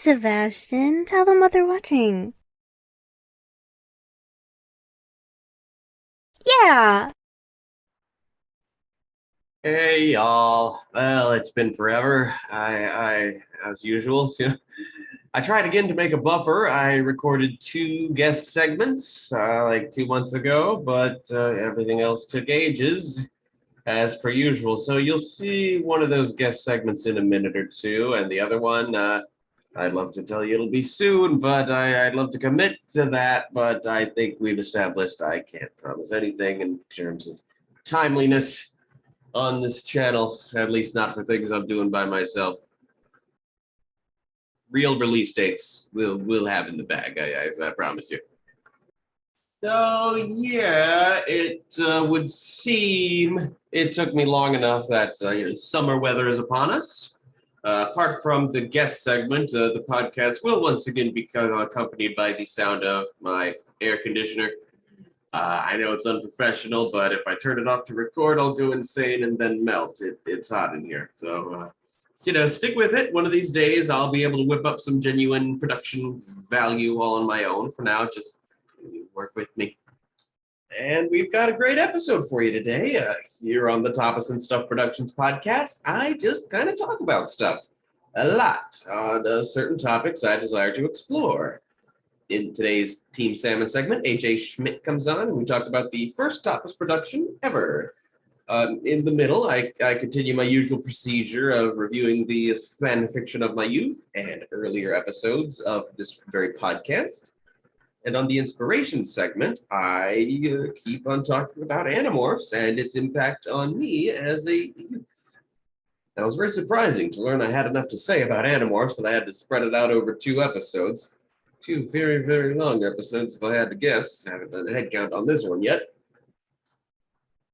Sebastian, tell them what they're watching. Yeah. Hey y'all. Well, it's been forever. As usual, I tried again to make a buffer. I recorded two guest segments like 2 months ago, but everything else took ages, as per usual. So you'll see one of those guest segments in a minute or two, and the other one, I'd love to tell you it'll be soon, but I'd love to commit to that. But I think we've established I can't promise anything in terms of timeliness on this channel, at least not for things I'm doing by myself. Real release dates we'll have in the bag, I promise you. So yeah, it would seem it took me long enough that summer weather is upon us. Apart from the guest segment, the podcast will once again be accompanied by the sound of my air conditioner. I know it's unprofessional, but if I turn it off to record, I'll go insane and then melt. It's hot in here. So stick with it. One of these days, I'll be able to whip up some genuine production value all on my own. For now, just work with me. And we've got a great episode for you today. Here on the Tapas and Stuff Productions podcast, I just kind of talk about stuff a lot on certain topics I desire to explore. In today's Team Salmon segment, AJ Schmitt comes on and we talk about the first Tapas production ever. In the middle, I continue my usual procedure of reviewing the fan fiction of my youth and earlier episodes of this very podcast. And on the inspiration segment, I keep on talking about Animorphs and its impact on me as a youth. That was very surprising to learn I had enough to say about Animorphs that I had to spread it out over 2 episodes. 2 very, very long episodes, if I had to guess. I haven't done a head count on this one yet.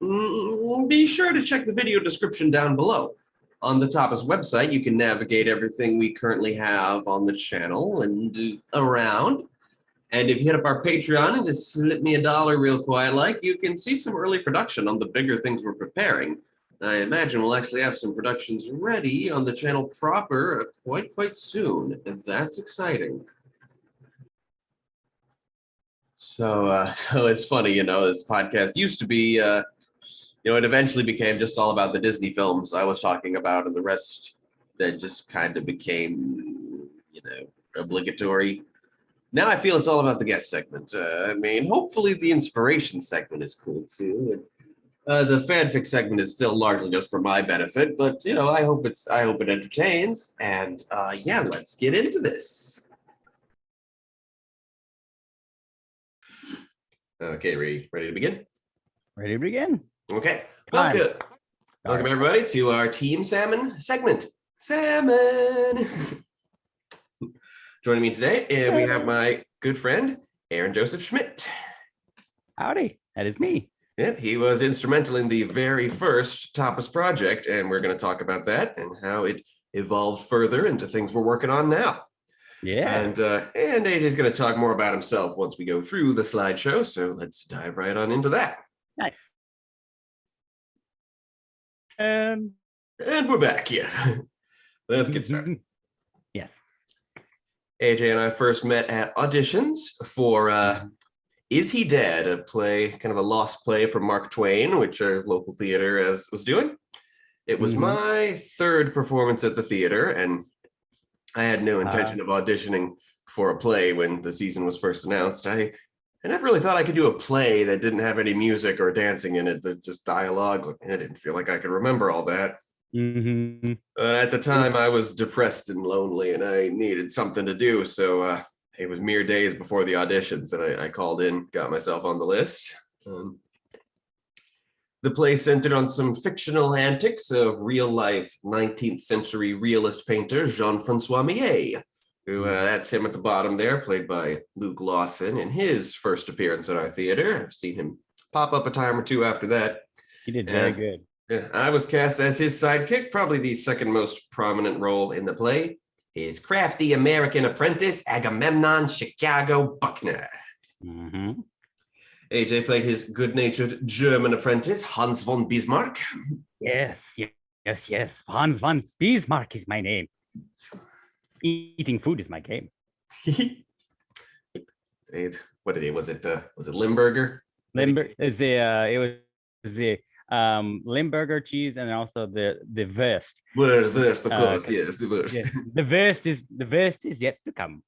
Be sure to check the video description down below. On the Tapas website, you can navigate everything we currently have on the channel and around. And if you hit up our Patreon and just slip me $1 real quiet like, you can see some early production on the bigger things we're preparing. I imagine we'll actually have some productions ready on the channel proper quite soon. And that's exciting. So it's funny, this podcast used to be, it eventually became just all about the Disney films I was talking about, and the rest then just kind of became, obligatory. Now I feel it's all about the guest segment. Hopefully the inspiration segment is cool too. The fanfic segment is still largely just for my benefit, but I hope it entertains. And let's get into this. Okay, ready to begin? Ready to begin. Okay. Time. Welcome everybody to our Team Salmon segment. Salmon. Joining me today, we have my good friend, Aaron Joseph Schmitt. Howdy, that is me. Yeah, he was instrumental in the very first Tapas project, and we're going to talk about that and how it evolved further into things we're working on now. Yeah. And AJ's going to talk more about himself once we go through the slideshow, so let's dive right on into that. Nice. And we're back, yeah. Let's get started. Yes. AJ and I first met at auditions for Is He Dead, a play, kind of a lost play from Mark Twain, which our local theater was doing. It was my third performance at the theater, and I had no intention of auditioning for a play when the season was first announced. I never really thought I could do a play that didn't have any music or dancing in it, that just dialogue. I didn't feel like I could remember all that. At the time, I was depressed and lonely, and I needed something to do. So it was mere days before the auditions that I called in, got myself on the list. The play centered on some fictional antics of real-life 19th century realist painter Jean-Francois Millet, who that's him at the bottom there, played by Luke Lawson in his first appearance at our theater. I've seen him pop up a time or two after that. He did very good. Yeah, I was cast as his sidekick, probably the second most prominent role in the play, his crafty American apprentice, Agamemnon Chicago Buckner. AJ played his good-natured German apprentice, Hans von Bismarck. Yes. Hans von Bismarck is my name. Eating food is my game. What did it? Was it Limburger? Limburger is the it was the Limburger cheese and also the Wurst. Wurst, of course, 'Cause- yes, the Wurst. yeah, the Wurst is yet to come.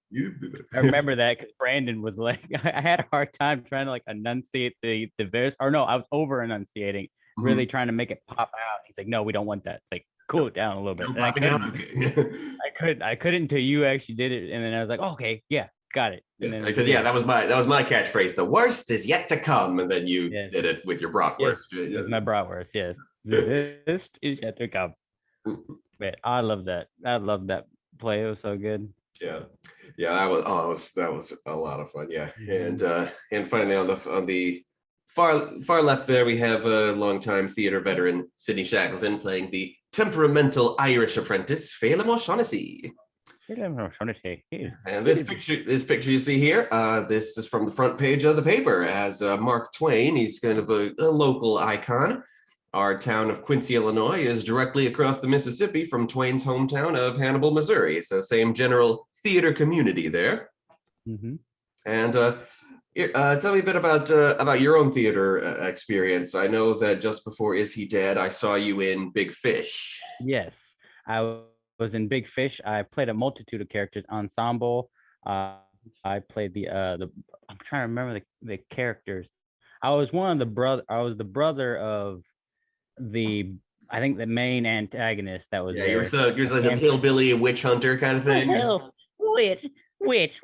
I remember that because Brandon was like, I had a hard time trying to like enunciate the Wurst, or no, I was over enunciating, really trying to make it pop out. He's like, no, we don't want that. It's like, cool it down a little bit. No And I popping out, couldn't, okay. I couldn't until you actually did it, and then I was like, oh, okay, yeah, got it. And then Because that was my catchphrase. The worst is yet to come, and then you did it with your bratwurst. Yes, with my bratwurst. Yes, the best is yet to come. Man, I love that. I love that play. It was so good. Yeah, that was a lot of fun. Yeah, and finally on the far left there we have a longtime theater veteran Sidney Shackleton playing the temperamental Irish apprentice Phelim O'Shaughnessy. And this picture you see here, this is from the front page of the paper as Mark Twain. He's kind of a local icon. Our town of Quincy, Illinois is directly across the Mississippi from Twain's hometown of Hannibal, Missouri. So same general theater community there. And tell me a bit about your own theater experience. I know that just before Is He Dead, I saw you in Big Fish. Yes, I was in Big Fish. I played a multitude of characters, ensemble. I played the I'm trying to remember the characters. I was the brother of I think the main antagonist that was there. You're like a hillbilly witch hunter kind of thing. Hell, witch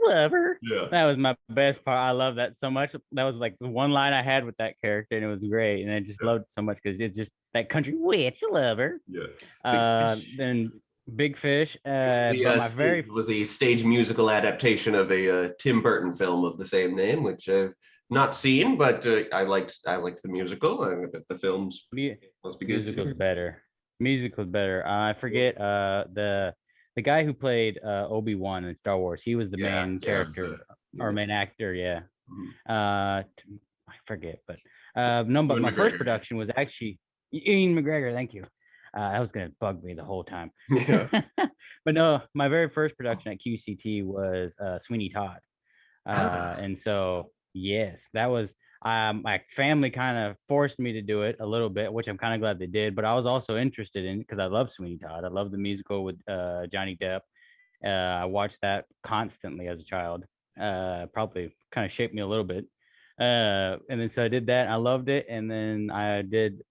lover. Yeah. That was my best part. I love that so much. That was like the one line I had with that character, and it was great. And I just loved it so much because it's just that country witch lover. Yeah. Then Big Fish. Was a stage musical adaptation of a Tim Burton film of the same name, which I've not seen, but I liked the musical. I bet the films must be good. Musical's better. I forget the guy who played Obi-Wan in Star Wars. He was the main character or main actor. Yeah. I forget, but no. But my first production was actually Ian McGregor. Thank you. That was gonna bug me the whole time. Yeah. But no, my very first production at QCT was Sweeney Todd, and so yes, that was my family kind of forced me to do it a little bit, which I'm kind of glad they did. But I was also interested in it because I love Sweeney Todd. I love the musical with Johnny Depp. I watched that constantly as a child. Probably kind of shaped me a little bit. And then so I did that. I loved it, and then I did.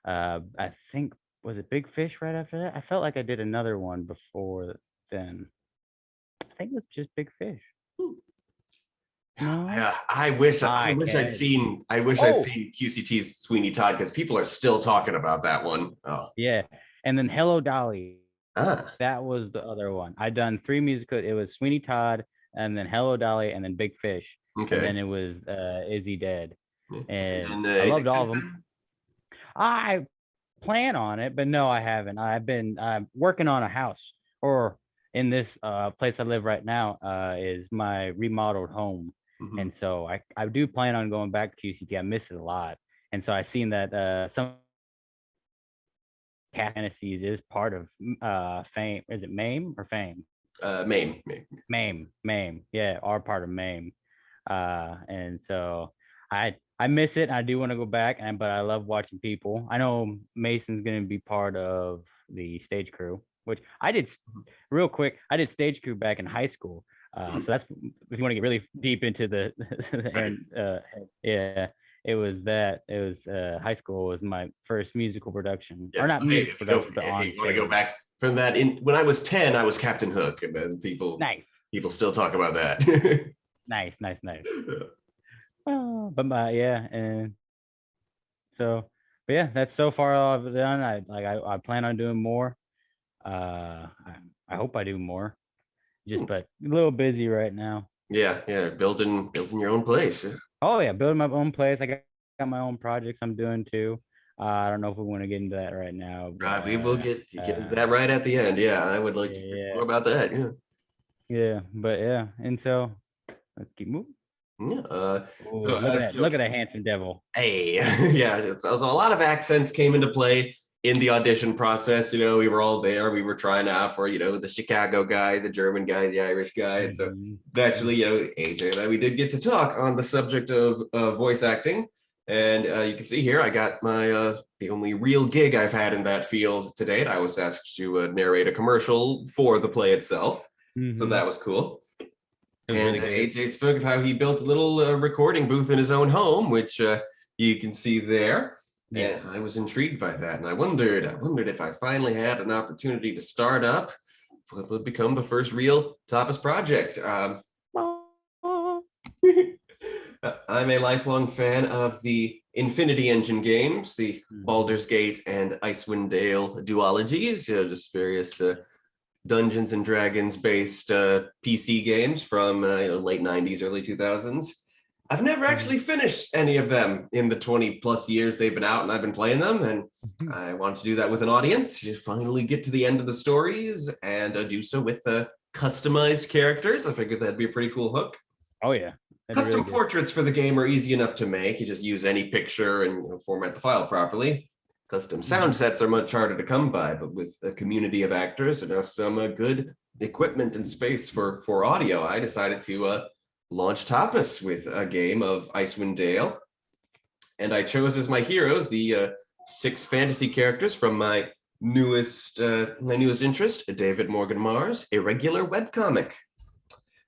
I think. Was it Big Fish right after that? I felt like I did another one before then. I think it was just Big Fish. No? Yeah, I wish I'd seen QCT's Sweeney Todd because people are still talking about that one. Oh. Yeah. And then Hello Dolly. That was the other one. I done 3 musicals. It was Sweeney Todd, and then Hello Dolly, and then Big Fish. Okay. And then it was Is He Dead? And I loved all of them. I plan on it, but no, I haven't. I'm working on a house, or in this place I live right now is my remodeled home. And so I do plan on going back to QCT. I miss it a lot. And so I seen that some Fantasies is part of Fame. Is it MAME or Fame? MAME. Yeah, are part of MAME. And so I miss it. I do want to go back, but I love watching people. I know Mason's going to be part of the stage crew, which I did real quick. I did stage crew back in high school. So that's if you want to get really deep into the yeah, it was high school was my first musical production, or not musical production, but on stage. You want to go back from that? When I was 10, I was Captain Hook, and then people still talk about that. Nice. But yeah, and so, but yeah, that's so far all I've done. I plan on doing more. I hope I do more. But a little busy right now. Yeah, building your own place. Yeah. Oh yeah, building my own place. I got my own projects I'm doing too. I don't know if we want to get into that right now. But, we will get into that right at the end. Yeah, I would like to hear more about that. Yeah. Yeah, but yeah, and so let's keep moving. Yeah. Look at that handsome devil. Hey, yeah. So a lot of accents came into play in the audition process, we were all there. We were trying out for, the Chicago guy, the German guy, the Irish guy. And so naturally, AJ and I, we did get to talk on the subject of voice acting. And you can see here, I got my the only real gig I've had in that field to date. I was asked to narrate a commercial for the play itself. So that was cool. And AJ spoke of how he built a little recording booth in his own home, which you can see there. Yeah, and I was intrigued by that, and I wondered if I finally had an opportunity to start up what would become the first real TAPAS project. I'm a lifelong fan of the Infinity Engine games, the Baldur's Gate and Icewind Dale duologies, just various Dungeons and Dragons based PC games from late 90s, early 2000s. I've never actually finished any of them in the 20 plus years they've been out and I've been playing them. And I want to do that with an audience, to finally get to the end of the stories and do so with customized characters. I figured that'd be a pretty cool hook. Oh, yeah. Custom portraits for the game are easy enough to make. You just use any picture and format the file properly. Custom sound sets are much harder to come by, but with a community of actors and some good equipment and space for audio, I decided to launch TAPAS with a game of Icewind Dale. And I chose as my heroes the 6 fantasy characters from my newest interest, David Morgan Mars, a regular webcomic.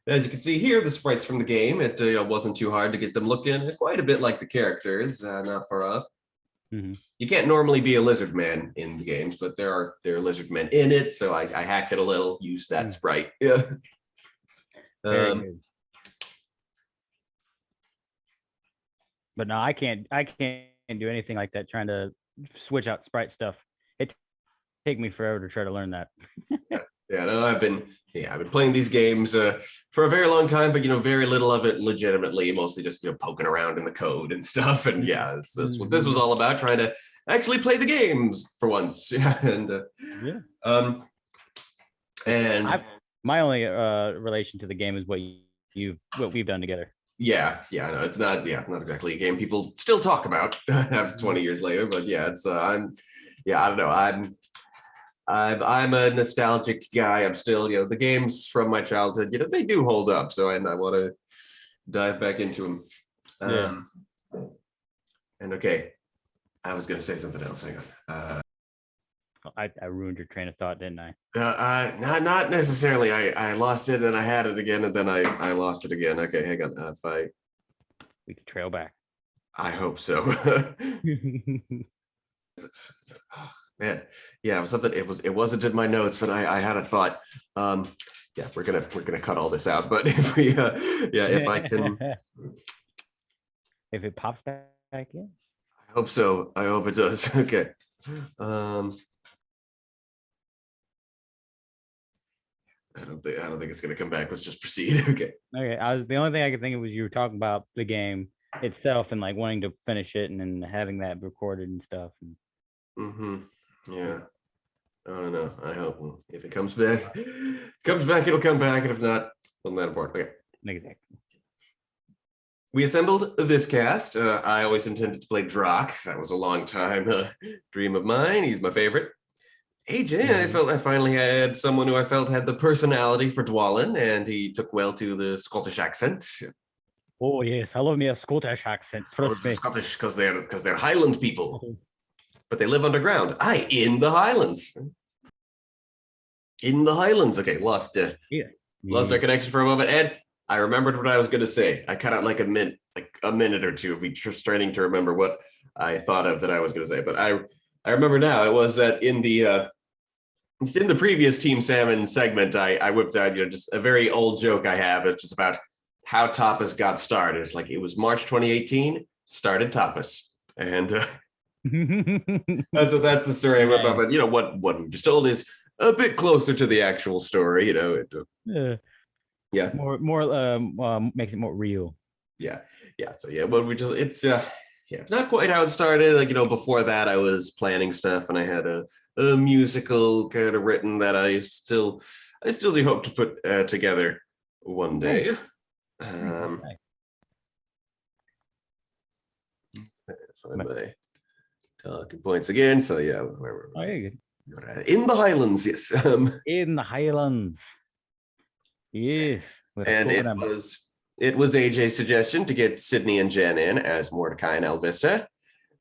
As you can see here, the sprites from the game, it wasn't too hard to get them looking quite a bit like the characters, not far off. You can't normally be a lizard man in the games, but there are lizard men in it, so I hacked it a little, used that sprite. Yeah. Very good. But no, I can't do anything like that, trying to switch out sprite stuff. It take me forever to try to learn that. Yeah, no, I've been playing these games for a very long time, but very little of it legitimately, mostly just poking around in the code and stuff. And yeah, that's what this was all about, trying to actually play the games for once. And my only relation to the game is what we've done together. Yeah, no, it's not exactly a game people still talk about 20 years later, but yeah, it's I don't know, I'm a nostalgic guy. I'm still, the games from my childhood, they do hold up. So I want to dive back into them. And okay, I was going to say something else. Hang on. I ruined your train of thought, didn't I? Not necessarily. I lost it and I had it again and then I lost it again. Okay, hang on. We can trail back. I hope so. Man, yeah, it was something. It wasn't in my notes, but I had a thought. Yeah, we're gonna cut all this out. But if we, if I can, if it pops back in, I hope so. I hope it does. Okay. I don't think it's gonna come back. Let's just proceed. Okay. Okay. The only thing I could think of was you were talking about the game itself and like wanting to finish it and then having that recorded and stuff. Yeah. I don't know. I hope if it comes back, it'll come back. And if not, wasn't that important. Okay. Exactly. We assembled this cast. I always intended to play Drock. That was a long time dream of mine. He's my favorite. AJ, I felt I finally had someone who I felt had the personality for Dwalin, and he took well to the Scottish accent. Oh yes, I love me a Scottish accent. Scottish because they're Highland people. But they live underground. In the Highlands. In the Highlands. Okay, lost our connection for a moment. And I remembered what I was going to say. I cut out like a minute or two of me trying to remember what I thought of that I was going to say. But I remember now. It was that in the previous Team Salmon segment, I whipped out just a very old joke I have. It's just about how TAPAS got started. It's like it was March 2018, started TAPAS. And that's the story I whip up. But what we just told is a bit closer to the actual story. More makes it more real. Yeah. So it's it's not quite how it started. Like before that, I was planning stuff, and I had a musical kind of written that I still do hope to put together one day. Talking points again. So yeah, Oh, yeah, good. in the Highlands, yes. In the Highlands. Yes. With a And coconut. it was AJ's suggestion to get Sydney and Jen in as Mordecai and Elvisa.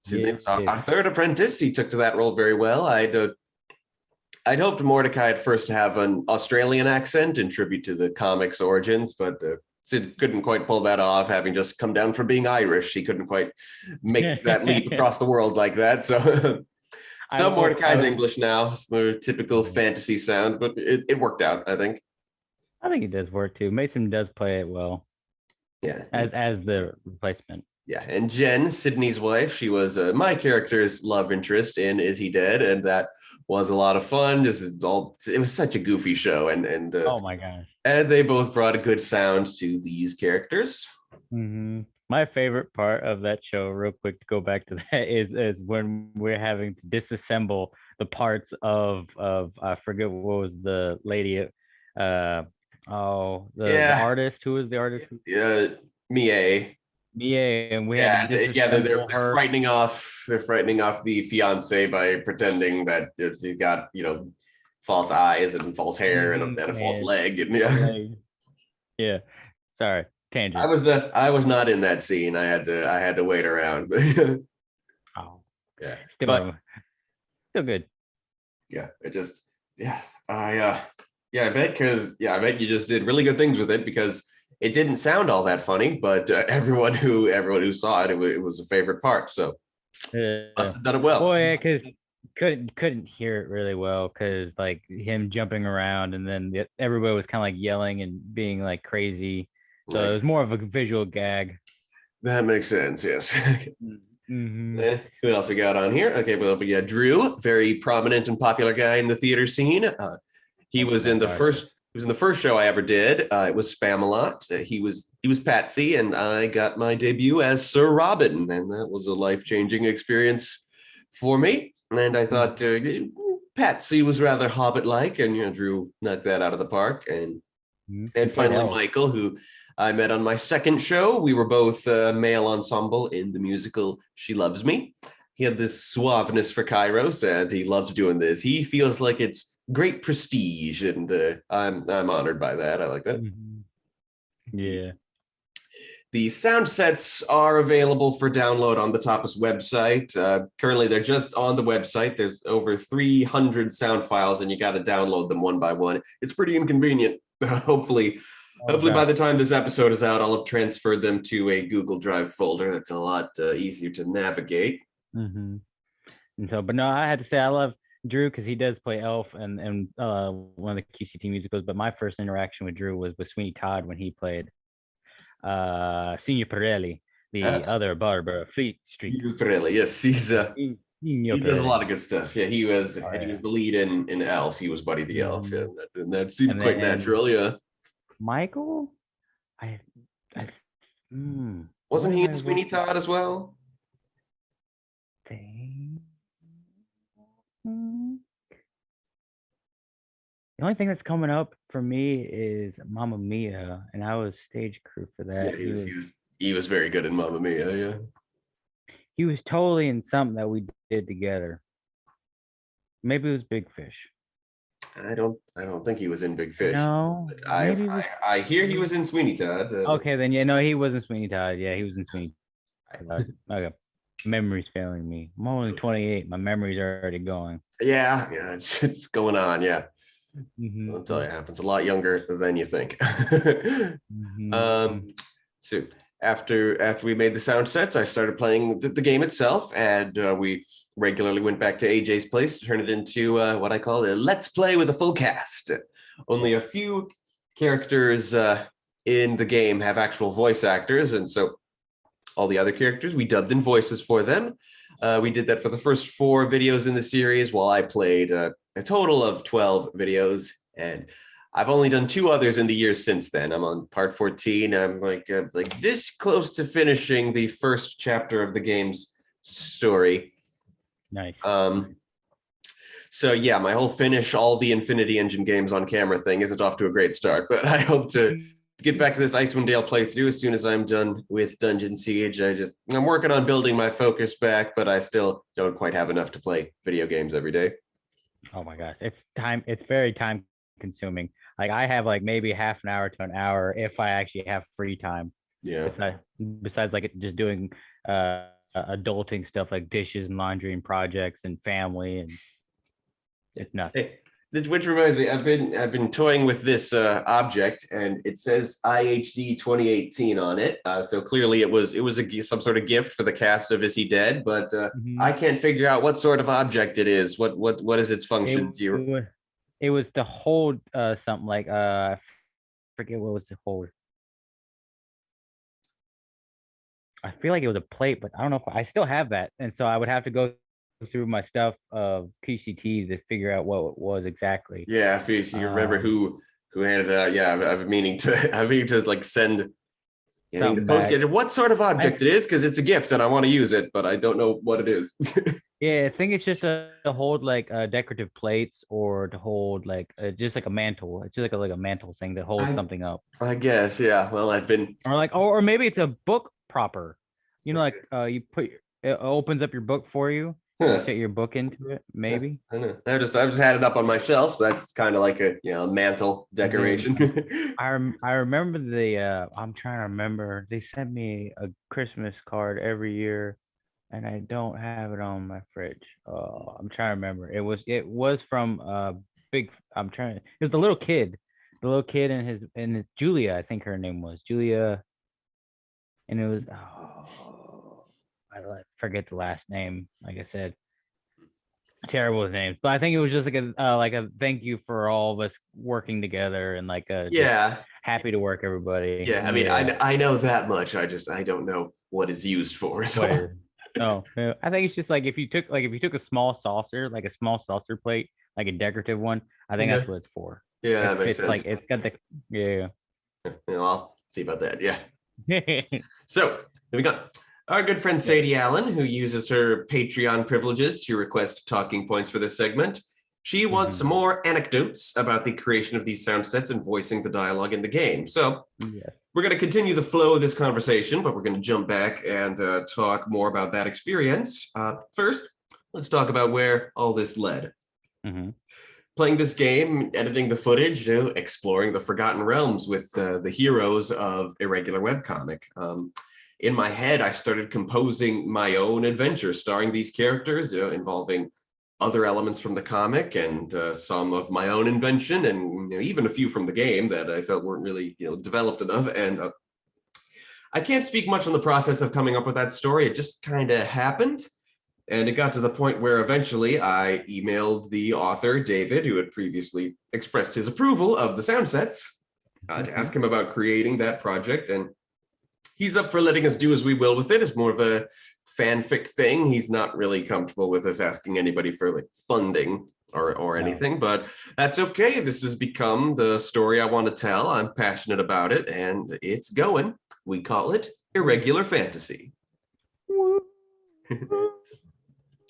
Sydney was Yeah. our third apprentice. He took to that role very well. I'd hoped Mordecai at first to have an Australian accent in tribute to the comics origins, but Sid couldn't quite pull that off, having just come down from being Irish. He couldn't quite make that leap across the world like that. So, Mordecai's English now, more typical fantasy sound, but it worked out, I think. I think it does work too. Mason does play it well. Yeah. As the replacement. Yeah, and Jen, Sydney's wife, she was my character's love interest in Is He Dead? And that was a lot of fun. It was such a goofy show, and Oh my gosh. and they both brought a good sound to these characters. Mm-hmm. My favorite part of that show, real quick to go back to that, is when we're having to disassemble the parts of I forget what was the lady, the artist. Who was the artist? Mia. Yeah, and we had to disassemble they're her. frightening off the fiance by pretending that he's got false eyes and false hair and a false leg. And, yeah. Sorry, tangent. I was not in that scene. I had to wait around. Oh, yeah, still good. Yeah, I bet you just did really good things with it, because it didn't sound all that funny, but everyone who saw it, it was a favorite part. So must have done it well. Boy, yeah, because couldn't hear it really well, because like him jumping around, and then everybody was kind of like yelling and being like crazy. So it was more of a visual gag. That makes sense. Yes. Mm-hmm. Who else we got on here? Okay, well, we got Drew, very prominent and popular guy in the theater scene. He was in the first show I ever did. It was Spamalot. He was Patsy, and I got my debut as Sir Robin, and that was a life-changing experience for me. And I thought Patsy was rather Hobbit-like, and Drew knocked that out of the park. And finally, Michael, who I met on my second show. We were both male ensemble in the musical She Loves Me. He had this suaveness for Kairos, and he loves doing this. He feels like it's great prestige, and I'm honored by that. I like that. Yeah. The sound sets are available for download on the TAPAS website. Currently, they're just on the website. There's over 300 sound files, and you got to download them one by one. It's pretty inconvenient. Hopefully by the time this episode is out, I'll have transferred them to a Google Drive folder. That's a lot easier to navigate. And so, but no, I had to say I love Drew because he does play Elf and one of the QCT musicals. But my first interaction with Drew was with Sweeney Todd when he played Signor Pirelli, the other barber of Fleet Street. Signor Pirelli, yes, he does a lot of good stuff. Yeah, he was the lead in Elf. He was Buddy the Elf, and that seemed quite natural. Yeah. Michael, wasn't he in Sweeney Todd as well? The only thing that's coming up for me is Mamma Mia, and I was stage crew for that. Yeah, he was very good in Mamma Mia. Yeah, he was totally in something that we did together. Maybe it was Big Fish. I don't think he was in Big Fish. No, I hear he was in Sweeney Todd. Okay, then he was in Sweeney Todd. Yeah, he was in Sweeney Todd. Okay, memory's failing me. I'm only 28. My memory's already going. Yeah, it's going on. Yeah, I'll tell you, it happens a lot younger than you think. So after we made the sound sets, I started playing the game itself, and we regularly went back to AJ's place to turn it into what I call a Let's Play with a full cast. Only a few characters in the game have actual voice actors, and so all the other characters, we dubbed in voices for them. We did that for the first 4 videos in the series, while I played a total of 12 videos, and I've only done 2 others in the years since then. I'm on part 14. I'm like this close to finishing the first chapter of the game's story. Nice. So yeah, my whole finish all the Infinity Engine games on camera thing isn't off to a great start, but I hope to get back to this Icewind Dale playthrough as soon as I'm done with Dungeon Siege. I'm working on building my focus back, but I still don't quite have enough to play video games every day. Oh my gosh, it's very time consuming. Like I have like maybe half an hour to an hour if I actually have free time. Yeah. Besides like just doing adulting stuff like dishes and laundry and projects and family, and it's nuts. Hey, which reminds me, I've been toying with this object, and it says IHD 2018 on it. So clearly, it was some sort of gift for the cast of Is He Dead? But I can't figure out what sort of object it is. What is its function? It was to hold something like I forget what was the hold. I feel like it was a plate, but I don't know if I still have that, and so I would have to go through my stuff of QCT to figure out what it was exactly. Yeah, if you remember who handed it out. Yeah, I've been meaning to like send post it. What sort of object it is, because it's a gift and I want to use it, but I don't know what it is. Yeah, I think it's just to hold like decorative plates, or to hold like just like a mantle. It's just like a mantle thing that holds something up. I guess, yeah. Well, I've been or maybe it's a book propper. You know, like you put it opens up your book for you. You set your book into it, maybe. I know. I've just had it up on my shelf, so that's kind of like a mantle decoration. I remember I'm trying to remember. They sent me a Christmas card every year, and I don't have it on my fridge. I'm trying to remember. It was from big. It was the little kid, and his Julia. I think her name was Julia, and it was I forget the last name. Like I said, terrible with names, but I think it was just like a thank you for all of us working together, and like happy to work everybody. Yeah, I mean, I know that much. I don't know what it's used for. So. No, I think it's just like if you took a small saucer, like a small saucer plate, like a decorative one. I think that's what it's for. Yeah, that makes sense. Like it's got the I'll see about that. Yeah. So here we go. Our good friend Sadie Allen, who uses her Patreon privileges to request talking points for this segment. She wants some more anecdotes about the creation of these sound sets and voicing the dialogue in the game. So we're going to continue the flow of this conversation, but we're going to jump back and talk more about that experience. First, let's talk about where all this led. Playing this game, editing the footage, exploring the Forgotten Realms with the heroes of a regular webcomic. In my head, I started composing my own adventure starring these characters, involving other elements from the comic and some of my own invention, and even a few from the game that I felt weren't really developed enough. And I can't speak much on the process of coming up with that story. It just kind of happened. And it got to the point where eventually I emailed the author, David, who had previously expressed his approval of the sound sets, to ask him about creating that project. And he's up for letting us do as we will with it. It's more of a fanfic thing. He's not really comfortable with us asking anybody for like funding or anything, but that's okay. This has become the story I want to tell. I'm passionate about it, and it's going. We call it Irregular Fantasy.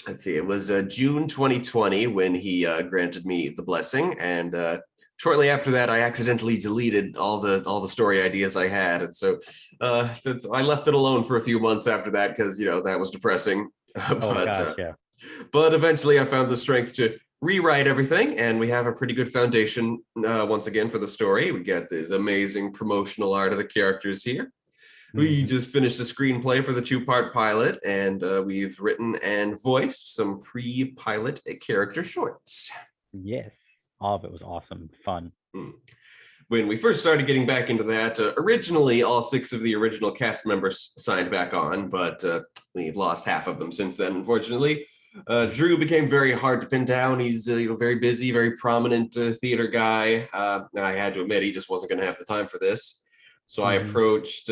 Let's see, it was June 2020 when he granted me the blessing, and shortly after that, I accidentally deleted all the story ideas I had, and so I left it alone for a few months after that because that was depressing. But eventually, I found the strength to rewrite everything, and we have a pretty good foundation once again for the story. We get this amazing promotional art of the characters here. We just finished a screenplay for the 2-part pilot, and we've written and voiced some pre-pilot character shorts. Yes, all of it was awesome, fun. When we first started getting back into that, originally all 6 of the original cast members signed back on, but we've lost half of them since then, unfortunately. Drew became very hard to pin down. He's very busy, very prominent theater guy. I had to admit he just wasn't going to have the time for this. So I approached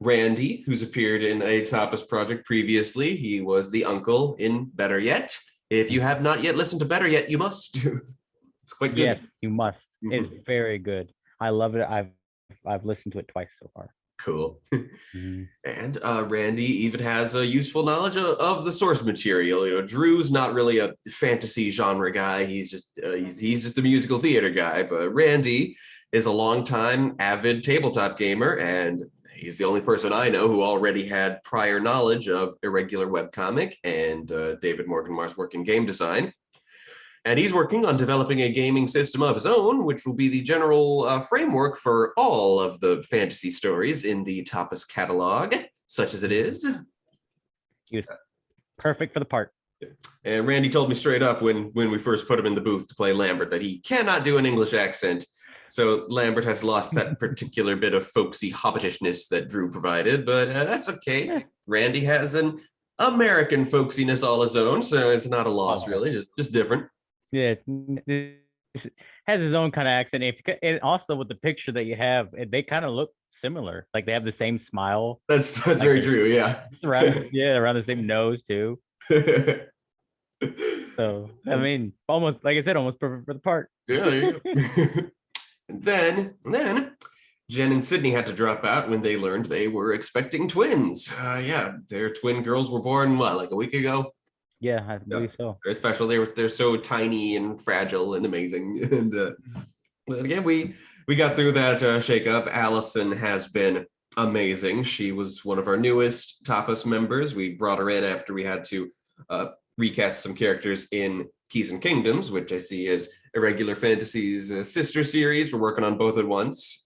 Randy, who's appeared in a TAPAS project previously. He was the uncle in Better Yet. If you have not yet listened to Better Yet, you must. It's quite good. Yes, you must. It's very good. I love it. I've listened to it twice so far. Cool. And Randy even has a useful knowledge of the source material. Drew's not really a fantasy genre guy. He's just a musical theater guy. But Randy is a longtime avid tabletop gamer, and he's the only person I know who already had prior knowledge of irregular webcomic and David Morganmar's work in game design. And he's working on developing a gaming system of his own, which will be the general framework for all of the fantasy stories in the TAPAS catalog, such as it is. He was perfect for the part. And Randy told me straight up when we first put him in the booth to play Lambert that he cannot do an English accent. So Lambert has lost that particular bit of folksy hobbitishness that Drew provided, but that's okay. Randy has an American folksiness all his own, so it's not a loss, really, just different. Yeah, it has his own kind of accent. And also with the picture that you have, they kind of look similar. Like they have the same smile. That's like very true, yeah. Around the same nose too. So I mean, almost like I said, almost perfect for the part. Yeah, there you go. And then Jen and Sydney had to drop out when they learned they were expecting twins. Yeah, their twin girls were born like a week ago. Yeah, I believe so. They're special. They're so tiny and fragile and amazing. And but again, we got through that shakeup. Allison has been amazing. She was one of our newest TAPAS members. We brought her in after we had to recast some characters in Keys and Kingdoms, which I see as Irregular Fantasy's sister series. We're working on both at once.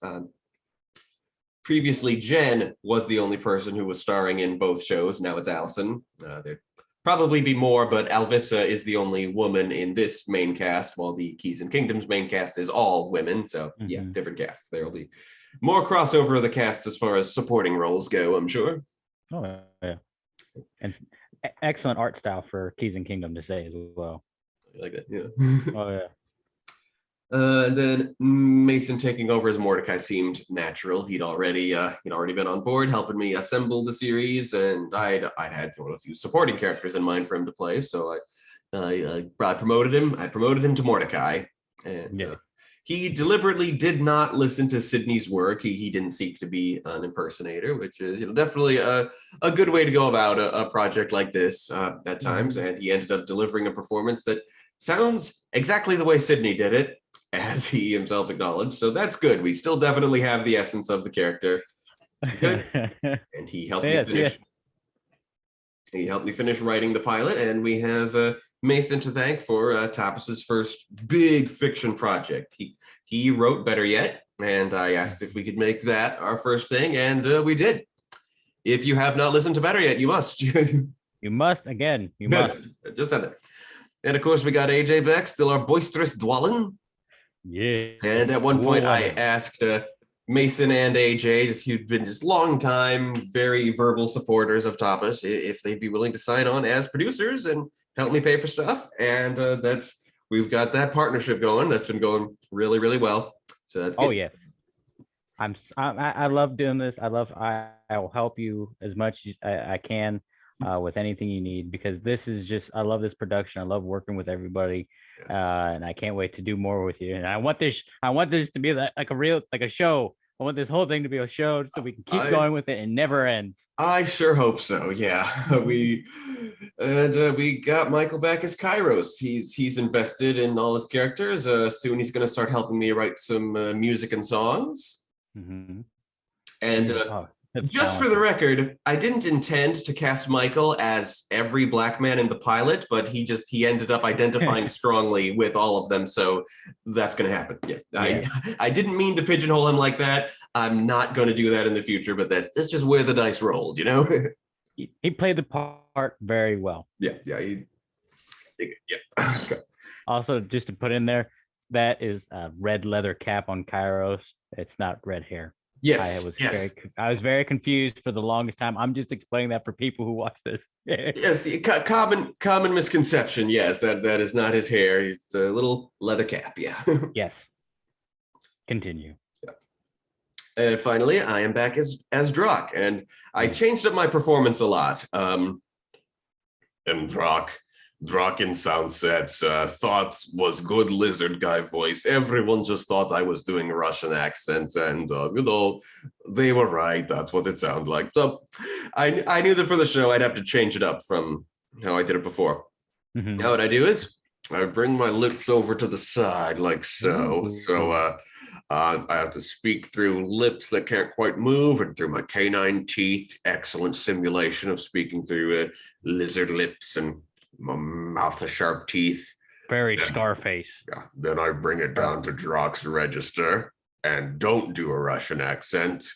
Previously, Jen was the only person who was starring in both shows. Now it's Allison. There'd probably be more, but Alvissa is the only woman in this main cast, while the Keys and Kingdoms main cast is all women. So yeah, different casts. There will be more crossover of the cast as far as supporting roles go, I'm sure. Oh yeah, and excellent art style for Keys and Kingdom to say as well. I like that, yeah. Oh yeah. And then Mason taking over as Mordecai seemed natural. He'd already been on board helping me assemble the series, and I'd had a few supporting characters in mind for him to play. So I promoted him. I promoted him to Mordecai, and he deliberately did not listen to Sydney's work. He didn't seek to be an impersonator, which is definitely a good way to go about a project like this at times. And he ended up delivering a performance that sounds exactly the way Sydney did it, as he himself acknowledged. So that's good. We still definitely have the essence of the character. Good. And he helped me finish. He helped me finish writing the pilot, and we have Mason to thank for Tapas's first big fiction project. He wrote Better Yet, and I asked if we could make that our first thing, and we did. If you have not listened to Better Yet, you must. You must again. You must. Just said that. And of course, we got AJ Beck, still our boisterous Dwalin. Yeah. And at one point, I asked Mason and AJ, who'd been just long time, very verbal supporters of Tapas, if they'd be willing to sign on as producers and help me pay for stuff. And we've got that partnership going. That's been going really, really well. So that's good. Oh yeah. I love doing this. I will help you as much as I can with anything you need, because this is just, I love this production. I love working with everybody. And I can't wait to do more with you. And I want this to be like a show. I want this whole thing to be a show so we can keep going with it and never ends. I sure hope so. Yeah. we got Michael back as Kairos. He's invested in all his characters. Soon he's going to start helping me write some music and songs. And just for the record, I didn't intend to cast Michael as every black man in the pilot, but he ended up identifying strongly with all of them. So that's going to happen. Yeah. I didn't mean to pigeonhole him like that. I'm not going to do that in the future, but that's just where the dice rolled, He played the part very well. Yeah. Also, just to put in there, that is a red leather cap on Kairos. It's not red hair. Yes. I was very confused for the longest time. I'm just explaining that for people who watch this. Yes, common misconception. Yes, that is not his hair. He's a little leather cap. Yeah. Yes. Continue. Yeah. And finally, I am back as Drock, and I changed up my performance a lot. And Drock in sound sets, thought was good lizard guy voice. Everyone just thought I was doing a Russian accent, and they were right. That's what it sounded like. So I knew that for the show I'd have to change it up from how I did it before. Now what I do is I bring my lips over to the side like so. So I have to speak through lips that can't quite move and through my canine teeth. Excellent simulation of speaking through lizard lips and my mouth of sharp teeth. Very Scarface. Yeah. Then I bring it down to Drock's register and don't do a Russian accent.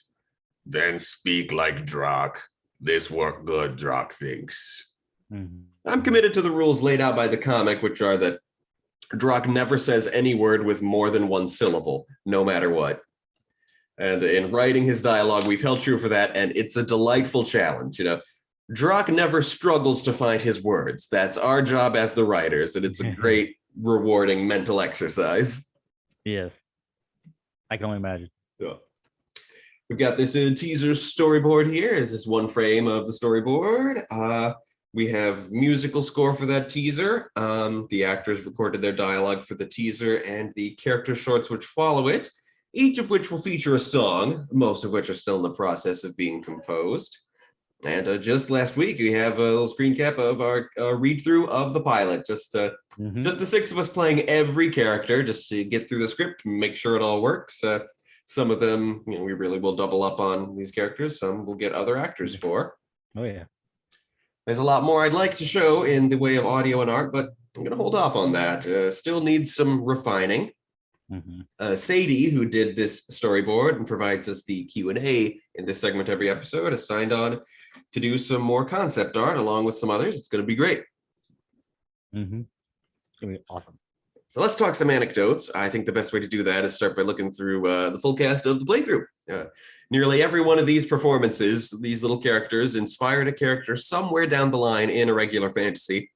Then speak like Drock. This worked good, Drock thinks. Mhm. I'm committed to the rules laid out by the comic, which are that Drock never says any word with more than one syllable, no matter what. And in writing his dialogue, we've held true for that, and it's a delightful challenge. Drock never struggles to find his words. That's our job as the writers, and it's a great, rewarding mental exercise. Yes. I can only imagine. Yeah. We've got this teaser storyboard here. Is this one frame of the storyboard? We have musical score for that teaser. The actors recorded their dialogue for the teaser and the character shorts which follow it, each of which will feature a song, most of which are still in the process of being composed. And just last week, we have a little screen cap of our read-through of the pilot. Just the six of us playing every character, just to get through the script, make sure it all works. Some of them, we really will double up on these characters. Some we'll get other actors for. Oh, yeah. There's a lot more I'd like to show in the way of audio and art, but I'm going to hold off on that. Still needs some refining. Sadie, who did this storyboard and provides us the Q&A in this segment every episode, has signed on to do some more concept art along with some others. It's going to be great. It's going to be awesome. So let's talk some anecdotes. I think the best way to do that is start by looking through the full cast of the playthrough. Nearly every one of these performances, these little characters, inspired a character somewhere down the line in a regular fantasy.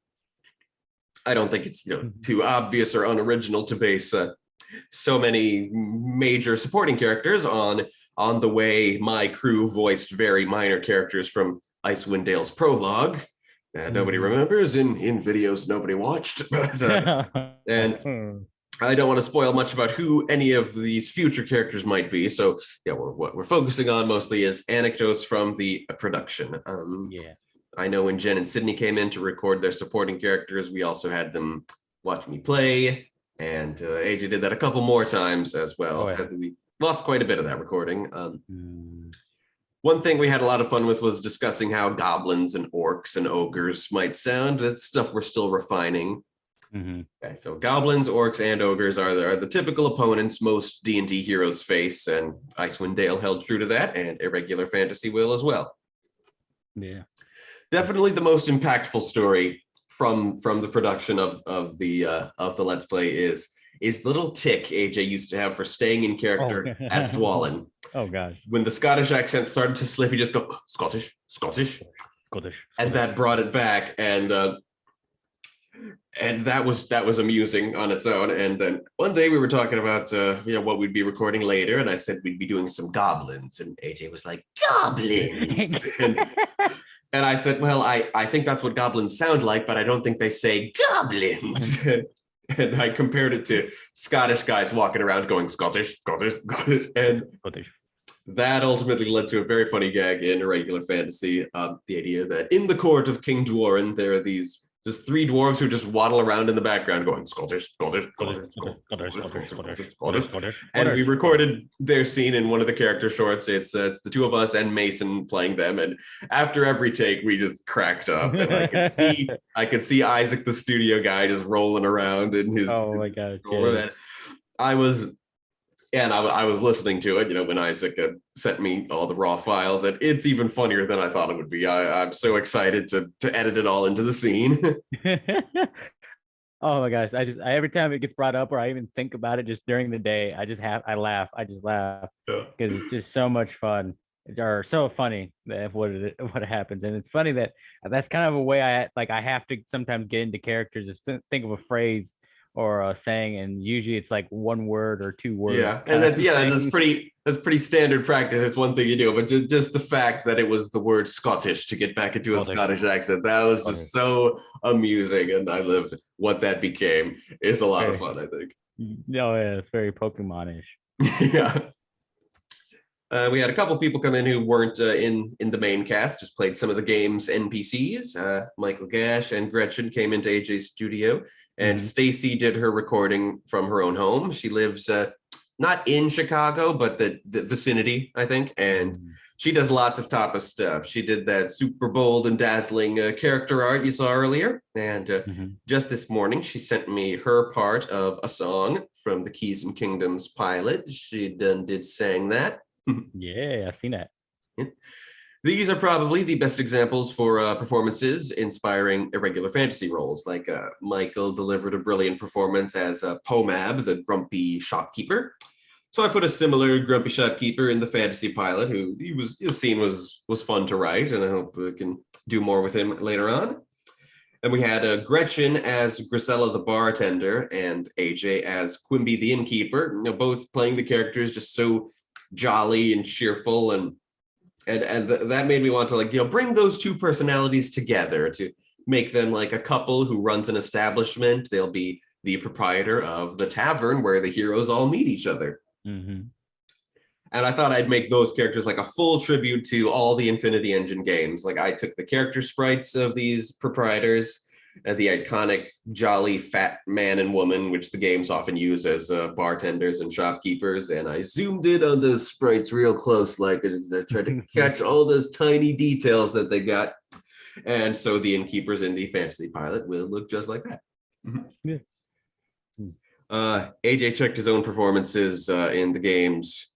I don't think it's too obvious or unoriginal to base so many major supporting characters on the way my crew voiced very minor characters from Icewind Dale's prologue that nobody remembers in videos nobody watched. And I don't want to spoil much about who any of these future characters might be. So what we're focusing on mostly is anecdotes from the production. I know when Jen and Sydney came in to record their supporting characters, we also had them watch me play. And AJ did that a couple more times as well. So we lost quite a bit of that recording. One thing we had a lot of fun with was discussing how goblins and orcs and ogres might sound. That's stuff we're still refining. Okay, so goblins, orcs, and ogres are the typical opponents most D&D heroes face, and Icewind Dale held true to that, and Irregular Fantasy will as well. Yeah. Definitely the most impactful story from the production of the Let's Play is the little tick AJ used to have for staying in character as Dwalin. Oh gosh. When the Scottish accent started to slip, he just go Scottish, and that brought it back, and that was amusing on its own. And then one day we were talking about what we'd be recording later, and I said we'd be doing some goblins, and AJ was like, goblins. And I said, well, I think that's what goblins sound like, but I don't think they say goblins. And I compared it to Scottish guys walking around going Scottish. And that ultimately led to a very funny gag in Irregular Fantasy. The idea that in the court of King Dworin, there are these just three dwarves who just waddle around in the background going Scottish. And we recorded their scene in one of the character shorts. It's the two of us and Mason playing them. And after every take, we just cracked up. And I could see Isaac, the studio guy, just rolling around in his. Oh my god! And I was listening to it, when Isaac had sent me all the raw files, and it's even funnier than I thought it would be. I'm so excited to edit it all into the scene. Oh my gosh. Every time it gets brought up or I even think about it just during the day, I laugh because it's just so much fun. Or so funny that what happens. And it's funny that's kind of a way I have to sometimes get into characters, just think of a phrase or a saying, and usually it's like one word or two words. And that's pretty standard practice. It's one thing you do, but just the fact that it was the word Scottish to get back into a Scottish accent, that was just so amusing, and I love what that became. It's a lot of fun, I think. No, yeah, it's very Pokemon-ish. Yeah. We had a couple people come in who weren't in the main cast, just played some of the game's NPCs. Michael Gash and Gretchen came into AJ's studio, and Stacy did her recording from her own home. She lives not in Chicago, but the vicinity, I think. And she does lots of TAPAS stuff. She did that super bold and dazzling character art you saw earlier. And just this morning, she sent me her part of a song from the Keys and Kingdoms pilot. She did sang that. Yeah, I've seen that. These are probably the best examples for performances inspiring irregular fantasy roles. Like Michael delivered a brilliant performance as Pomab, the grumpy shopkeeper. So I put a similar grumpy shopkeeper in the fantasy pilot, his scene was fun to write, and I hope we can do more with him later on. And we had Gretchen as Grisella the bartender and AJ as Quimby the innkeeper, both playing the characters just so jolly and cheerful, and that made me want to bring those two personalities together to make them like a couple who runs an establishment. They'll be the proprietor of the tavern where the heroes all meet each other. And I thought I'd make those characters like a full tribute to all the Infinity Engine games. Like I took the character sprites of these proprietors and the iconic jolly fat man and woman, which the games often use as bartenders and shopkeepers. And I zoomed in on those sprites real close, like I tried to catch all those tiny details that they got. And so the innkeepers in the fantasy pilot will look just like that. Yeah. AJ checked his own performances in the games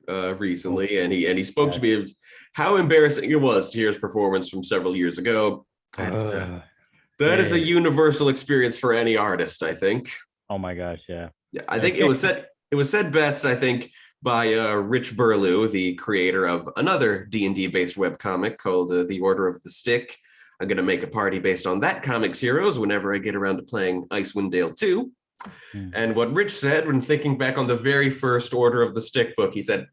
recently, and he spoke to me of how embarrassing it was to hear his performance from several years ago. That is a universal experience for any artist, I think. Oh my gosh, yeah. Yeah, I think it was said best, I think, by Rich Burlew, the creator of another D&D based webcomic called The Order of the Stick. I'm going to make a party based on that comic's heroes whenever I get around to playing Icewind Dale 2. And what Rich said when thinking back on the very first Order of the Stick book, he said,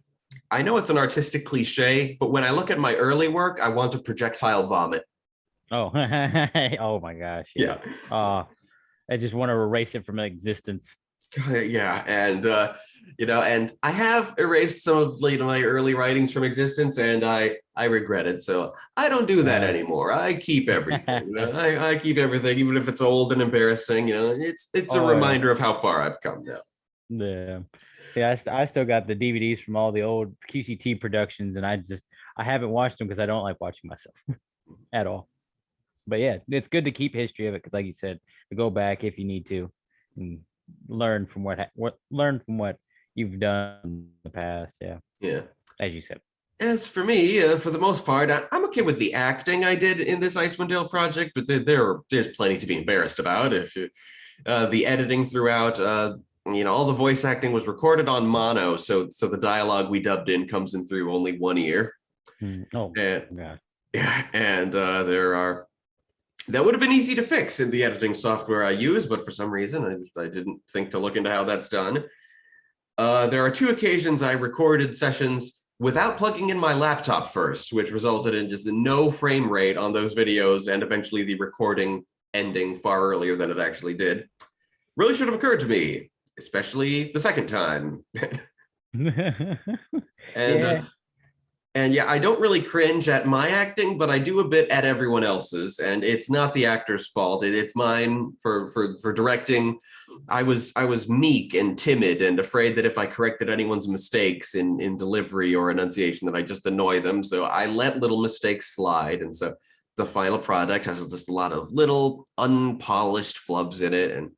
I know it's an artistic cliche, but when I look at my early work, I want to projectile vomit. Oh, oh my gosh. Yeah. I just want to erase it from existence. Yeah. And, and I have erased some of my early writings from existence, and I regret it. So I don't do that anymore. I keep everything. I keep everything, even if it's old and embarrassing. It's a reminder of how far I've come now. Yeah. I still got the DVDs from all the old QCT productions, and I haven't watched them because I don't like watching myself at all. But yeah, it's good to keep history of it because, like you said, to go back if you need to and learn from what you've done in the past. Yeah, as you said. As for me, for the most part, I'm okay with the acting I did in this Icewind Dale project, but there's plenty to be embarrassed about. If the editing throughout, all the voice acting was recorded on mono, so the dialogue we dubbed in comes in through only one ear. Oh, God. Yeah, and that would have been easy to fix in the editing software I use, but for some reason, I didn't think to look into how that's done. There are 2 occasions I recorded sessions without plugging in my laptop first, which resulted in just no frame rate on those videos, and eventually the recording ending far earlier than it actually did. Really should have occurred to me, especially the second time. And yeah, I don't really cringe at my acting, but I do a bit at everyone else's, and it's not the actor's fault. It's mine for directing. I was meek and timid and afraid that if I corrected anyone's mistakes in delivery or enunciation, that I just annoy them. So I let little mistakes slide, and so the final product has just a lot of little unpolished flubs in it, and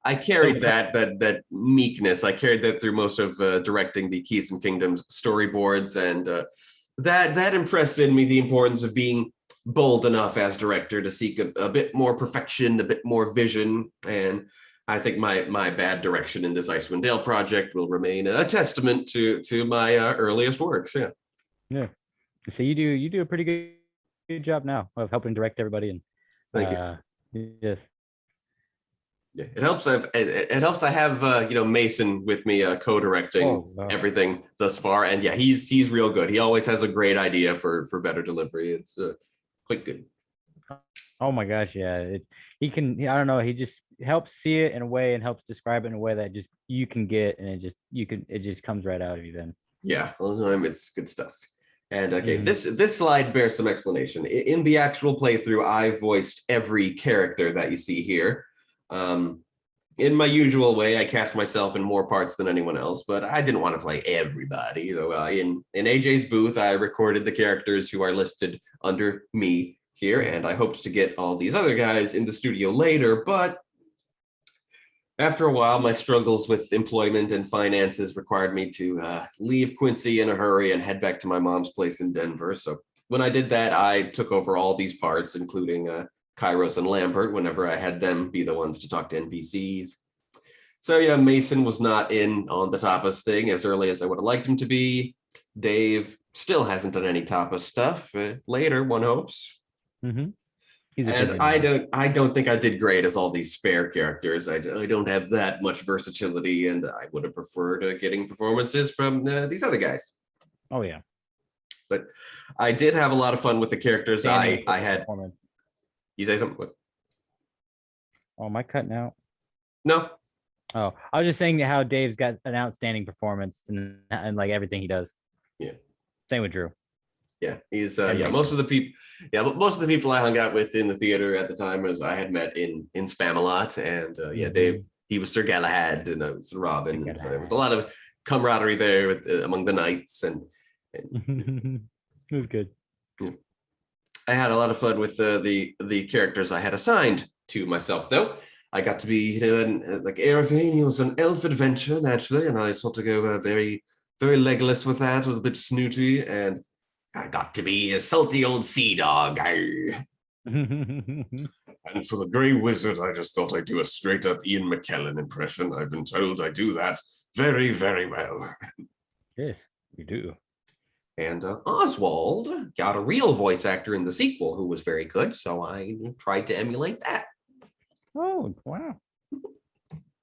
I carried that meekness. I carried that through most of directing the Keys and Kingdoms storyboards, and that impressed in me the importance of being bold enough as director to seek a bit more perfection, a bit more vision. And I think my bad direction in this Icewind Dale project will remain a testament to my earliest works. Yeah. So you do a pretty good job now of helping direct everybody. And thank you. Yes. Yeah, it helps. It helps. I have Mason with me co-directing everything thus far, and yeah, he's real good. He always has a great idea for better delivery. It's quite good. Oh my gosh, yeah. He can. I don't know. He just helps see it in a way and helps describe it in a way that just you can get, and it just comes right out of you then. Yeah, it's good stuff. And okay, this slide bears some explanation. In the actual playthrough, I voiced every character that you see here. in my usual way, I cast myself in more parts than anyone else, but I didn't want to play everybody. So, in AJ's booth, I recorded the characters who are listed under me here, and I hoped to get all these other guys in the studio later, but after a while, my struggles with employment and finances required me to leave Quincy in a hurry and head back to my mom's place in Denver. So when I did that, I took over all these parts, including Kairos and Lambert, whenever I had them be the ones to talk to NPCs. So, yeah, Mason was not in on the Tapas thing as early as I would have liked him to be. Dave still hasn't done any Tapas stuff. Later, one hopes. Mm-hmm. And I don't think I did great as all these spare characters. I don't have that much versatility, and I would have preferred getting performances from these other guys. Oh yeah, but I did have a lot of fun with the characters I had. You say something? What? Oh, am I cutting out? No. Oh, I was just saying how Dave's got an outstanding performance and like everything he does. Yeah. Same with Drew. Yeah, he's most of the people I hung out with in the theater at the time was I had met in Spamalot, and Dave, he was Sir Galahad and I was Robin, and so there was a lot of camaraderie there with, among the knights, and it was good. Yeah. I had a lot of fun with the characters I had assigned to myself, though. I got to be, like Eravane. He was an elf adventure naturally, and I sort of go very, very legless with that, was a bit snooty, and I got to be a salty old sea dog. And for the Grey Wizard, I just thought I'd do a straight up Ian McKellen impression. I've been told I do that very, very well. Yes, you do. And Oswald got a real voice actor in the sequel who was very good, so I tried to emulate that. Oh, wow.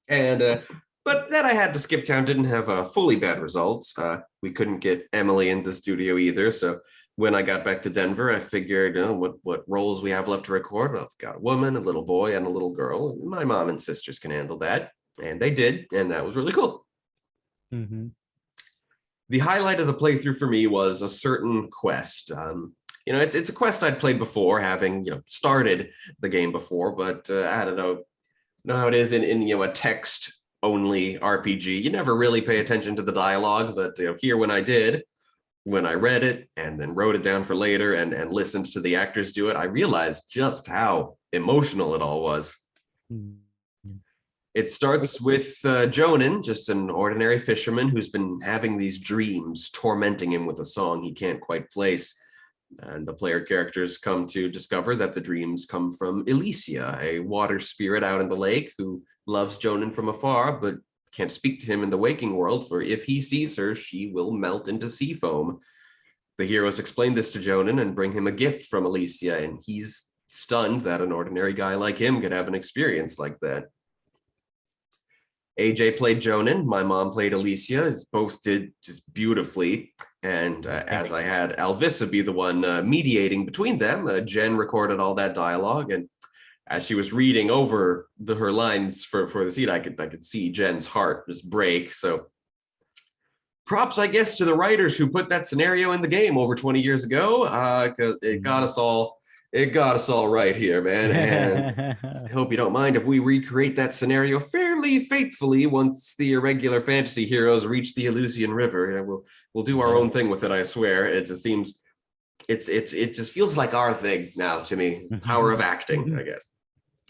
And but then I had to skip town, didn't have fully bad results. We couldn't get Emily in the studio either. So when I got back to Denver, I figured what roles we have left to record. Well, I've got a woman, a little boy, and a little girl. And my mom and sisters can handle that. And they did. And that was really cool. Mm-hmm. The highlight of the playthrough for me was a certain quest. It's a quest I'd played before, having started the game before, but I don't know how it is in a text only RPG. You never really pay attention to the dialogue, but here when I read it and then wrote it down for later and listened to the actors do it, I realized just how emotional it all was. It starts with Jonan, just an ordinary fisherman who's been having these dreams tormenting him with a song he can't quite place. And the player characters come to discover that the dreams come from Elysia, a water spirit out in the lake who loves Jonan from afar, but can't speak to him in the waking world, for if he sees her, she will melt into sea foam. The heroes explain this to Jonan and bring him a gift from Elysia, and he's stunned that an ordinary guy like him could have an experience like that. AJ played Jonan, my mom played Elysia. Both did just beautifully. And as I had Alvissa be the one mediating between them, Jen recorded all that dialogue. And as she was reading over her lines for the scene, I could see Jen's heart just break. So props, I guess, to the writers who put that scenario in the game over 20 years ago, because it got us all right here, man. And I hope you don't mind if we recreate that scenario fairly faithfully once the irregular fantasy heroes reach the Elysian River. We'll do our own thing with it, I swear. It just seems it just feels like our thing now to me. It's the power of acting, I guess.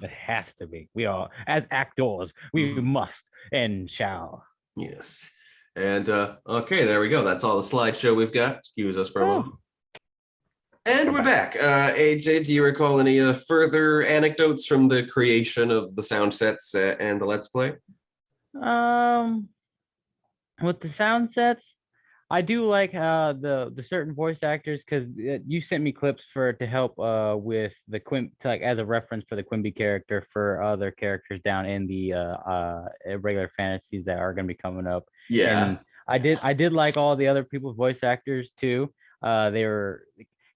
It has to be. We are, as actors, we must and shall. Yes. And okay, there we go. That's all the slideshow we've got. Excuse us for a moment. And we're back. AJ, do you recall any further anecdotes from the creation of the sound sets and the Let's Play? With the sound sets, I do like the certain voice actors, because you sent me clips to help with the as a reference for the Quimby character for other characters down in the regular fantasies that are going to be coming up. Yeah, and I did like all the other people's voice actors too. They were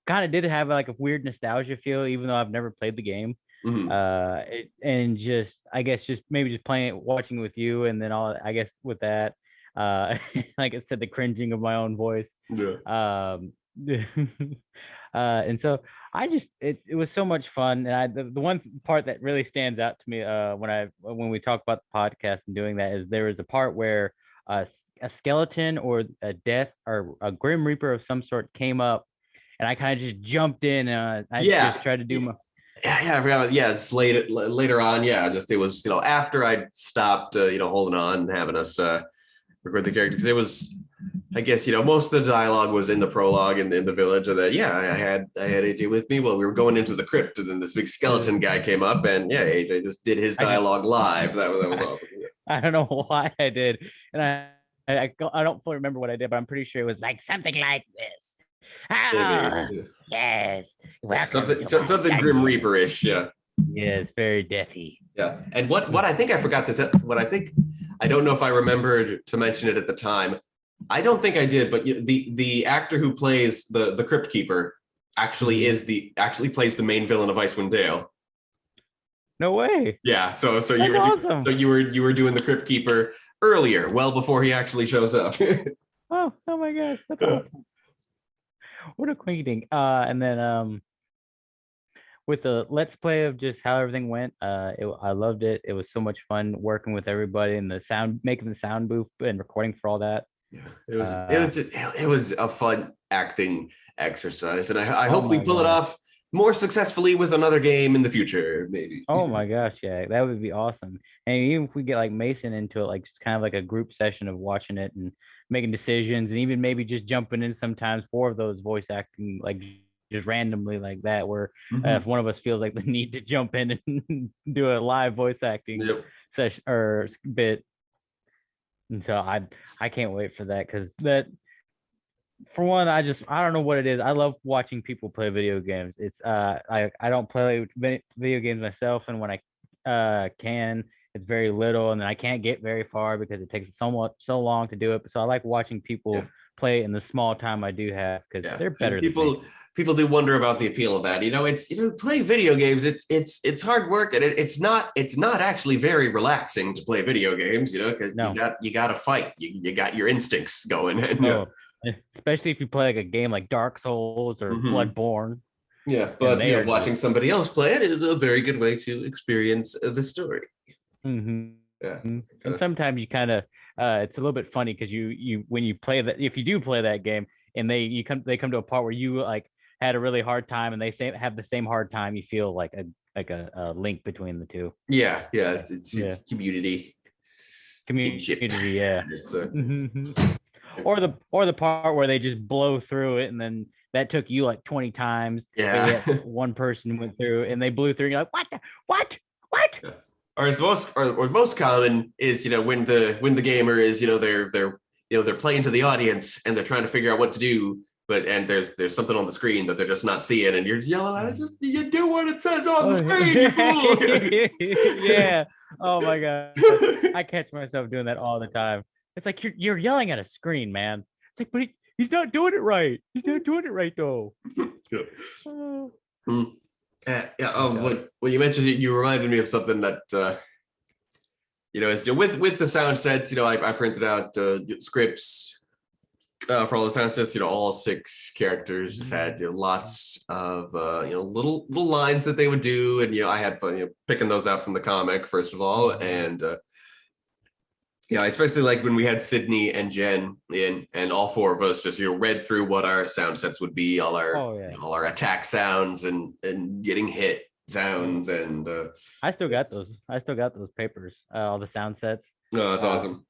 kind of did have like a weird nostalgia feel, even though I've never played the game. Mm-hmm. And just I guess just maybe just watching it with you, and then I guess with that like I said, the cringing of my own voice. Yeah. And so I just it was so much fun. And the one part that really stands out to me when we talk about the podcast and doing that is there was a part where a skeleton or a death or a grim reaper of some sort came up, and I kind of just jumped in and I just Yeah. tried to do my Yeah, I forgot. Yeah, it's later on. Yeah, just it was after I stopped holding on and having us record the character, because it was, I guess, most of the dialogue was in the prologue in the village, and then I had AJ with me while we were going into the crypt, and then this big skeleton guy came up, and yeah, AJ just did his I just dialogue live. That was awesome. Yeah. I don't know why I did, and I don't fully remember what I did, but I'm pretty sure it was like something like this. Ah, Yeah. yes, welcome to my Something Grim dungeon. Reaper-ish. Yeah. Yes, very deathy. Yeah. And what I think I forgot to tell, what I think, I don't know if I remembered to mention it at the time. I don't think I did, but the actor who plays the Crypt Keeper actually plays the main villain of Icewind Dale. No way. Yeah. So That's awesome. you were doing the Crypt Keeper earlier, well before he actually shows up. Oh my gosh, that's awesome. What a quainting. And then with the let's play of just how everything went, I loved it. It was so much fun working with everybody and making the sound booth and recording for all that. Yeah, it was a fun acting exercise, and I hope we pull it off more successfully with another game in the future, maybe. Oh my gosh, yeah, that would be awesome. And even if we get like Mason into it, like just kind of like a group session of watching it and making decisions, and even maybe just jumping in sometimes for those voice acting, like just randomly like that, where if one of us feels like the need to jump in and do a live voice acting session or bit. And so I can't wait for that, because that, for one, I don't know what it is. I love watching people play video games. It's I don't play video games myself, and when I can, it's very little, and then I can't get very far because it takes so long to do it. So I like watching people play in the small time I do have, because they're better than me. People do wonder about the appeal of that. It's playing video games. It's hard work, and it's not actually very relaxing to play video games. Because you got to fight. You got your instincts going. And, especially if you play like a game like Dark Souls or Bloodborne. Yeah, but watching somebody else play it is a very good way to experience the story. Yeah, and sometimes you kind of it's a little bit funny, because you when you play that, if you do play that game and they come to a part where you like had a really hard time and they have the same hard time, you feel like a link between the two. It's community, yeah. Or the part where they just blow through it, and then that took you like 20 times. Yeah. One person went through and they blew through, and you're like, what? Yeah. Or most common is when the gamer is they're playing to the audience and they're trying to figure out what to do, and there's something on the screen that they're just not seeing, and you're yelling at it, you do what it says on the screen, you fool. Yeah. Oh my god. I catch myself doing that all the time. It's like you're yelling at a screen, man. It's like, but he's not doing it right. He's not doing it right though. When you mentioned it, you reminded me of something that with the sound sets. I printed out scripts for all the sound sets. All 6 characters had lots of little lines that they would do, and I had fun picking those out from the comic first of all, and especially like when we had Sydney and Jen in, and all 4 of us just read through what our sound sets would be, all our attack sounds and getting hit sounds, and I still got those papers, all the sound sets. No, that's awesome.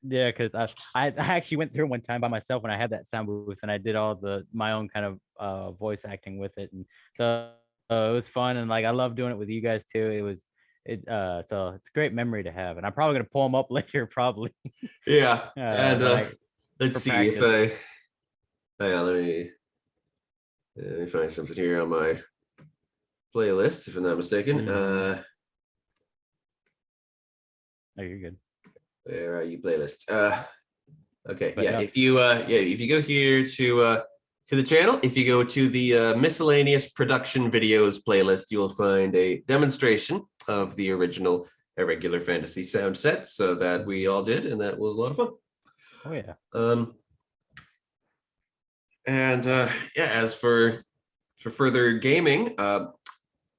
Yeah, because I actually went through one time by myself when I had that sound booth, and I did all my own kind of voice acting with it, and so it was fun, and like I love doing it with you guys too. So it's a great memory to have, and I'm probably gonna pull them up later, probably. Yeah, and let's see practice. If let me find something here on my playlist, if I'm not mistaken. Oh, you're good. Where are you, playlists? Okay, but yeah. If you go here to the channel, if you go to the miscellaneous production videos playlist, you will find a demonstration of the original Irregular Fantasy sound sets that we all did, and that was a lot of fun. Oh yeah. And yeah, as for further gaming,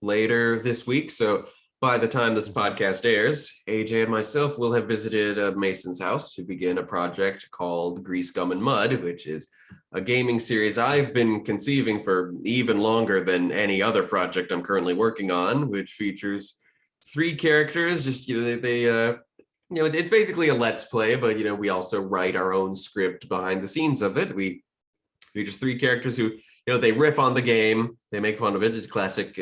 later this week. So by the time this podcast airs, AJ and myself will have visited Mason's house to begin a project called Grease, Gum, and Mud, which is a gaming series I've been conceiving for even longer than any other project I'm currently working on, which features 3 characters. Just, it's basically a let's play, but we also write our own script behind the scenes of it. We features 3 characters who they riff on the game, they make fun of it. It's classic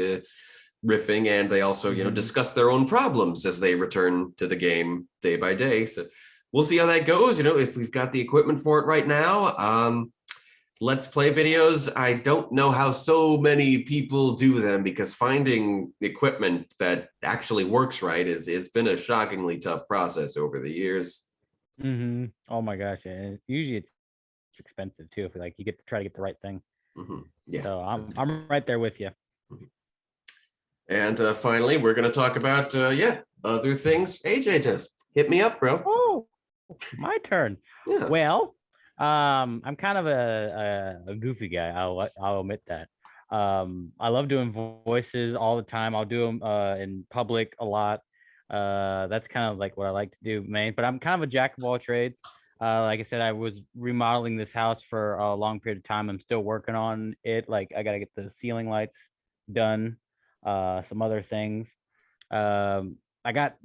riffing, and they also discuss their own problems as they return to the game day by day. So we'll see how that goes. If we've got the equipment for it right now. Let's play videos, I don't know how so many people do them, because finding equipment that actually works right is been a shockingly tough process over the years. Oh my gosh, yeah. Usually it's expensive too. If you get to try to get the right thing. Yeah. So I'm right there with you. And finally, we're going to talk about other things AJ does. Hit me up, bro. Oh, my turn. Yeah. Well, I'm kind of a goofy guy. I'll admit that. I love doing voices all the time. I'll do them in public a lot. That's kind of like what I like to do, main. But I'm kind of a jack of all trades. Like I said, I was remodeling this house for a long period of time. I'm still working on it. Like I gotta get the ceiling lights done, some other things. I got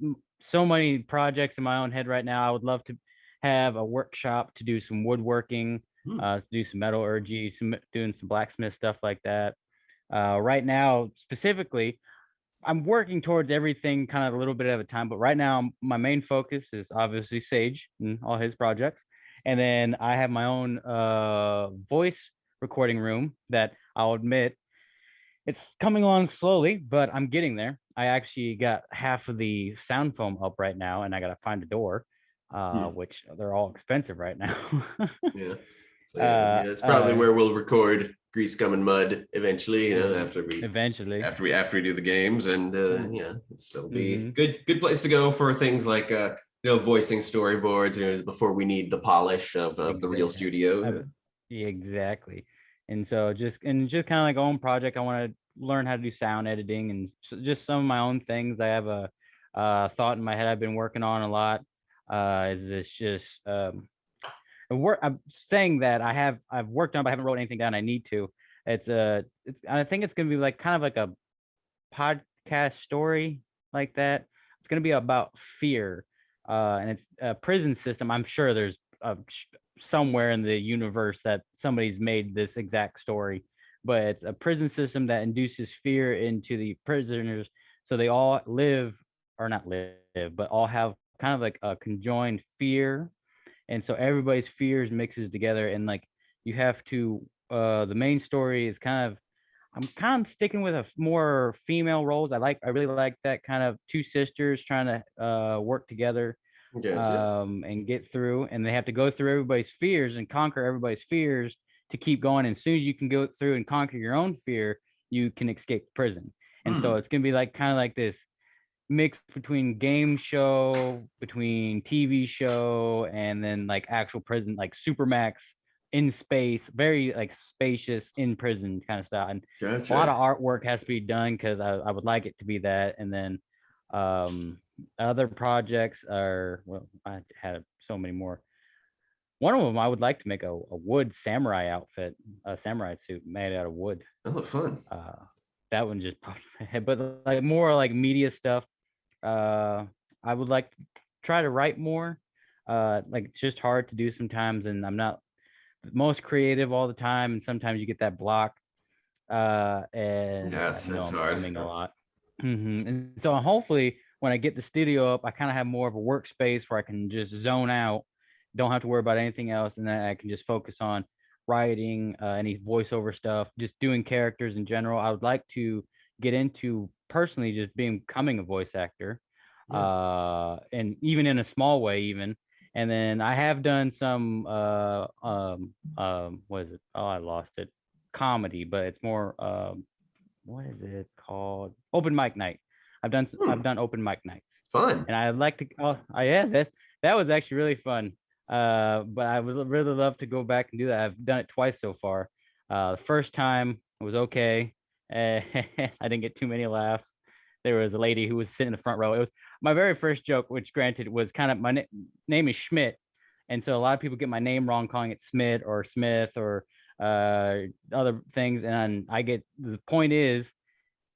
so many projects in my own head right now. I would love to have a workshop to do some woodworking, to do some metallurgy, doing some blacksmith stuff like that. Right now, specifically, I'm working towards everything kind of a little bit at a time, but right now my main focus is obviously Sage and all his projects. And then I have my own voice recording room that I'll admit it's coming along slowly, but I'm getting there. I actually got half of the sound foam up right now, and I got to find a door, which they're all expensive right now. Yeah. So, yeah, it's probably where we'll record Grease, Gum, and Mud eventually. After we do the games, and it'll be good place to go for things like voicing storyboards. Before we need the polish of the real studio. Exactly. And so just kind of like own project, I want to learn how to do sound editing and just some of my own things. I have a thought in my head I've been working on a lot. Is this just I'm saying that I've worked on, but I haven't wrote anything down. I need to. I think it's gonna be like kind of like a podcast story like that. It's gonna be about fear, and it's a prison system. I'm sure there's somewhere in the universe that somebody's made this exact story, but it's a prison system that induces fear into the prisoners, so they all live, or not live, but all have kind of like a conjoined fear, and so everybody's fears mixes together, and like you have to the main story is I'm kind of sticking with a more female roles. I really like that kind of 2 sisters trying to work together. Gotcha. And get through, and they have to go through everybody's fears and conquer everybody's fears to keep going. And as soon as you can go through and conquer your own fear, you can escape prison. And so it's gonna be like kind of like this mix between game show, between TV show, and then like actual prison, like Supermax in space, very like spacious in prison kind of style. And Gotcha. a lot of artwork has to be done because I would like it to be that. And then other projects are, well, I had so many more. One of them, I would like to make a wood samurai outfit, a samurai suit made out of wood. Oh, fun. That one just popped in my head, but like more like media stuff. I would like to try to write more. Like it's just hard to do sometimes, and I'm not the most creative all the time, and sometimes you get that block. And yes, I know that's I'm hard. humming a lot. And so hopefully when I get the studio up, I kind of have more of a workspace where I can just zone out, don't have to worry about anything else, and then I can just focus on writing, any voiceover stuff, just doing characters in general. I would like to get into personally just becoming a voice actor, and even in a small way, even. And then I have done some what is it? Oh, I lost it. Comedy, but it's more what is it called? Open mic night. I've done open mic nights. Fun. And I'd like to. Oh, yeah, that was actually really fun. But I would really love to go back and do that. I've done it twice so far. The first time it was okay. I didn't get too many laughs. There was a lady who was sitting in the front row. It was my very first joke, which granted was kind of my name is Schmitt, and so a lot of people get my name wrong, calling it Smith or Smith or other things. And I get the point is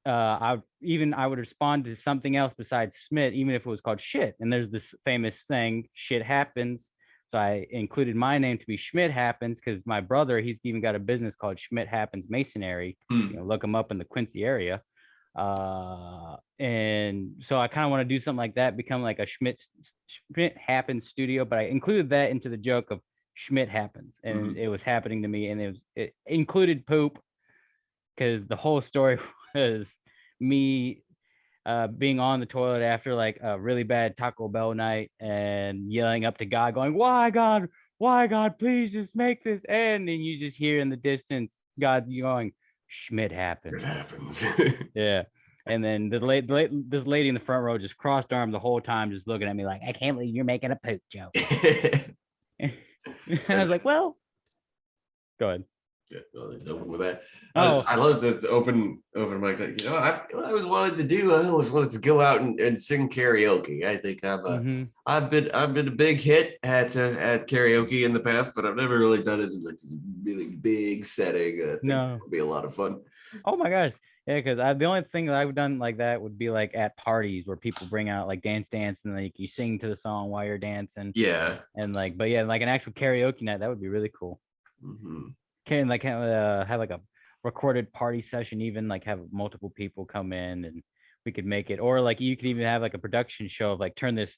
I would respond to something else besides Schmidt, even if it was called shit. And there's this famous saying, shit happens. So I included my name to be Schmidt Happens because my brother, he's even got a business called Schmidt Happens Masonry. You know, look him up in the Quincy area. And so I kind of want to do something like that, become like a Schmidt Happens studio, but I included that into the joke of Schmidt Happens, and it was happening to me, and it included poop because the whole story was me being on the toilet after like a really bad Taco Bell night and yelling up to God, going, why God, please just make this end. And you just hear in the distance God going, Schmidt happens. It happens. Yeah. And then this lady in the front row just crossed armed the whole time, just looking at me like, I can't believe you're making a poop joke. And I was like, well, go ahead. Yeah, open with that. Oh. I love the open mic. You know, I always wanted to do. I always wanted to go out and sing karaoke. I think I've been a big hit at karaoke in the past, but I've never really done it in like this really big setting. I think it would be a lot of fun. Oh my gosh. Yeah, because the only thing that I've done like that would be like at parties where people bring out like dance and like you sing to the song while you're dancing. Yeah. And like, but yeah, like an actual karaoke night, that would be really cool. Can like have like a recorded party session, even like have multiple people come in and we could make it, or like you could even have like a production show of like turn this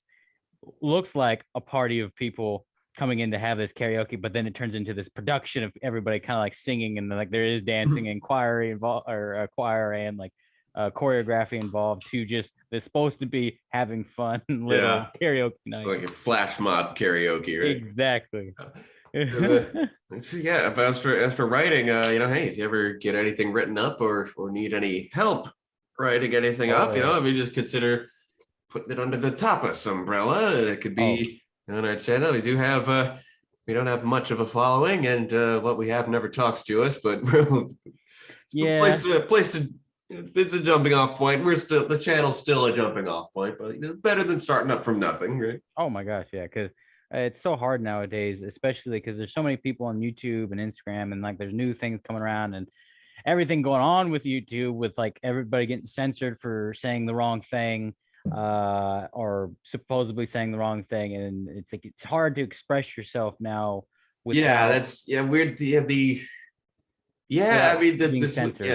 looks like a party of people coming in to have this karaoke, but then it turns into this production of everybody kind of like singing and like there is dancing and choir involved or choir and like choreography involved to just they're supposed to be having fun little karaoke night. So like a flash mob karaoke, right? Exactly. So yeah, as for writing, you know, hey, if you ever get anything written up or need any help writing anything up, you know, I mean, just consider putting it under the TAPAS umbrella. It could be on our channel. We do have we don't have much of a following, and what we have never talks to us, but place to it's a jumping off point. The channel's still a jumping off point, but you know, better than starting up from nothing, right? Oh my gosh, yeah, because it's so hard nowadays, especially because there's so many people on YouTube and Instagram, and like there's new things coming around and everything going on with YouTube, with like everybody getting censored for saying the wrong thing or supposedly saying the wrong thing, and it's like it's hard to express yourself now. That's weird. I mean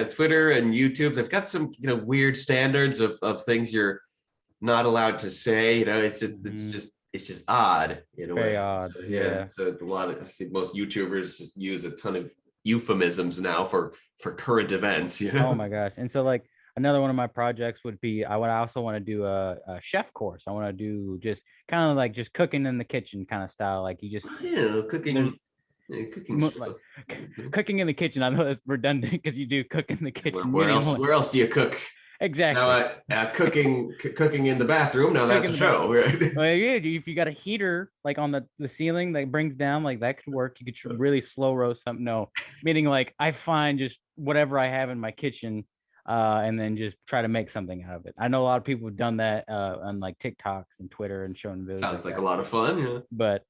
Twitter and YouTube, they've got some weird standards of things you're not allowed to say. You know, it's just odd in a way. Very odd. Yeah. So I see most YouTubers just use a ton of euphemisms now for current events. You know? Oh my gosh. And so like another one of my projects would be I also want to do a chef course. I want to do just kind of like just cooking in the kitchen kind of style. Like you just cooking. Cooking in the kitchen. I know that's redundant because you do cook in the kitchen. Where else do you cook? Exactly. Now, cooking in the bathroom. Now that's a show. Right? Well, yeah, if you got a heater like on the ceiling that brings down, like that could work. You could really slow roast something. No, meaning like I find just whatever I have in my kitchen, and then just try to make something out of it. I know a lot of people have done that on like TikToks and Twitter and showing videos. Sounds like a lot of fun. Yeah. But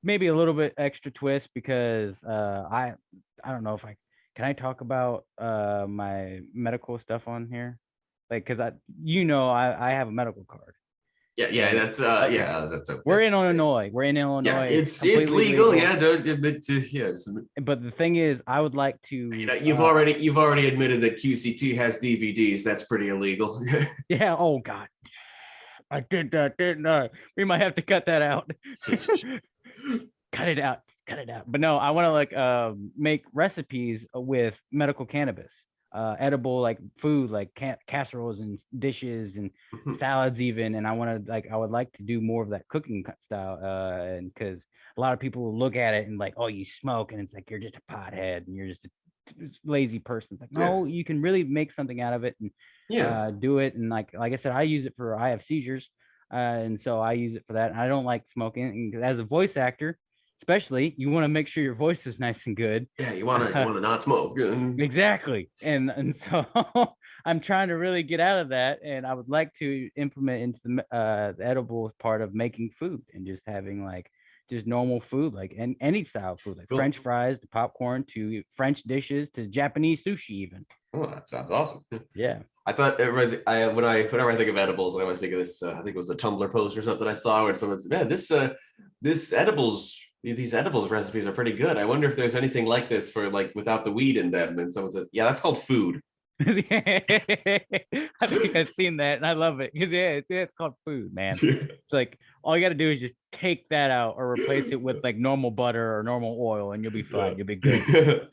maybe a little bit extra twist because I don't know if can I talk about my medical stuff on here? Like, cause I have a medical card. Yeah, that's that's okay. We're in Illinois. Yeah, it's legal. Yeah, don't admit to But the thing is, I would like to. You've already admitted that QCT has DVDs. That's pretty illegal. Yeah. Oh God, I did that, didn't I? We might have to cut that out. Cut it out. But no, I want to like make recipes with medical cannabis, edible like food, like casseroles and dishes and salads even. And I would like to do more of that cooking style, and because a lot of people will look at it and like, oh, you smoke, and it's like you're just a pothead and you're just a lazy person. It's like, no, you can really make something out of it and do it. And like I said, I use it I have seizures. and so I use it for that. And I don't like smoking. And as a voice actor, especially, you want to make sure your voice is nice and good. Yeah, you wanna not smoke. Exactly. And so I'm trying to really get out of that, and I would like to implement into the edible part of making food and just having like just normal food, like and any style of food, like Cool. French fries to popcorn to French dishes to Japanese sushi even. Oh, that sounds awesome. Yeah. I thought whenever I think of edibles, I always think of this. I think it was a Tumblr post or something I saw where someone said, "Man, this edibles, these edibles recipes are pretty good. I wonder if there's anything like this for like without the weed in them." And someone says, "Yeah, that's called food." I think I've seen that and I love it because it's called food, man. It's like all you got to do is just take that out or replace it with like normal butter or normal oil, and you'll be fine. You'll be good.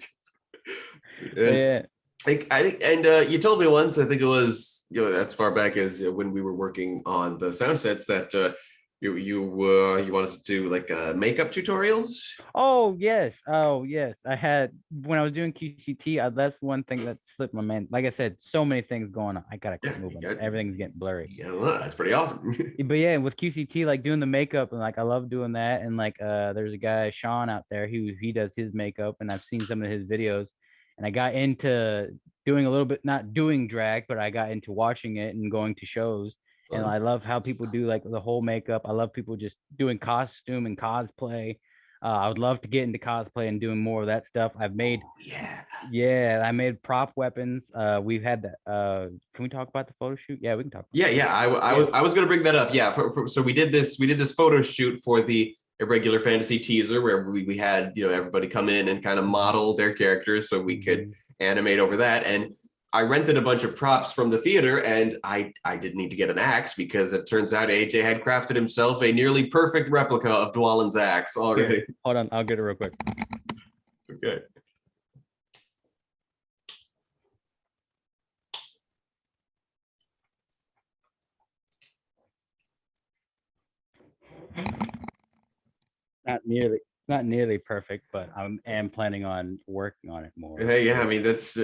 Yeah. I think, and you told me once, I think it was, as far back as when we were working on the sound sets, that you wanted to do like makeup tutorials. Oh yes. I had when I was doing QCT. That's one thing that slipped my mind. Like I said, so many things going on. I gotta keep moving. Everything's getting blurry. Yeah, well, that's pretty awesome. But yeah, with QCT, like doing the makeup and like I love doing that. And like there's a guy Sean out there who he does his makeup, and I've seen some of his videos. And I got into doing a little bit, not doing drag, but I got into watching it and going to shows. And I love how people do like the whole makeup. I love people just doing costume and cosplay. I would love to get into cosplay and doing more of that stuff. I've made, I made prop weapons. We've had that. Can we talk about the photo shoot? Yeah, we can talk. I was going to bring that up. Yeah, so we did this photo shoot for the Irregular Fantasy teaser where we had everybody come in and kind of model their characters so we could animate over that. And I rented a bunch of props from the theater, and I didn't need to get an axe because it turns out AJ had crafted himself a nearly perfect replica of Dwalin's axe already. Here, hold on, I'll get it real quick. Okay. Not nearly perfect, but I am planning on working on it more. Hey, yeah, I mean it's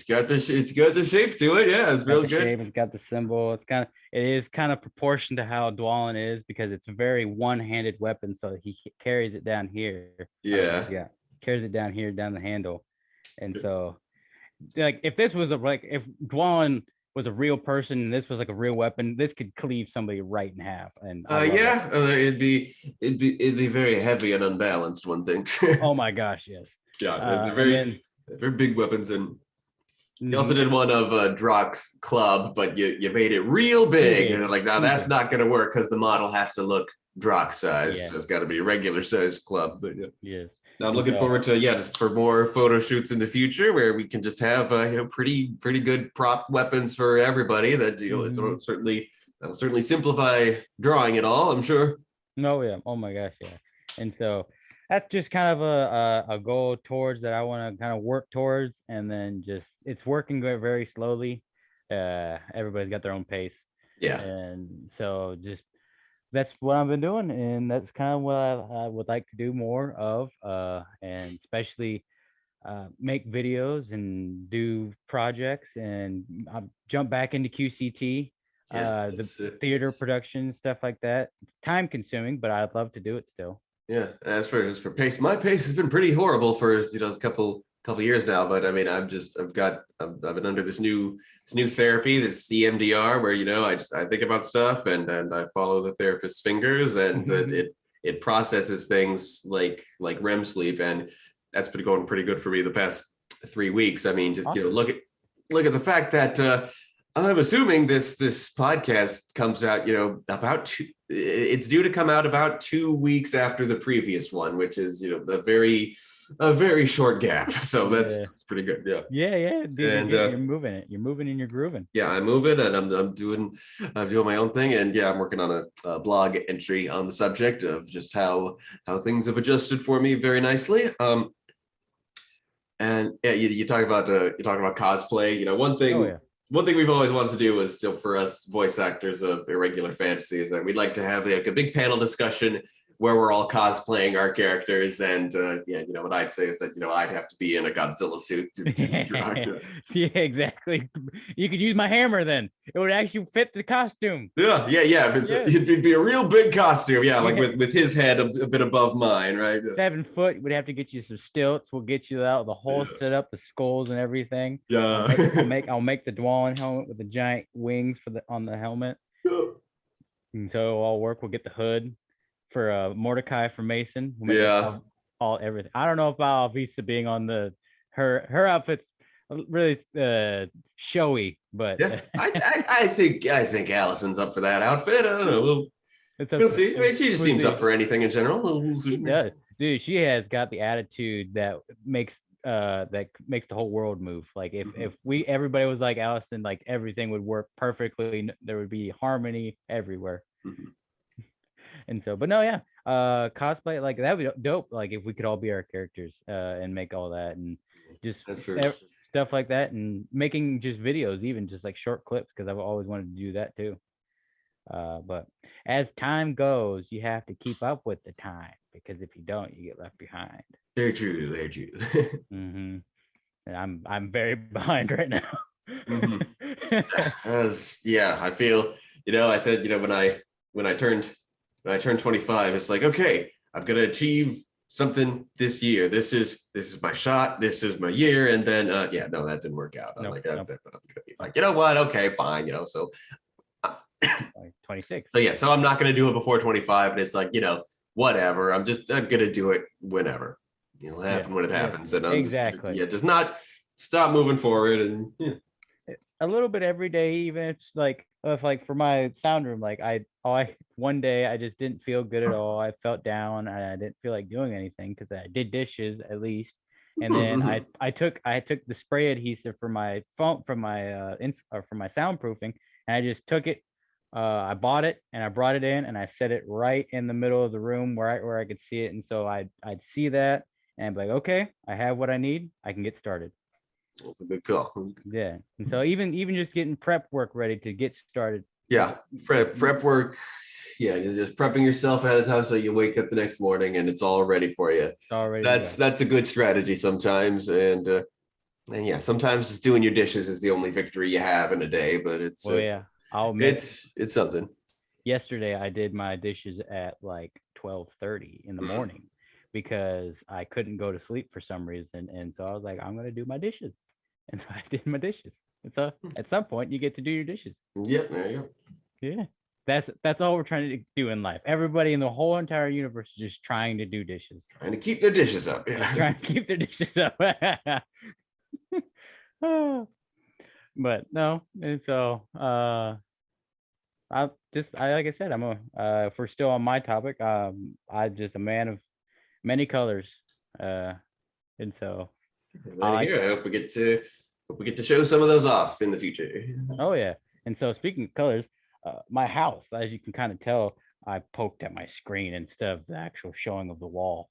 got the shape to it. Yeah, it's real good. Shape, it's got the symbol. It is kind of proportioned to how Dwalin is because it's a very one-handed weapon, so he carries it down here. Yeah, carries it down here, down the handle, and so like if this was if Dwalin was a real person and this was like a real weapon, this could cleave somebody right in half. And it'd be very heavy and unbalanced, one thing. Oh my gosh, yes. Yeah, they're very big weapons. And you also did one of Drock's club, but you made it real big. And like, now that's not going to work because the model has to look Drock size. Yeah. So it's got to be a regular size club. But yeah. I'm looking forward to just for more photo shoots in the future where we can just have pretty good prop weapons for everybody. That it'll certainly simplify drawing it all, I'm sure. Oh yeah, oh my gosh, yeah. And so that's just kind of a goal towards that I want to kind of work towards, and then just it's working very slowly. Everybody's got their own pace. Yeah, and so just. That's what I've been doing, and that's kind of what I would like to do more of, and especially make videos and do projects and jump back into QCT, the theater production, stuff like that. It's time consuming, but I'd love to do it still. Yeah, as for pace, my pace has been pretty horrible for a couple years now, but I mean I've been under this new therapy, this EMDR, where I think about stuff and I follow the therapist's fingers, and it processes things like REM sleep, and that's been going pretty good for me the past 3 weeks. I mean, just look at the fact that I'm assuming this podcast comes out it's due to come out about 2 weeks after the previous one, which is a very short gap. So that's pretty good. Yeah. Dude, and you're moving it. You're moving and you're grooving. Yeah, I'm moving, and I'm doing my own thing, and I'm working on a blog entry on the subject of just how things have adjusted for me very nicely. And yeah, you talk about cosplay. One thing we've always wanted to do is for us voice actors of Irregular Fantasy is that we'd like to have like a big panel discussion where we're all cosplaying our characters, and what I'd say is that I'd have to be in a Godzilla suit to draw. Yeah, exactly. You could use my hammer then. It would actually fit the costume. Yeah. It'd be a real big costume. Yeah, like with his head a bit above mine, right? 7 foot. We'd have to get you some stilts. We'll get you out the whole setup, the skulls and everything. Yeah. I'll make the Dwalin helmet with the giant wings on the helmet. And so it'll all work. We'll get the hood for Mordecai for Mason. We'll make all everything. I don't know about Alvisa being on her outfit's really showy, but yeah, I think Allison's up for that outfit. I don't know. We'll see. I mean, she just seems up for anything in general. We'll see. Yeah, dude, she has got the attitude that makes the whole world move. Like if everybody was like Allison, like everything would work perfectly. There would be harmony everywhere. And so, but no, yeah, cosplay, like that would be dope. Like if we could all be our characters and make all that and just stuff like that, and making just videos, even just like short clips, because I've always wanted to do that too. But as time goes, you have to keep up with the time, because if you don't, you get left behind. Very true. And I'm very behind right now. Yeah, I feel. I said when I turned 25, it's like, okay, I'm gonna achieve something this year. This is my shot. This is my year. And then no, that didn't work out. I'm like, I'm gonna be like, you know what? Okay, fine. So. Like 26. So I'm not gonna do it before 25, and it's like, whatever. I'm gonna do it whenever. It'll happen when it happens, and I'm just not stop moving forward, and a little bit every day. Even if like for my sound room, like one day I just didn't feel good at all. I felt down. I didn't feel like doing anything because I did dishes at least, and then I took the spray adhesive for my phone from my for my soundproofing, and I just took it. I bought it and I brought it in and I set it right in the middle of the room where I could see it, and so I'd see that and I'd be like, okay, I have what I need. I can get started. That's a good call. Yeah, and so even just getting prep work ready to get started. Yeah, prep work. Yeah, just prepping yourself ahead of time so you wake up the next morning and it's all ready for you. It's already that's a good strategy sometimes, and yeah, sometimes just doing your dishes is the only victory you have in a day. But it's I'll admit it's something. Yesterday I did my dishes at like 12:30 in the morning because I couldn't go to sleep for some reason, and so I was like, I'm gonna do my dishes, and so I did my dishes. And so at some point you get to do your dishes. Yeah, there you go. Yeah, that's all we're trying to do in life. Everybody in the whole entire universe is just trying to do dishes, trying to keep their dishes up. Yeah, trying to keep their dishes up. But no, and so I like I said, if we're still on my topic, I'm just a man of many colors, and so I hope we get to show some of those off in the future. Oh yeah, and so speaking of colors, my house, as you can kind of tell, I poked at my screen instead of the actual showing of the wall.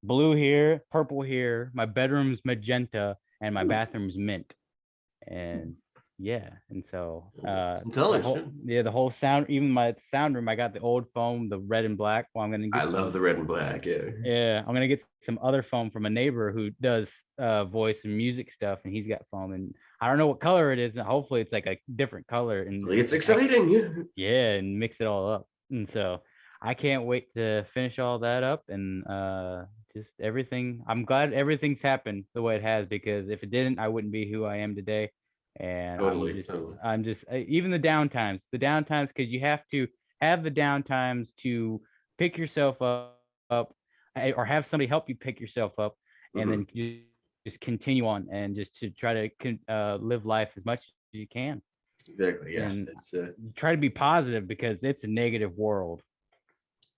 Blue here, purple here. My bedroom's magenta, and my bathroom's mint. And yeah, and so some colors. The whole sound, even my sound room, I got the old foam, the red and black. Well, I love the red and black. Yeah, I'm gonna get some other foam from a neighbor who does voice and music stuff, and he's got foam, and I don't know what color it is, and hopefully it's like a different color, and it's exciting. Yeah, and mix it all up. And so I can't wait to finish all that up, and just everything. I'm glad everything's happened the way it has, because if it didn't, I wouldn't be who I am today. And totally. I'm just even the downtimes, because you have to have the downtimes to pick yourself up, or have somebody help you pick yourself up, and then just continue on and just to try to live life as much as you can. Exactly. Yeah. And try to be positive, because it's a negative world.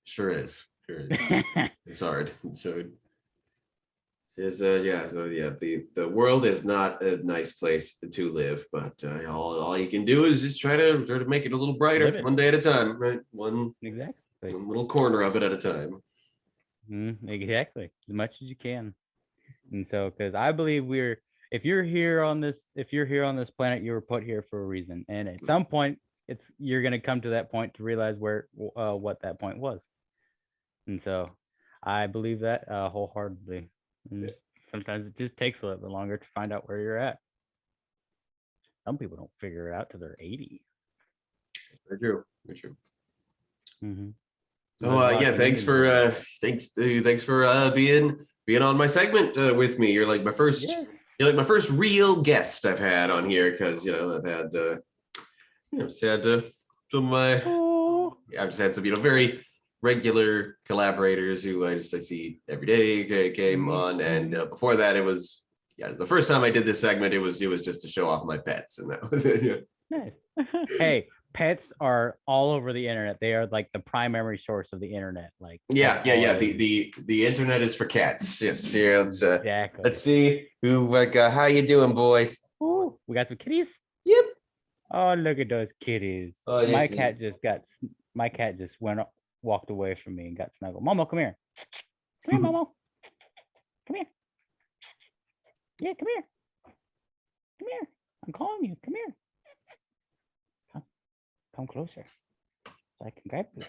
Sure is. It's hard. The world is not a nice place to live, but all you can do is just try to make it a little brighter, one day at a time, right? One little corner of it at a time. Exactly, as much as you can. And so, because I believe if you're here on this planet, you were put here for a reason, and at some point you're going to come to that point to realize what that point was. And so I believe that wholeheartedly. And sometimes it just takes a little bit longer to find out where you're at. Some people don't figure it out till they're 80. Very true. Very true. Mm-hmm. So yeah, thanks for being on my segment with me. You're like my first. Yes. You're like my first real guest I've had on here because I've had just had some of my I've just had some very regular collaborators who I see every day came on, and before that it was the first time I did this segment it was just to show off my pets, and that was it. Yeah. Nice. Hey, pets are all over the internet. They are like the primary source of the internet. Like yeah. The internet is for cats. Yes. Yeah. Exactly. Let's see who how you doing, boys? Ooh, we got some kitties. Yep. Oh, look at those kitties. Oh, yes, my cat just walked away from me and got snuggled. Momo, come here. Come here, Momo. Come here. Yeah, come here. Come here. I'm calling you. Come here. Come closer so I can grab you.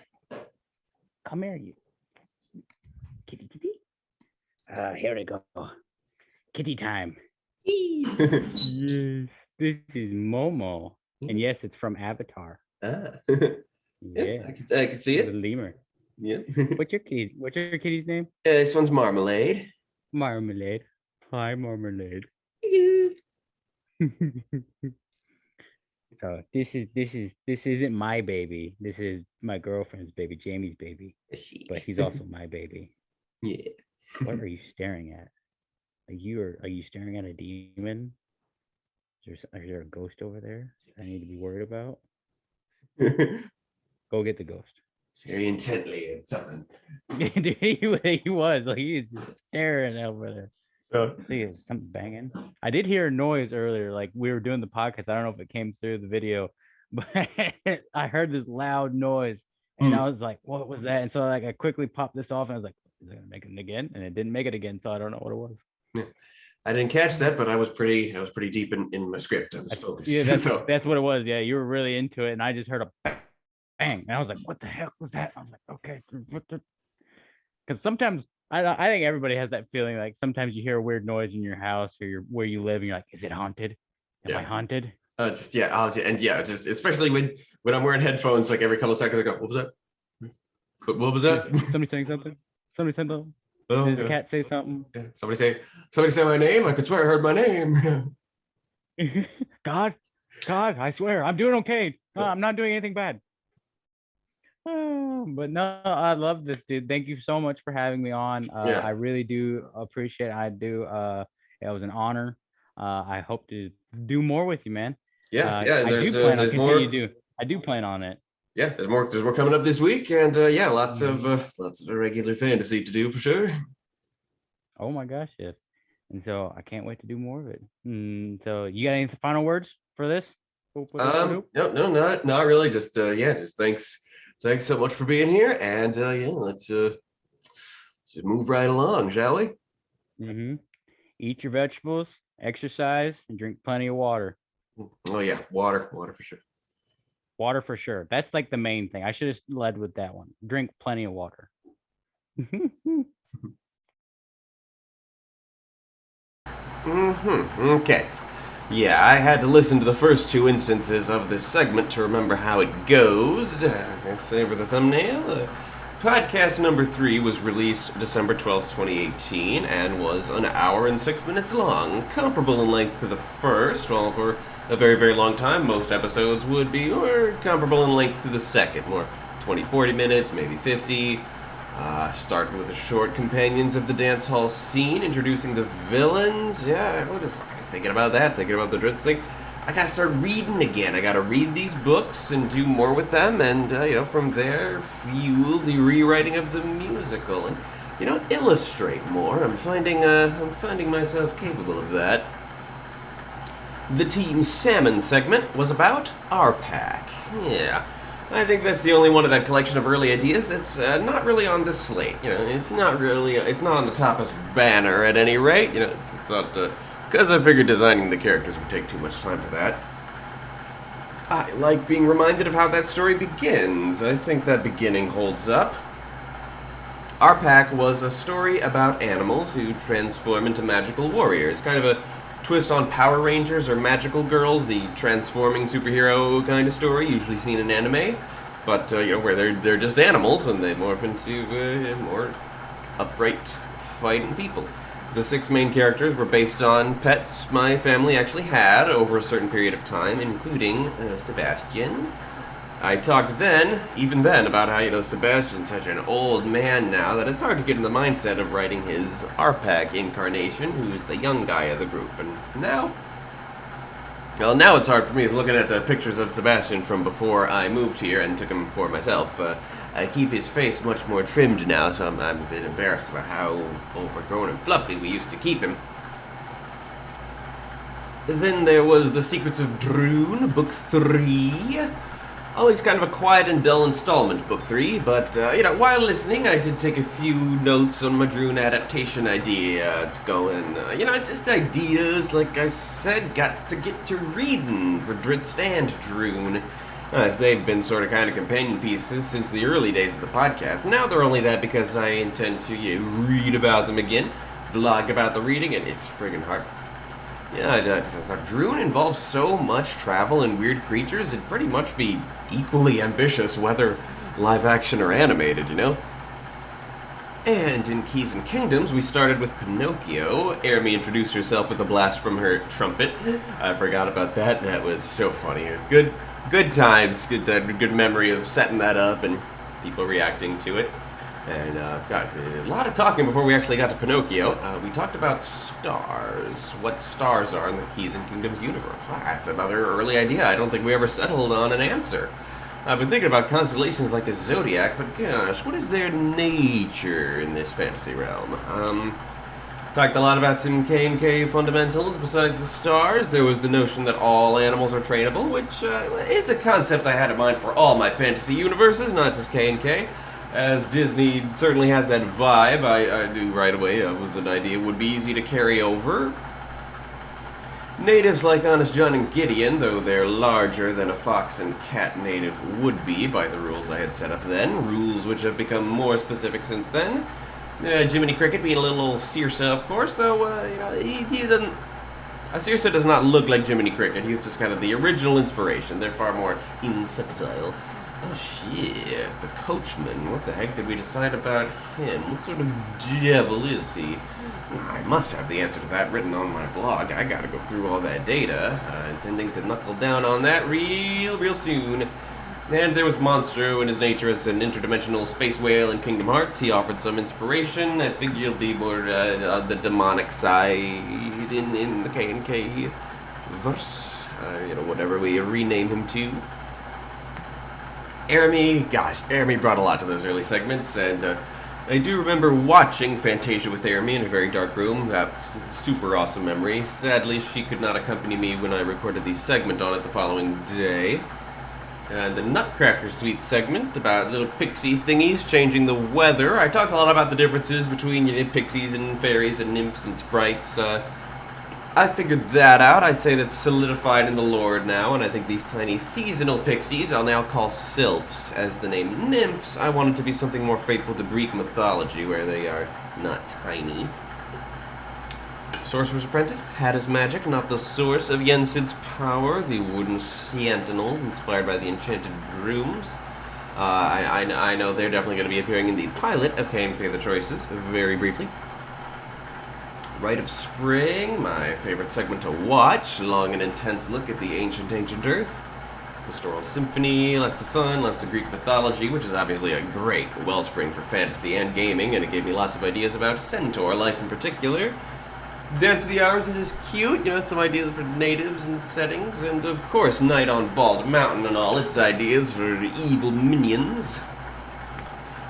Come here, you. Kitty. Here we go. Kitty time. Yes, this is Momo. And yes, it's from Avatar. Yeah. I can see The it. lemur. Yeah. What's your kitty's name? This one's Marmalade. Marmalade. Hi, Marmalade. So this isn't my baby. This is my girlfriend's baby, Jamie's baby. But he's also my baby. Yeah. What are you staring at? Are you staring at a demon? Is there a ghost over there I need to be worried about? Go get the ghost. Very intently at something. Dude, he was like he's just staring over there. So, See, is something banging? I did hear a noise earlier, like we were doing the podcast. I don't know if it came through the video, but I heard this loud noise, and I was like, "What was that?" And so like I quickly popped this off, and I was like, "Is it gonna make it again?" And it didn't make it again, so I don't know what it was. yeah. I didn't catch that, but I was pretty deep in my script. I was focused. Yeah, that's what it was. Yeah, you were really into it, and I just heard a bang, and I was like, "What the heck was that?" I was like, "Okay," because sometimes. I think everybody has that feeling. Like sometimes you hear a weird noise in your house or where you live, and you're like, "Is it haunted? Am I haunted?" Just especially when I'm wearing headphones, like every couple of seconds, I go, "What was that? What was that?" Somebody saying something. Somebody said something. Oh, Did the cat say something? Yeah. Somebody say my name. I could swear I heard my name. God, I swear I'm doing okay. No, I'm not doing anything bad. But no, I love this, dude. Thank you so much for having me on. I really do appreciate it. I do. It was an honor. I hope to do more with you, man. Yeah. I do plan on continue to do. I do plan on it. Yeah, there's more coming up this week, and lots of regular fantasy to do for sure. Oh my gosh, yes. And so I can't wait to do more of it. So you got any final words for this? No, not really. Just just thanks so much for being here, and let's move right along, shall we? Eat your vegetables, exercise, and drink plenty of water. Oh yeah, water for sure. Water for sure. That's like the main thing. I should have led with that one. Drink plenty of water. Okay. Yeah, I had to listen to the first two instances of this segment to remember how it goes. Savor the thumbnail. Podcast number 3 was released December 12th, 2018, and was an hour and 6 minutes long, comparable in length to the first. Well, for a very, very long time, most episodes would be, or comparable in length to the second, more 20, 40 minutes, maybe 50. Starting with a short companions of the dance hall scene, introducing the villains. Yeah, what is thinking about that? Thinking about the Dritz thing. I gotta start reading again. I gotta read these books and do more with them, and from there fuel the rewriting of the musical, and illustrate more. I'm finding myself capable of that. The Team Salmon segment was about our pack. Yeah. I think that's the only one of that collection of early ideas that's not really on this slate. It's not on the TAPAS banner at any rate. Because I figured designing the characters would take too much time for that. I like being reminded of how that story begins. I think that beginning holds up. Our pack was a story about animals who transform into magical warriors. Kind of a twist on Power Rangers or Magical Girls, the transforming superhero kind of story, usually seen in anime. But, where they're just animals and they morph into more upright fighting people. The 6 main characters were based on pets my family actually had over a certain period of time, including Sebastian. I talked even then, about how, Sebastian's such an old man now that it's hard to get in the mindset of writing his RPAC incarnation, who's the young guy of the group. And now it's hard for me, is looking at the pictures of Sebastian from before I moved here and took him for myself. I keep his face much more trimmed now, so I'm a bit embarrassed about how overgrown and fluffy we used to keep him. Then there was The Secrets of Droon, Book 3. Always kind of a quiet and dull installment, Book 3, but, while listening, I did take a few notes on my Droon adaptation idea. It's going, just ideas, like I said, got to get to reading for Dritz and Droon. As they've been sort of kind of companion pieces since the early days of the podcast. Now they're only that because I intend to read about them again, vlog about the reading, and it's friggin' hard. Yeah, I thought Droon involves so much travel and weird creatures, it'd pretty much be equally ambitious whether live action or animated, And in Keys and Kingdoms, we started with Pinocchio. Ermi introduced herself with a blast from her trumpet. I forgot about that. That was so funny. It was good times, good memory of setting that up and people reacting to it. And, gosh, a lot of talking before we actually got to Pinocchio. We talked about stars, what stars are in the Keys and Kingdoms universe. Wow, that's another early idea. I don't think we ever settled on an answer. I've been thinking about constellations like a zodiac, but gosh, what is their nature in this fantasy realm? Talked a lot about some K&K fundamentals besides the stars. There was the notion that all animals are trainable, which is a concept I had in mind for all my fantasy universes, not just K&K. As Disney certainly has that vibe, I knew right away it was an idea would be easy to carry over. Natives like Honest John and Gideon, though they're larger than a fox and cat native would be by the rules I had set up then, rules which have become more specific since then. Jiminy Cricket being a little Circe, of course, though, he doesn't... Circe does not look like Jiminy Cricket, he's just kind of the original inspiration. They're far more insectile. Oh shit, the coachman. What the heck did we decide about him? What sort of devil is he? I must have the answer to that written on my blog. I gotta go through all that data. Intending to knuckle down on that real soon. And there was Monstro and his nature as an interdimensional space whale in Kingdom Hearts. He offered some inspiration. I figure he'll be more on the demonic side in the K&K verse. Whatever we rename him to. Ermi brought a lot to those early segments, and I do remember watching Fantasia with Ermi in a very dark room. That's super awesome memory. Sadly, she could not accompany me when I recorded the segment on it the following day. And the Nutcracker Suite segment about little pixie thingies changing the weather. I talked a lot about the differences between pixies and fairies and nymphs and sprites. I figured that out. I'd say that's solidified in the lore now, and I think these tiny seasonal pixies I'll now call sylphs. As the name nymphs, I wanted to be something more faithful to Greek mythology, where they are not tiny. Sorcerer's Apprentice had his magic, not the source of Yensid's power, the wooden sentinels inspired by the enchanted brooms. I know they're definitely going to be appearing in the pilot of K&K The Choices, very briefly. Rite of Spring, my favorite segment to watch. Long and intense look at the ancient Earth. Pastoral Symphony, lots of fun, lots of Greek mythology, which is obviously a great wellspring for fantasy and gaming, and it gave me lots of ideas about centaur life in particular. Dance of the Hours is just cute, some ideas for natives and settings, and of course Night on Bald Mountain and all its ideas for evil minions.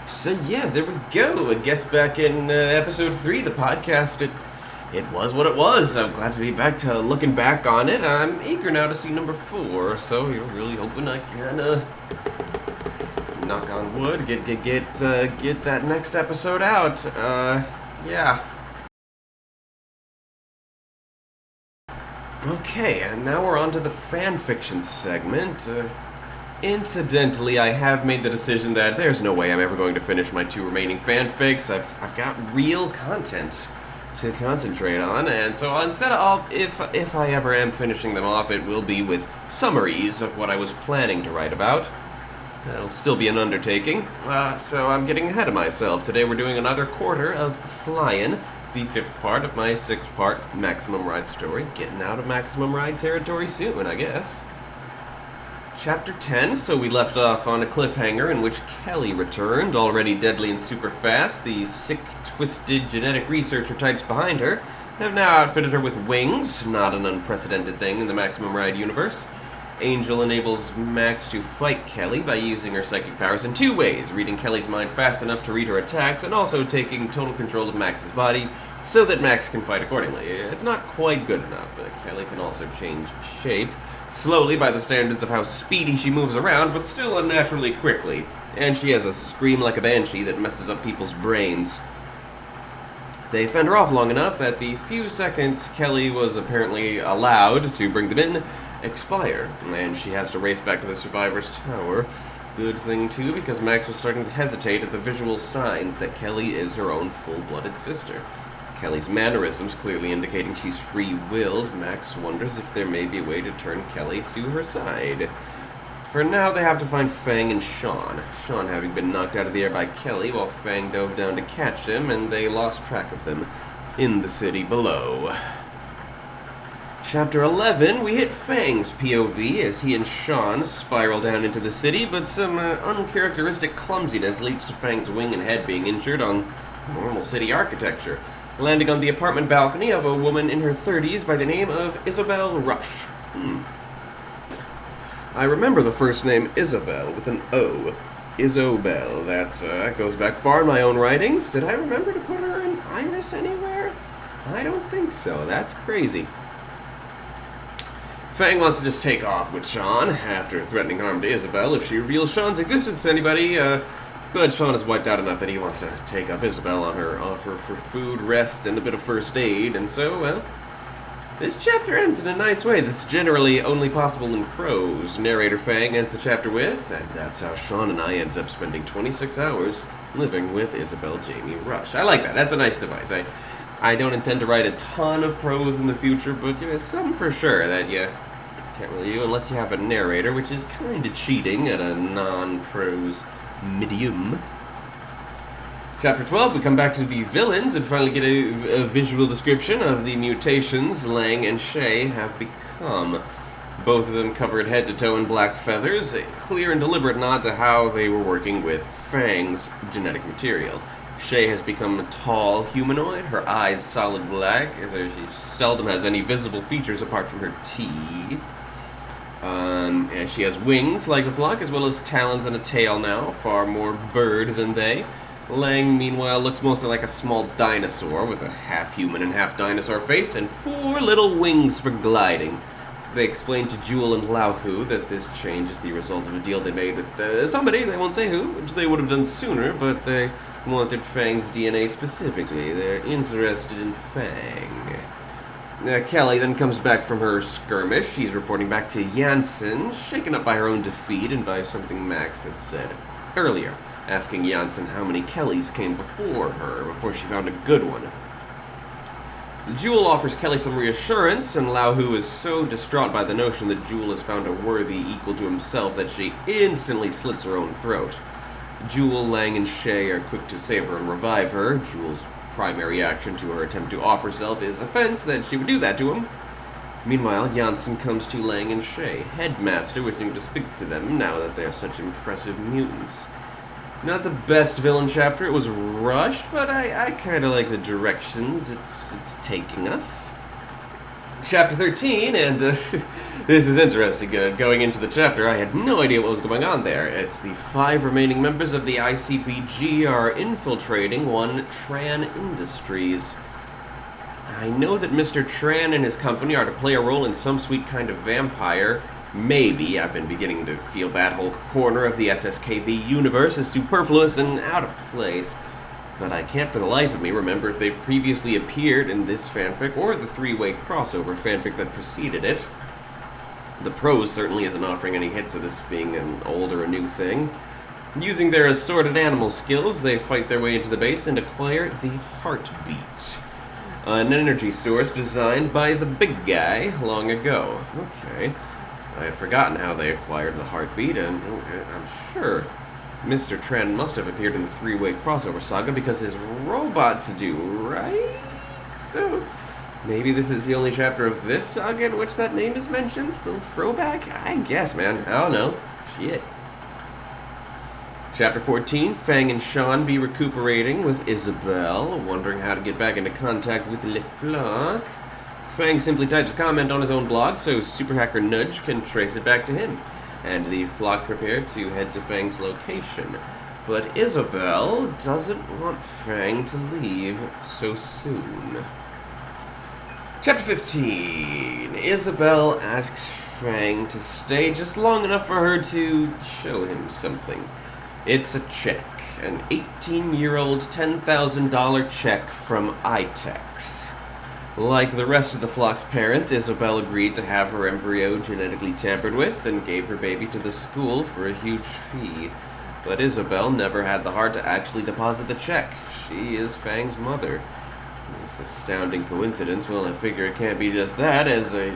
So yeah, there we go. I guess back in episode 3 of the podcast, it was what it was. I'm glad to be back to looking back on it. I'm eager now to see number 4, so you're really hoping I can, knock on wood, get that next episode out. Yeah. Okay, and now we're on to the fanfiction segment. Incidentally, I have made the decision that there's no way I'm ever going to finish my 2 remaining fanfics. I've got real content to concentrate on, and so instead if I ever am finishing them off, it will be with summaries of what I was planning to write about. That'll still be an undertaking, so I'm getting ahead of myself. Today we're doing another quarter of Flyin, the 5th part of my 6-part Maximum Ride story. Getting out of Maximum Ride territory soon, I guess. Chapter 10, so we left off on a cliffhanger in which Kelly returned, already deadly and super fast. The sick, twisted genetic researcher types behind her have now outfitted her with wings, not an unprecedented thing in the Maximum Ride universe. Angel enables Max to fight Kelly by using her psychic powers in 2 ways, reading Kelly's mind fast enough to read her attacks, and also taking total control of Max's body so that Max can fight accordingly. It's not quite good enough. Kelly can also change shape, slowly by the standards of how speedy she moves around, but still unnaturally quickly, and she has a scream like a banshee that messes up people's brains. They fend her off long enough that the few seconds Kelly was apparently allowed to bring them in expire, and she has to race back to the survivor's tower. Good thing, too, because Max was starting to hesitate at the visual signs that Kelly is her own full-blooded sister. Kelly's mannerisms clearly indicating she's free-willed. Max wonders if there may be a way to turn Kelly to her side. For now, they have to find Fang and Sean. Sean having been knocked out of the air by Kelly while Fang dove down to catch him, and they lost track of them in the city below. Chapter 11, we hit Fang's POV as he and Sean spiral down into the city, but some uncharacteristic clumsiness leads to Fang's wing and head being injured on normal city architecture, landing on the apartment balcony of a woman in her 30s by the name of Isabel Rush. I remember the first name Isabel with an O. Isobel. That goes back far in my own writings. Did I remember to put her in Iris anywhere? I don't think so. That's crazy. Fang wants to just take off with Sean after threatening harm to Isabel if she reveals Sean's existence to anybody, but Sean is wiped out enough that he wants to take up Isabel on her offer for food, rest, and a bit of first aid, and so, well, this chapter ends in a nice way that's generally only possible in prose. Narrator Fang ends the chapter with, and that's how Sean and I ended up spending 26 hours living with Isabel Jamie Rush. I like that. That's a nice device. I don't intend to write a ton of prose in the future, but some for sure that you can't really do unless you have a narrator, which is kind of cheating at a non-prose medium. Chapter 12, we come back to the villains and finally get a visual description of the mutations Lang and Shay have become. Both of them covered head to toe in black feathers, a clear and deliberate nod to how they were working with Fang's genetic material. Shay has become a tall humanoid, her eyes solid black, as she seldom has any visible features apart from her teeth. And she has wings like the flock, as well as talons and a tail now, far more bird than they. Lang, meanwhile, looks mostly like a small dinosaur with a half-human and half-dinosaur face and 4 little wings for gliding. They explain to Jewel and Lao Hu that this change is the result of a deal they made with somebody, they won't say who, which they would have done sooner, but they wanted Fang's DNA specifically. They're interested in Fang. Kelly then comes back from her skirmish. She's reporting back to Janssen, shaken up by her own defeat and by something Max had said earlier, asking Janssen how many Kellys came before her, before she found a good one. Jewel offers Kelly some reassurance, and Lao Hu is so distraught by the notion that Jewel has found a worthy equal to himself that she instantly slits her own throat. Jewel, Lang, and Shay are quick to save her and revive her. Jewel's primary action to her attempt to off herself is offense that she would do that to him. Meanwhile, Janssen comes to Lang and Shay, headmaster wishing to speak to them now that they are such impressive mutants. Not the best villain chapter, it was rushed, but I kinda like the directions it's taking us. Chapter 13, and this is interesting. Going into the chapter, I had no idea what was going on there. It's the 5 remaining members of the ICPG are infiltrating one Tran Industries. I know that Mr. Tran and his company are to play a role in some sweet kind of vampire. Maybe. I've been beginning to feel that whole corner of the SSKV universe is superfluous and out of place. But I can't for the life of me remember if they've previously appeared in this fanfic or the 3-way crossover fanfic that preceded it. The prose certainly isn't offering any hints of this being an old or a new thing. Using their assorted animal skills, they fight their way into the base and acquire the heartbeat, an energy source designed by the big guy long ago. Okay. I had forgotten how they acquired the heartbeat, and I'm sure Mr. Tren must have appeared in the three-way crossover saga because his robots do, right? So, maybe this is the only chapter of this saga in which that name is mentioned? Little throwback? I guess, man. I don't know. Shit. Chapter 14, Fang and Sean be recuperating with Isabelle, wondering how to get back into contact with Le Flock. Fang simply types a comment on his own blog so Super Hacker Nudge can trace it back to him, and the flock prepare to head to Fang's location. But Isabelle doesn't want Fang to leave so soon. Chapter 15, Isabelle asks Fang to stay just long enough for her to show him something. It's a check, an 18-year-old $10,000 check from ITEX. Like the rest of the flock's parents, Isabelle agreed to have her embryo genetically tampered with and gave her baby to the school for a huge fee. But Isabelle never had the heart to actually deposit the check. She is Fang's mother. This astounding coincidence, well, I figure it can't be just that, as I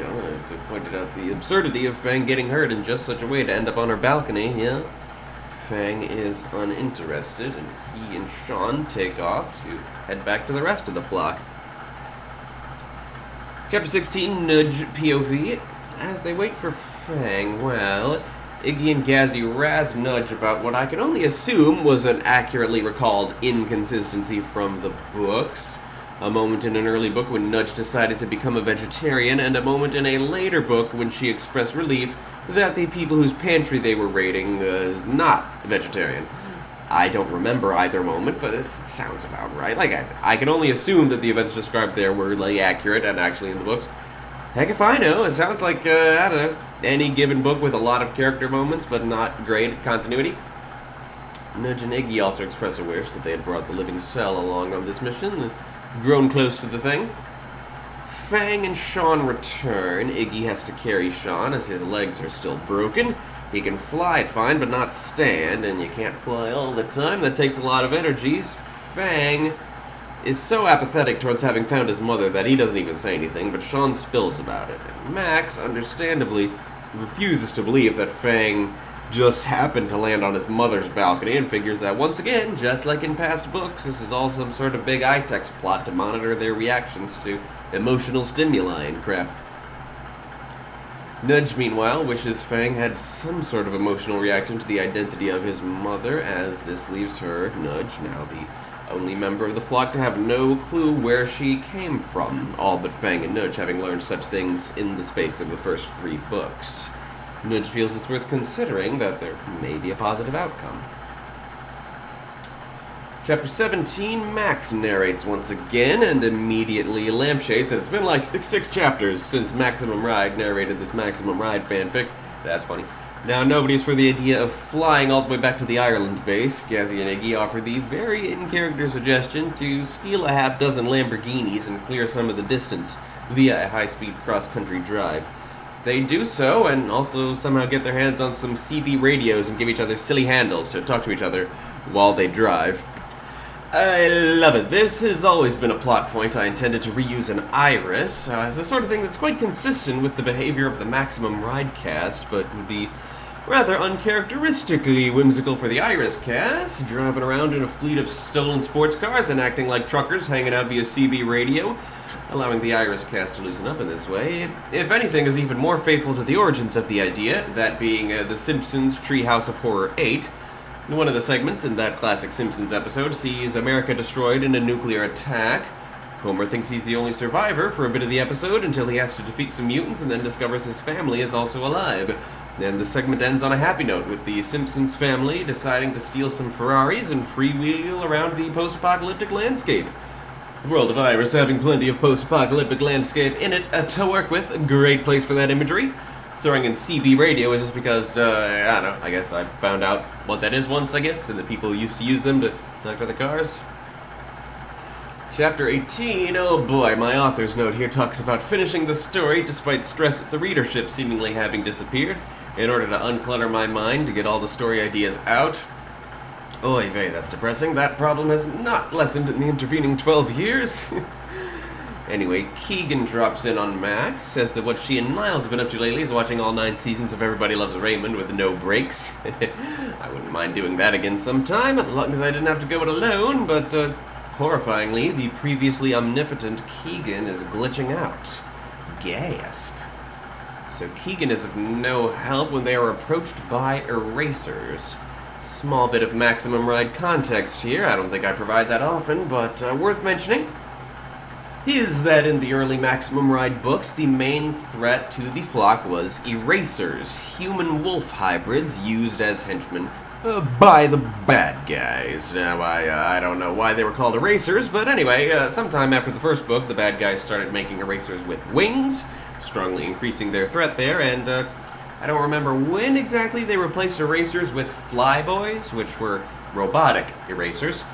pointed out the absurdity of Fang getting hurt in just such a way to end up on her balcony, yeah? Fang is uninterested, and he and Sean take off to head back to the rest of the flock. Chapter 16, Nudge POV. As they wait for Fang, well, Iggy and Gazzy razz Nudge about what I can only assume was an accurately recalled inconsistency from the books. A moment in an early book when Nudge decided to become a vegetarian, and a moment in a later book when she expressed relief that the people whose pantry they were raiding was not vegetarian. I don't remember either moment, but it sounds about right. Like I said, I can only assume that the events described there were accurate and actually in the books. Heck if I know. It sounds like, I don't know, any given book with a lot of character moments, but not great continuity. Nudge and Iggy also express a wish that they had brought the living cell along on this mission and grown close to the thing. Fang and Sean return. Iggy has to carry Sean as his legs are still broken. He can fly fine, but not stand, and you can't fly all the time. That takes a lot of energies. Fang is so apathetic towards having found his mother that he doesn't even say anything, but Sean spills about it. And Max, understandably, refuses to believe that Fang just happened to land on his mother's balcony and figures that once again, just like in past books, this is all some sort of big ITEX plot to monitor their reactions to emotional stimuli and crap. Nudge, meanwhile, wishes Fang had some sort of emotional reaction to the identity of his mother, as this leaves her, Nudge, now the only member of the flock to have no clue where she came from, all but Fang and Nudge having learned such things in the space of the first 3 books. Nudge feels it's worth considering that there may be a positive outcome. Chapter 17, Max narrates once again, and immediately lampshades that it's been like 6 chapters since Maximum Ride narrated this Maximum Ride fanfic. That's funny. Now nobody's for the idea of flying all the way back to the Ireland base. Gazzy and Iggy offer the very in-character suggestion to steal a half dozen Lamborghinis and clear some of the distance via a high-speed cross-country drive. They do so, and also somehow get their hands on some CB radios and give each other silly handles to talk to each other while they drive. I love it. This has always been a plot point I intended to reuse an iris, as a sort of thing that's quite consistent with the behavior of the Maximum Ride cast, but would be rather uncharacteristically whimsical for the Iris cast, driving around in a fleet of stolen sports cars and acting like truckers hanging out via CB radio, allowing the Iris cast to loosen up in this way. If anything, is even more faithful to the origins of the idea, that being The Simpsons' Treehouse of Horror 8. One of the segments in that classic Simpsons episode sees America destroyed in a nuclear attack. Homer thinks he's the only survivor for a bit of the episode until he has to defeat some mutants and then discovers his family is also alive. Then the segment ends on a happy note with the Simpsons family deciding to steal some Ferraris and freewheel around the post-apocalyptic landscape. The world of Iris having plenty of post-apocalyptic landscape in it to work with. A great place for that imagery. Throwing in CB radio is just because, I don't know, I guess I found out what that is once, I guess, and the people used to use them to talk to the cars. Chapter 18, oh boy, my author's note here talks about finishing the story despite stress at the readership seemingly having disappeared, in order to unclutter my mind to get all the story ideas out. Oy vey, that's depressing. That problem has not lessened in the intervening 12 years. Anyway, Keegan drops in on Max, says that what she and Niles have been up to lately is watching all 9 seasons of Everybody Loves Raymond with no breaks. I wouldn't mind doing that again sometime, as long as I didn't have to go it alone, but, horrifyingly, the previously omnipotent Keegan is glitching out. Gasp. So Keegan is of no help when they are approached by erasers. Small bit of Maximum Ride context here. I don't think I provide that often, but worth mentioning is that in the early Maximum Ride books, the main threat to the flock was erasers, human-wolf hybrids used as henchmen by the bad guys. Now, I don't know why they were called erasers, but anyway, sometime after the first book, the bad guys started making erasers with wings, strongly increasing their threat there, and I don't remember when exactly they replaced erasers with flyboys, which were robotic erasers.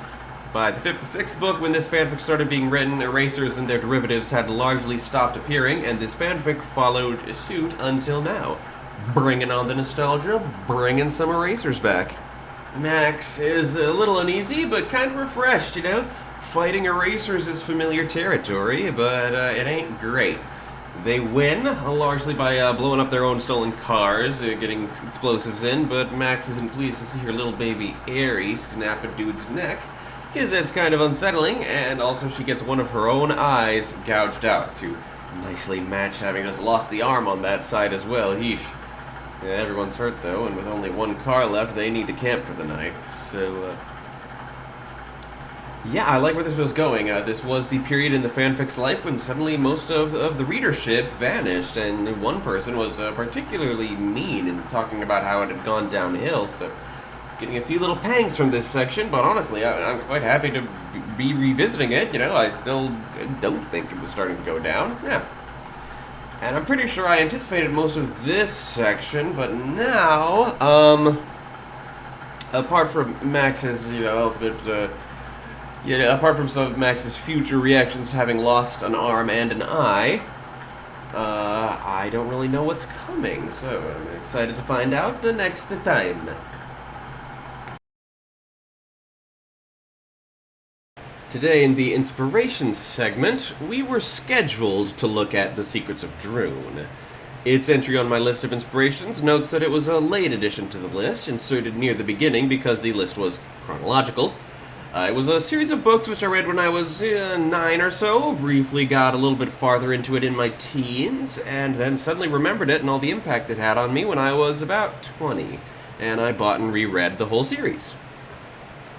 By the 5th or 6th book, when this fanfic started being written, erasers and their derivatives had largely stopped appearing, and this fanfic followed suit until now. Bringing on the nostalgia, bringing some erasers back. Max is a little uneasy, but kind of refreshed, you know? Fighting erasers is familiar territory, but it ain't great. They win, largely by blowing up their own stolen cars, getting explosives in, but Max isn't pleased to see her little baby Aerie snap a dude's neck, because that's kind of unsettling, and also she gets one of her own eyes gouged out to nicely match having just lost the arm on that side as well. Yeesh. Yeah, everyone's hurt though, and with only one car left, they need to camp for the night. So, yeah, I like where this was going. This was the period in the fanfic's life when suddenly most of the readership vanished, and one person was particularly mean in talking about how it had gone downhill, so getting a few little pangs from this section, but honestly, I'm quite happy to be revisiting it. You know, I still don't think it was starting to go down. Yeah. And I'm pretty sure I anticipated most of this section, but now, apart from Max's, you know, ultimate, apart from some of Max's future reactions to having lost an arm and an eye, I don't really know what's coming, so I'm excited to find out the next time. Today in the Inspirations segment, we were scheduled to look at The Secrets of Droon. Its entry on my list of inspirations notes that it was a late addition to the list, inserted near the beginning because the list was chronological. It was a series of books which I read when I was 9 or so, briefly got a little bit farther into it in my teens, and then suddenly remembered it and all the impact it had on me when I was about 20, and I bought and reread the whole series.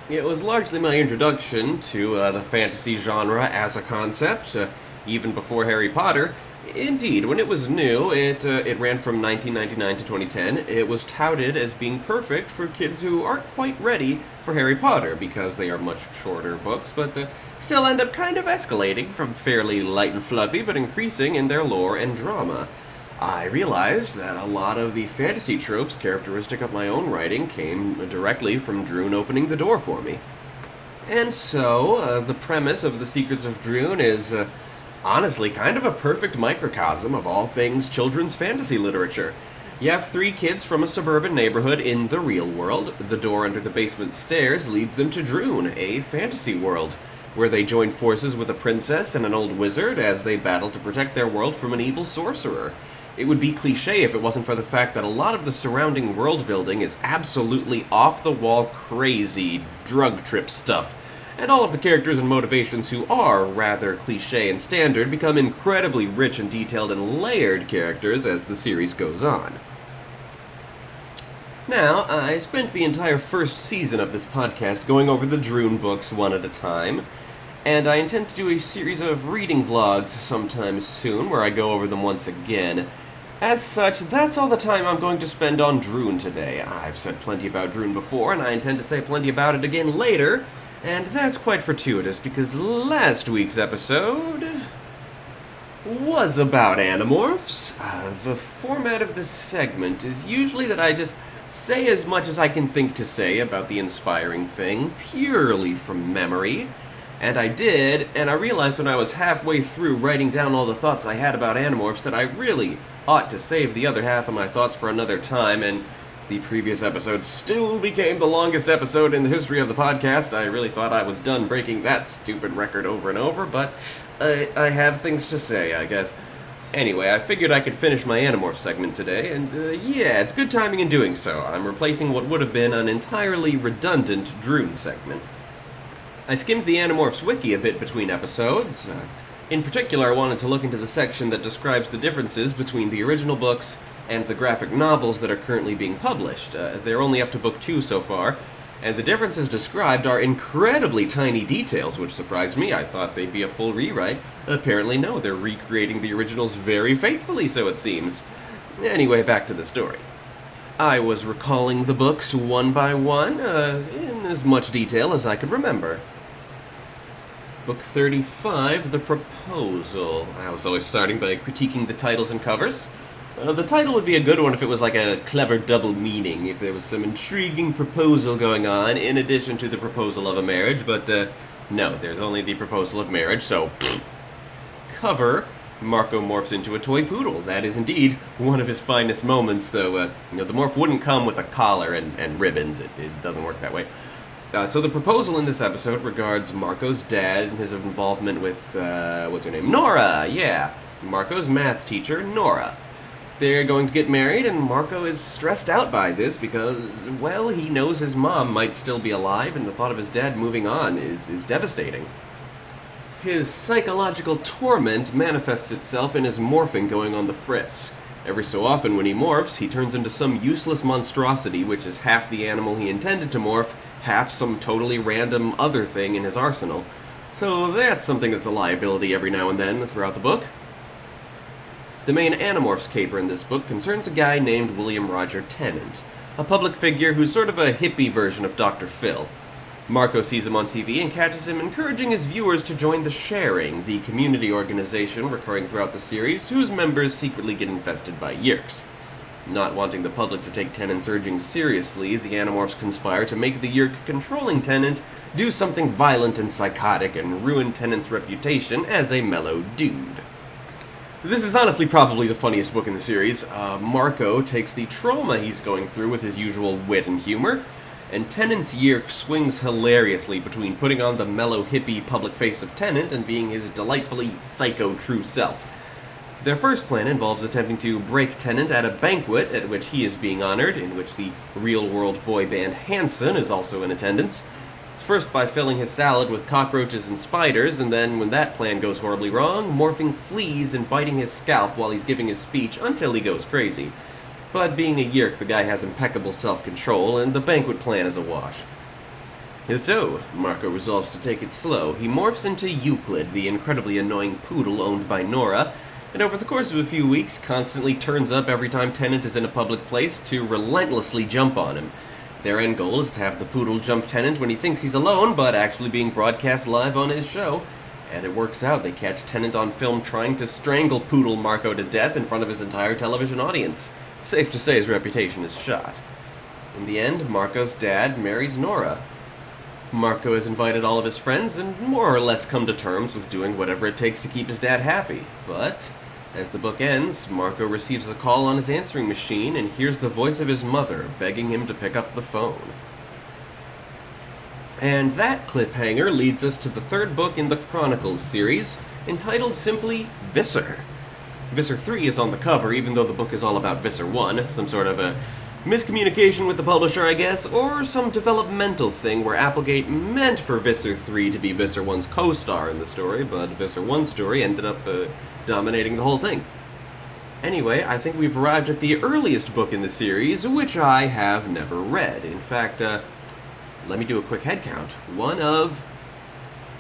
It was largely my introduction to the fantasy genre as a concept, even before Harry Potter. Indeed, when it was new, it ran from 1999 to 2010. It was touted as being perfect for kids who aren't quite ready for Harry Potter, because they are much shorter books, but still end up kind of escalating from fairly light and fluffy, but increasing in their lore and drama. I realized that a lot of the fantasy tropes characteristic of my own writing came directly from Droon opening the door for me. And so, the premise of The Secrets of Droon is, honestly, kind of a perfect microcosm of all things children's fantasy literature. You have 3 kids from a suburban neighborhood in the real world. The door under the basement stairs leads them to Droon, a fantasy world, where they join forces with a princess and an old wizard as they battle to protect their world from an evil sorcerer. It would be cliché if it wasn't for the fact that a lot of the surrounding world building is absolutely off-the-wall crazy drug trip stuff, and all of the characters and motivations who are rather cliché and standard become incredibly rich and detailed and layered characters as the series goes on. Now, I spent the entire first season of this podcast going over the Droon books one at a time, and I intend to do a series of reading vlogs sometime soon where I go over them once again. As such, that's all the time I'm going to spend on Droon today. I've said plenty about Droon before, and I intend to say plenty about it again later, and that's quite fortuitous because last week's episode was about Animorphs. The format of this segment is usually that I just say as much as I can think to say about the inspiring thing, purely from memory. And I did, and I realized when I was halfway through writing down all the thoughts I had about Animorphs that I really ought to save the other half of my thoughts for another time, and the previous episode still became the longest episode in the history of the podcast. I really thought I was done breaking that stupid record over and over, but I have things to say, I guess. Anyway, I figured I could finish my Animorph segment today, and yeah, it's good timing in doing so. I'm replacing what would have been an entirely redundant Droon segment. I skimmed the Animorphs wiki a bit between episodes. In particular, I wanted to look into the section that describes the differences between the original books and the graphic novels that are currently being published. They're only up to book 2 so far, and the differences described are incredibly tiny details, which surprised me. I thought they'd be a full rewrite. Apparently no, they're recreating the originals very faithfully, so it seems. Anyway, back to the story. I was recalling the books one by one, in as much detail as I could remember. Book 35, The Proposal. I was always starting by critiquing the titles and covers. The title would be a good one if it was like a clever double meaning, if there was some intriguing proposal going on in addition to the proposal of a marriage, but no, there's only the proposal of marriage, so cover, Marco morphs into a toy poodle. That is indeed one of his finest moments, though the morph wouldn't come with a collar and ribbons. It doesn't work that way. So the proposal in this episode regards Marco's dad and his involvement with, what's her name? Nora, yeah. Marco's math teacher, Nora. They're going to get married, and Marco is stressed out by this because, well, he knows his mom might still be alive, and the thought of his dad moving on is devastating. His psychological torment manifests itself in his morphing going on the fritz. Every so often when he morphs, he turns into some useless monstrosity which is half the animal he intended to morph, half some totally random other thing in his arsenal. So that's something that's a liability every now and then throughout the book. The main Animorphs caper in this book concerns a guy named William Roger Tennant, a public figure who's sort of a hippie version of Dr. Phil. Marco sees him on TV and catches him encouraging his viewers to join the Sharing, the community organization recurring throughout the series, whose members secretly get infested by Yeerks. Not wanting the public to take Tennant's urging seriously, the Animorphs conspire to make the Yeerk controlling Tennant do something violent and psychotic and ruin Tennant's reputation as a mellow dude. This is honestly probably the funniest book in the series. Marco takes the trauma he's going through with his usual wit and humor, and Tennant's Yeerk swings hilariously between putting on the mellow hippie public face of Tennant and being his delightfully psycho true self. Their first plan involves attempting to break Tennant at a banquet at which he is being honored, in which the real-world boy band Hanson is also in attendance. First by filling his salad with cockroaches and spiders, and then, when that plan goes horribly wrong, morphing fleas and biting his scalp while he's giving his speech until he goes crazy. But being a Yeerk, the guy has impeccable self-control, and the banquet plan is a wash. So, Marco resolves to take it slow. He morphs into Euclid, the incredibly annoying poodle owned by Nora, and over the course of a few weeks constantly turns up every time Tennant is in a public place to relentlessly jump on him. Their end goal is to have the poodle jump Tennant when he thinks he's alone, but actually being broadcast live on his show. And it works out. They catch Tennant on film trying to strangle Poodle Marco to death in front of his entire television audience. Safe to say his reputation is shot. In the end, Marco's dad marries Nora. Marco has invited all of his friends and more or less come to terms with doing whatever it takes to keep his dad happy. But as the book ends, Marco receives a call on his answering machine and hears the voice of his mother begging him to pick up the phone. And that cliffhanger leads us to the third book in the Chronicles series, entitled simply Visser. Visser 3 is on the cover, even though the book is all about Visser 1, some sort of a miscommunication with the publisher, I guess, or some developmental thing where Applegate meant for Visser 3 to be Visser 1's co-star in the story, but Visser 1's story ended up dominating the whole thing. Anyway, I think we've arrived at the earliest book in the series, which I have never read. In fact, let me do a quick head count. One of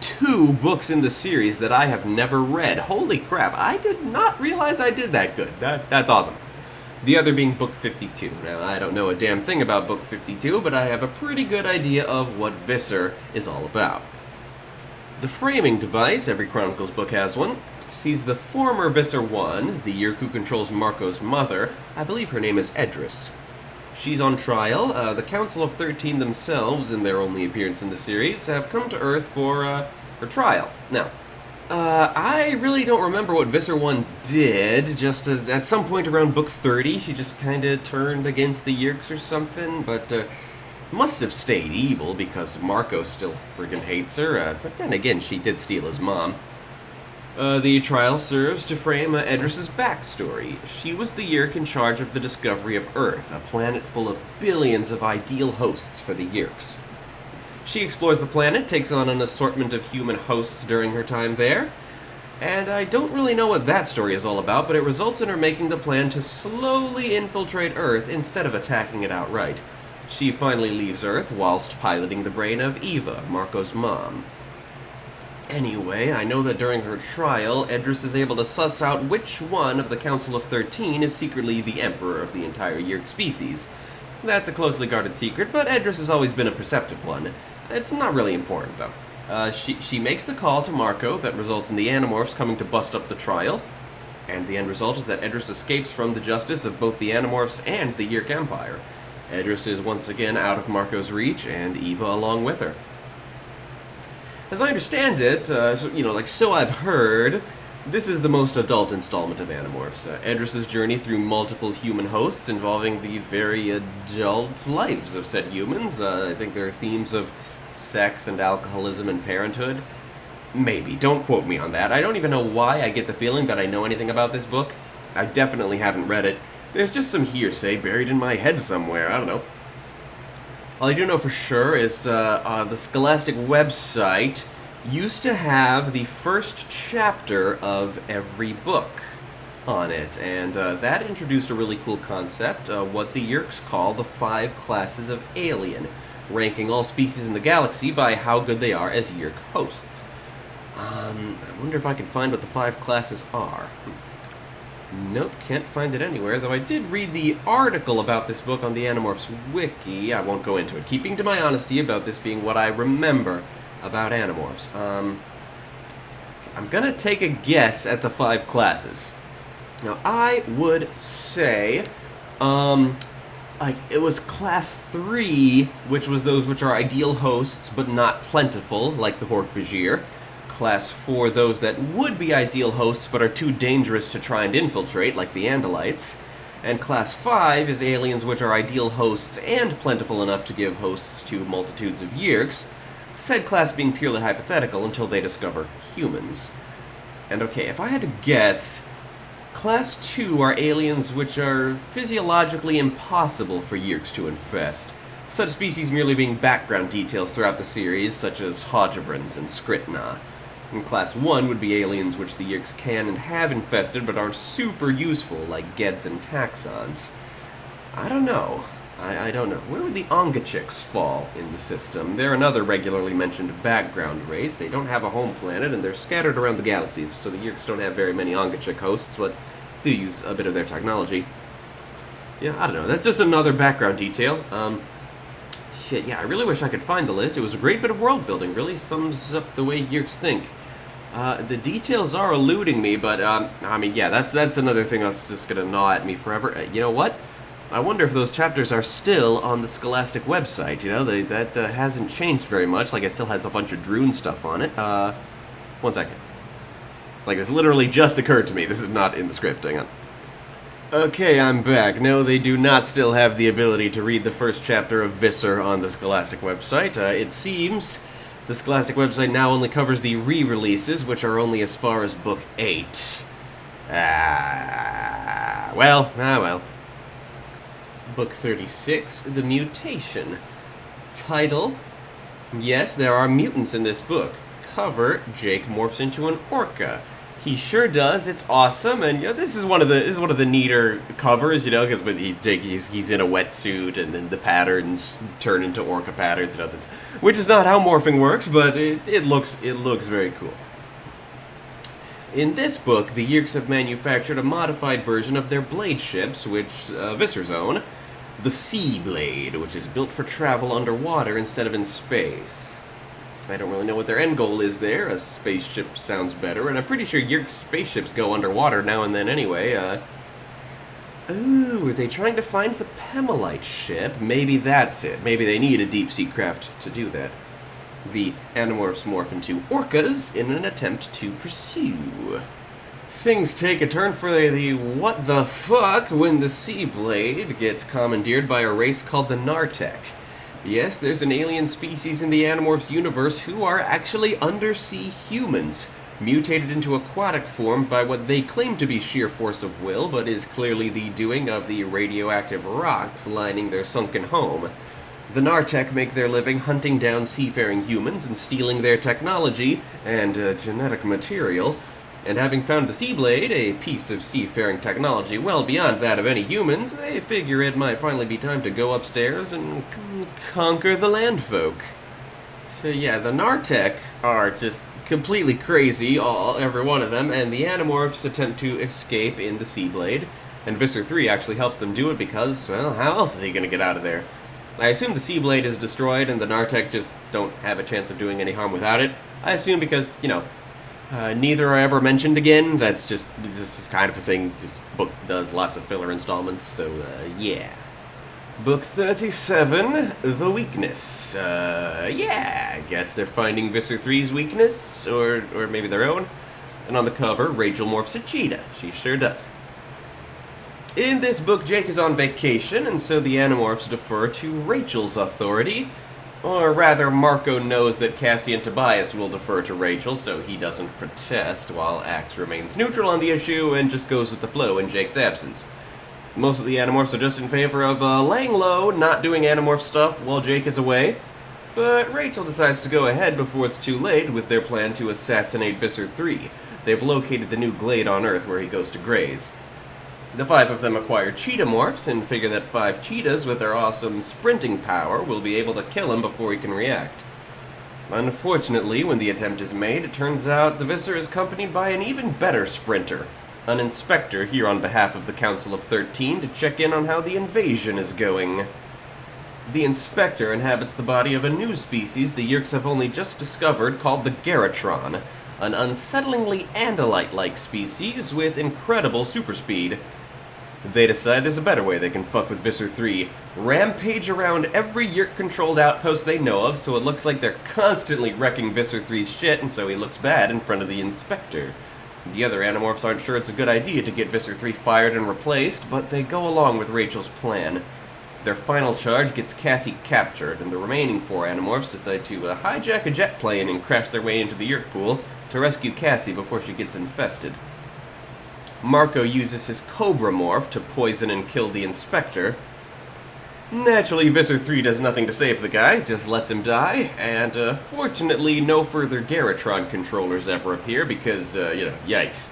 2 books in the series that I have never read. Holy crap, I did not realize I did that good. That's awesome. The other being book 52. Now, I don't know a damn thing about book 52, but I have a pretty good idea of what Visser is all about. The framing device, every Chronicles book has one, sees the former Visser 1, the Yeerk who controls Marco's mother. I believe her name is Edris. She's on trial. The Council of 13 themselves, in their only appearance in the series, have come to Earth for her trial. Now, I really don't remember what Visser 1 did. Just at some point around book 30, she just kind of turned against the Yeerks or something, but must have stayed evil because Marco still friggin' hates her. But then again, she did steal his mom. The trial serves to frame Edris's backstory. She was the Yeerk in charge of the discovery of Earth, a planet full of billions of ideal hosts for the Yeerks. She explores the planet, takes on an assortment of human hosts during her time there, and I don't really know what that story is all about, but it results in her making the plan to slowly infiltrate Earth instead of attacking it outright. She finally leaves Earth whilst piloting the brain of Eva, Marco's mom. Anyway, I know that during her trial, Edris is able to suss out which one of the Council of 13 is secretly the Emperor of the entire Yeerk species. That's a closely guarded secret, but Edris has always been a perceptive one. It's not really important, though. She makes the call to Marco that results in the Animorphs coming to bust up the trial, and the end result is that Edris escapes from the justice of both the Animorphs and the Yeerk Empire. Edris is once again out of Marco's reach, and Eva along with her. As I understand it, so I've heard, this is the most adult installment of Animorphs. Edris's journey through multiple human hosts involving the very adult lives of said humans. I think there are themes of sex and alcoholism and parenthood. Maybe. Don't quote me on that. I don't even know why I get the feeling that I know anything about this book. I definitely haven't read it. There's just some hearsay buried in my head somewhere. I don't know. All I do know for sure is the Scholastic website used to have the first chapter of every book on it, and that introduced a really cool concept, what the Yeerks call the 5 classes of alien, ranking all species in the galaxy by how good they are as Yeerk hosts. I wonder if I can find what the 5 classes are. Nope, can't find it anywhere, though I did read the article about this book on the Animorphs wiki. I won't go into it, keeping to my honesty about this being what I remember about Animorphs. I'm gonna take a guess at the 5 classes. Now, I would say, it was class 3, which was those which are ideal hosts, but not plentiful, like the Hork-Bajir. Class 4, those that would be ideal hosts, but are too dangerous to try and infiltrate, like the Andalites. And Class 5 is aliens which are ideal hosts and plentiful enough to give hosts to multitudes of Yeerks, said class being purely hypothetical until they discover humans. And okay, if I had to guess, Class 2 are aliens which are physiologically impossible for Yeerks to infest, such species merely being background details throughout the series, such as Hodgebrins and Skritna. And Class 1 would be aliens which the Yeerks can and have infested but aren't super useful, like Geds and Taxons. I don't know. I don't know. Where would the Ongachiks fall in the system? They're another regularly mentioned background race. They don't have a home planet, and they're scattered around the galaxies, so the Yeerks don't have very many Ongachik hosts, but do use a bit of their technology. Yeah, I don't know. That's just another background detail. Shit, yeah, I really wish I could find the list. It was a great bit of world building. Really sums up the way Yeerks think. The details are eluding me, but, I mean, yeah, that's another thing that's just gonna gnaw at me forever. You know what? I wonder if those chapters are still on the Scholastic website, you know? That hasn't changed very much. Like, it still has a bunch of Droon stuff on it. 1 second. Like, this literally just occurred to me. This is not in the script. Hang on. Okay, I'm back. No, they do not still have the ability to read the first chapter of Visser on the Scholastic website. It seems the Scholastic website now only covers the re-releases, which are only as far as book 8. Well. Book 36, The Mutation. Title: Yes, there are mutants in this book. Cover: Jake morphs into an orca. He sure does. It's awesome, and you know this is one of the neater covers, you know, because with Jake he's in a wetsuit, and then the patterns turn into orca patterns, you know, which is not how morphing works, but it looks very cool. In this book, the Yeerks have manufactured a modified version of their blade ships, which Visser's own, the Sea Blade, which is built for travel underwater instead of in space. I don't really know what their end goal is there. A spaceship sounds better, and I'm pretty sure Yeerk spaceships go underwater now and then anyway. Ooh, are they trying to find the Pemelite ship? Maybe that's it. Maybe they need a deep-sea craft to do that. The Animorphs morph into orcas in an attempt to pursue. Things take a turn for the what the fuck when the Sea Blade gets commandeered by a race called the Nartek. Yes, there's an alien species in the Animorphs universe who are actually undersea humans, mutated into aquatic form by what they claim to be sheer force of will, but is clearly the doing of the radioactive rocks lining their sunken home. The Nartek make their living hunting down seafaring humans and stealing their technology and genetic material, and having found the Sea Blade, a piece of seafaring technology well beyond that of any humans, they figure it might finally be time to go upstairs and conquer the landfolk. So yeah, the Nartek are just completely crazy, every one of them, and the Animorphs attempt to escape in the Sea Blade, and Visser 3 actually helps them do it because, well, how else is he going to get out of there? I assume the Sea Blade is destroyed and the Nartek just don't have a chance of doing any harm without it. I assume because, neither are ever mentioned again. That's just kind of a thing this book does, lots of filler installments, so, yeah. Book 37, The Weakness. I guess they're finding Visser 3's weakness, or maybe their own. And on the cover, Rachel morphs a cheetah. She sure does. In this book, Jake is on vacation, and so the Animorphs defer to Rachel's authority. Or rather, Marco knows that Cassie and Tobias will defer to Rachel, so he doesn't protest, while Axe remains neutral on the issue and just goes with the flow in Jake's absence. Most of the Animorphs are just in favor of laying low, not doing Animorph stuff while Jake is away, but Rachel decides to go ahead before it's too late with their plan to assassinate Visser 3. They've located the new glade on Earth where he goes to graze. The 5 of them acquire cheetah morphs and figure that 5 cheetahs with their awesome sprinting power will be able to kill him before he can react. Unfortunately, when the attempt is made, it turns out the Visser is accompanied by an even better sprinter, an inspector here on behalf of the Council of 13 to check in on how the invasion is going. The inspector inhabits the body of a new species the Yeerks have only just discovered called the Garrotron, an unsettlingly Andalite-like species with incredible superspeed. They decide there's a better way they can fuck with Visser 3. Rampage around every Yeerk-controlled outpost they know of, so it looks like they're constantly wrecking Visser 3's shit, and so he looks bad in front of the inspector. The other Animorphs aren't sure it's a good idea to get Visser 3 fired and replaced, but they go along with Rachel's plan. Their final charge gets Cassie captured, and the remaining 4 Animorphs decide to hijack a jet plane and crash their way into the Yeerk pool to rescue Cassie before she gets infested. Marco uses his Cobra morph to poison and kill the inspector. Naturally, Visser 3 does nothing to save the guy, just lets him die, and fortunately no further Garrotron controllers ever appear because, yikes.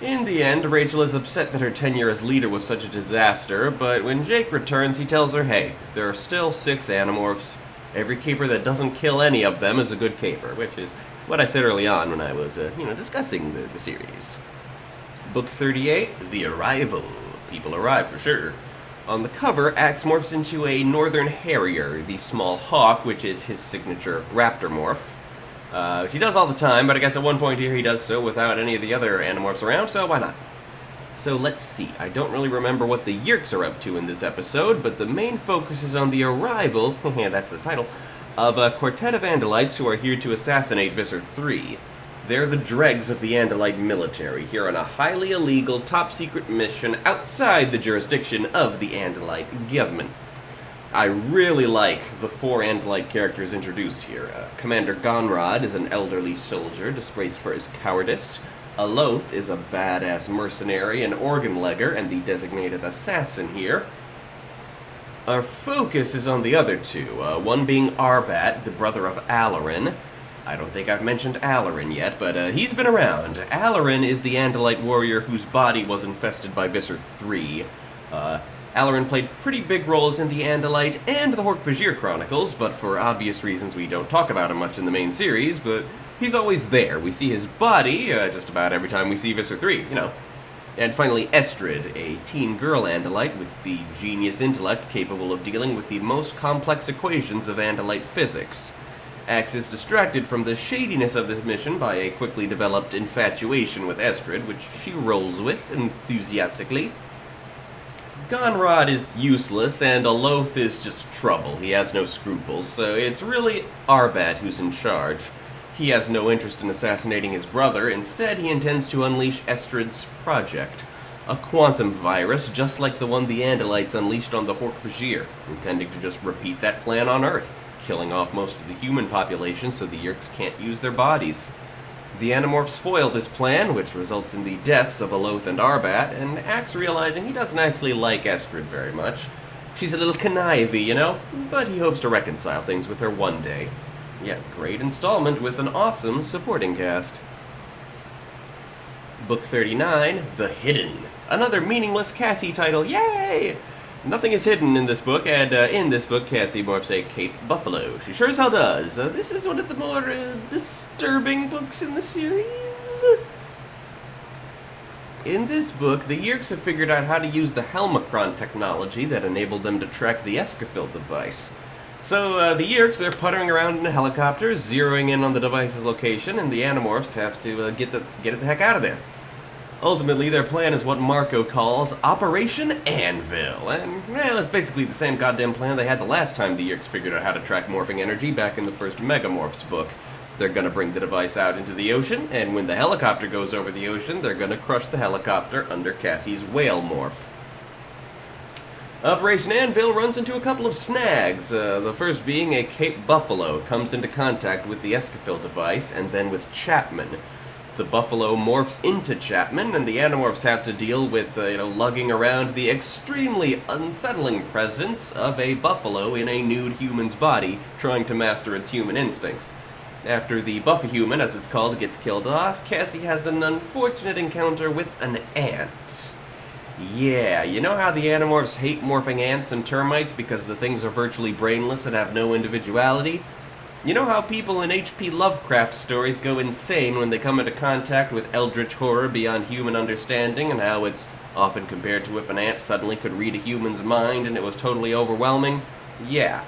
In the end, Rachel is upset that her tenure as leader was such a disaster, but when Jake returns, he tells her, hey, there are still 6 Animorphs. Every caper that doesn't kill any of them is a good caper, which is what I said early on when I was, discussing the series. Book 38, The Arrival. People arrive for sure. On the cover, Axe morphs into a northern harrier, the small hawk, which is his signature raptor morph. Which he does all the time, but I guess at one point here he does so without any of the other Animorphs around, so why not? So let's see, I don't really remember what the Yeerks are up to in this episode, but the main focus is on the arrival, yeah, that's the title, of a quartet of Andalites who are here to assassinate Visser 3. They're the dregs of the Andalite military, here on a highly illegal, top-secret mission outside the jurisdiction of the Andalite government. I really like the 4 Andalite characters introduced here. Commander Gonrod is an elderly soldier disgraced for his cowardice. Aloth is a badass mercenary and organ-legger and the designated assassin here. Our focus is on the other 2, one being Arbat, the brother of Alarin. I don't think I've mentioned Alarin yet, but he's been around. Alarin is the Andalite warrior whose body was infested by Visser 3. Alarin played pretty big roles in the Andalite and the Hork-Bajir Chronicles, but for obvious reasons we don't talk about him much in the main series, but he's always there. We see his body just about every time we see Visser 3, And finally, Estrid, a teen girl Andalite with the genius intellect capable of dealing with the most complex equations of Andalite physics. Axe is distracted from the shadiness of this mission by a quickly developed infatuation with Estrid, which she rolls with enthusiastically. Gonrod is useless, and Aloth is just trouble. He has no scruples, so it's really Arbat who's in charge. He has no interest in assassinating his brother. Instead, he intends to unleash Estrid's project, a quantum virus just like the one the Andalites unleashed on the Hork-Bajir, intending to just repeat that plan on Earth, killing off most of the human population so the Yeerks can't use their bodies. The Animorphs foil this plan, which results in the deaths of Aloth and Arbat, and Axe realizing he doesn't actually like Estrid very much. She's a little connivey, you know, but he hopes to reconcile things with her one day. Yeah, great installment with an awesome supporting cast. Book 39, The Hidden. Another meaningless Cassie title, yay! Nothing is hidden in this book, and in this book, Cassie morphs a Cape Buffalo. She sure as hell does. This is one of the more disturbing books in the series. In this book, the Yeerks have figured out how to use the Helmicron technology that enabled them to track the Escafil device. So the Yeerks are puttering around in a helicopter, zeroing in on the device's location, and the Animorphs have to get it the heck out of there. Ultimately, their plan is what Marco calls Operation Anvil, and, well, it's basically the same goddamn plan they had the last time the Yeerks figured out how to track morphing energy back in the first Megamorphs book. They're gonna bring the device out into the ocean, and when the helicopter goes over the ocean, they're gonna crush the helicopter under Cassie's whale morph. Operation Anvil runs into a couple of snags, the first being a Cape Buffalo comes into contact with the Escafil device, and then with Chapman. The Buffalo morphs into Chapman, and the Animorphs have to deal with, lugging around the extremely unsettling presence of a buffalo in a nude human's body, trying to master its human instincts. After the Buffahuman, as it's called, gets killed off, Cassie has an unfortunate encounter with an ant. Yeah, you know how the Animorphs hate morphing ants and termites because the things are virtually brainless and have no individuality? You know how people in H.P. Lovecraft stories go insane when they come into contact with eldritch horror beyond human understanding, and how it's often compared to if an ant suddenly could read a human's mind and it was totally overwhelming? Yeah.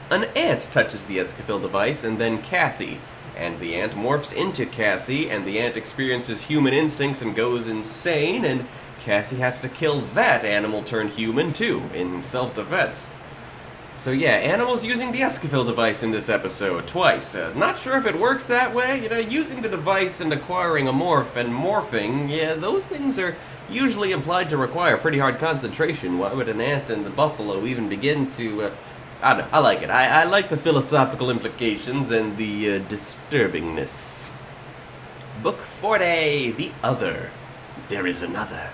An ant touches the Escafil device, and then Cassie, and the ant morphs into Cassie, and the ant experiences human instincts and goes insane, and Cassie has to kill that animal turned human too, in self-defense. So yeah, animals using the Escafil device in this episode, twice. Not sure if it works that way. Using the device and acquiring a morph and morphing, yeah, those things are usually implied to require pretty hard concentration. Why would an ant and the buffalo even begin to... I don't know, I like it. I like the philosophical implications and the disturbingness. Book 40, The Other. There is another.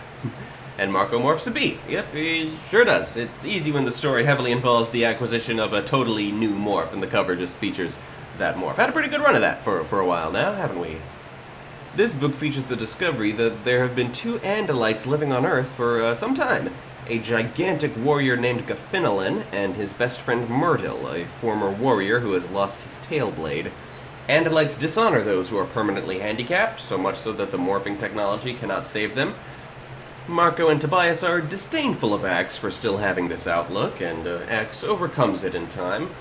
And Marco morphs a bee. Yep, he sure does. It's easy when the story heavily involves the acquisition of a totally new morph, and the cover just features that morph. Had a pretty good run of that for a while now, haven't we? This book features the discovery that there have been two Andalites living on Earth for some time. A gigantic warrior named Gaffinolin and his best friend Myrtle, a former warrior who has lost his tail blade. Andalites dishonor those who are permanently handicapped, so much so that the morphing technology cannot save them. Marco and Tobias are disdainful of Axe for still having this outlook, and Axe overcomes it in time.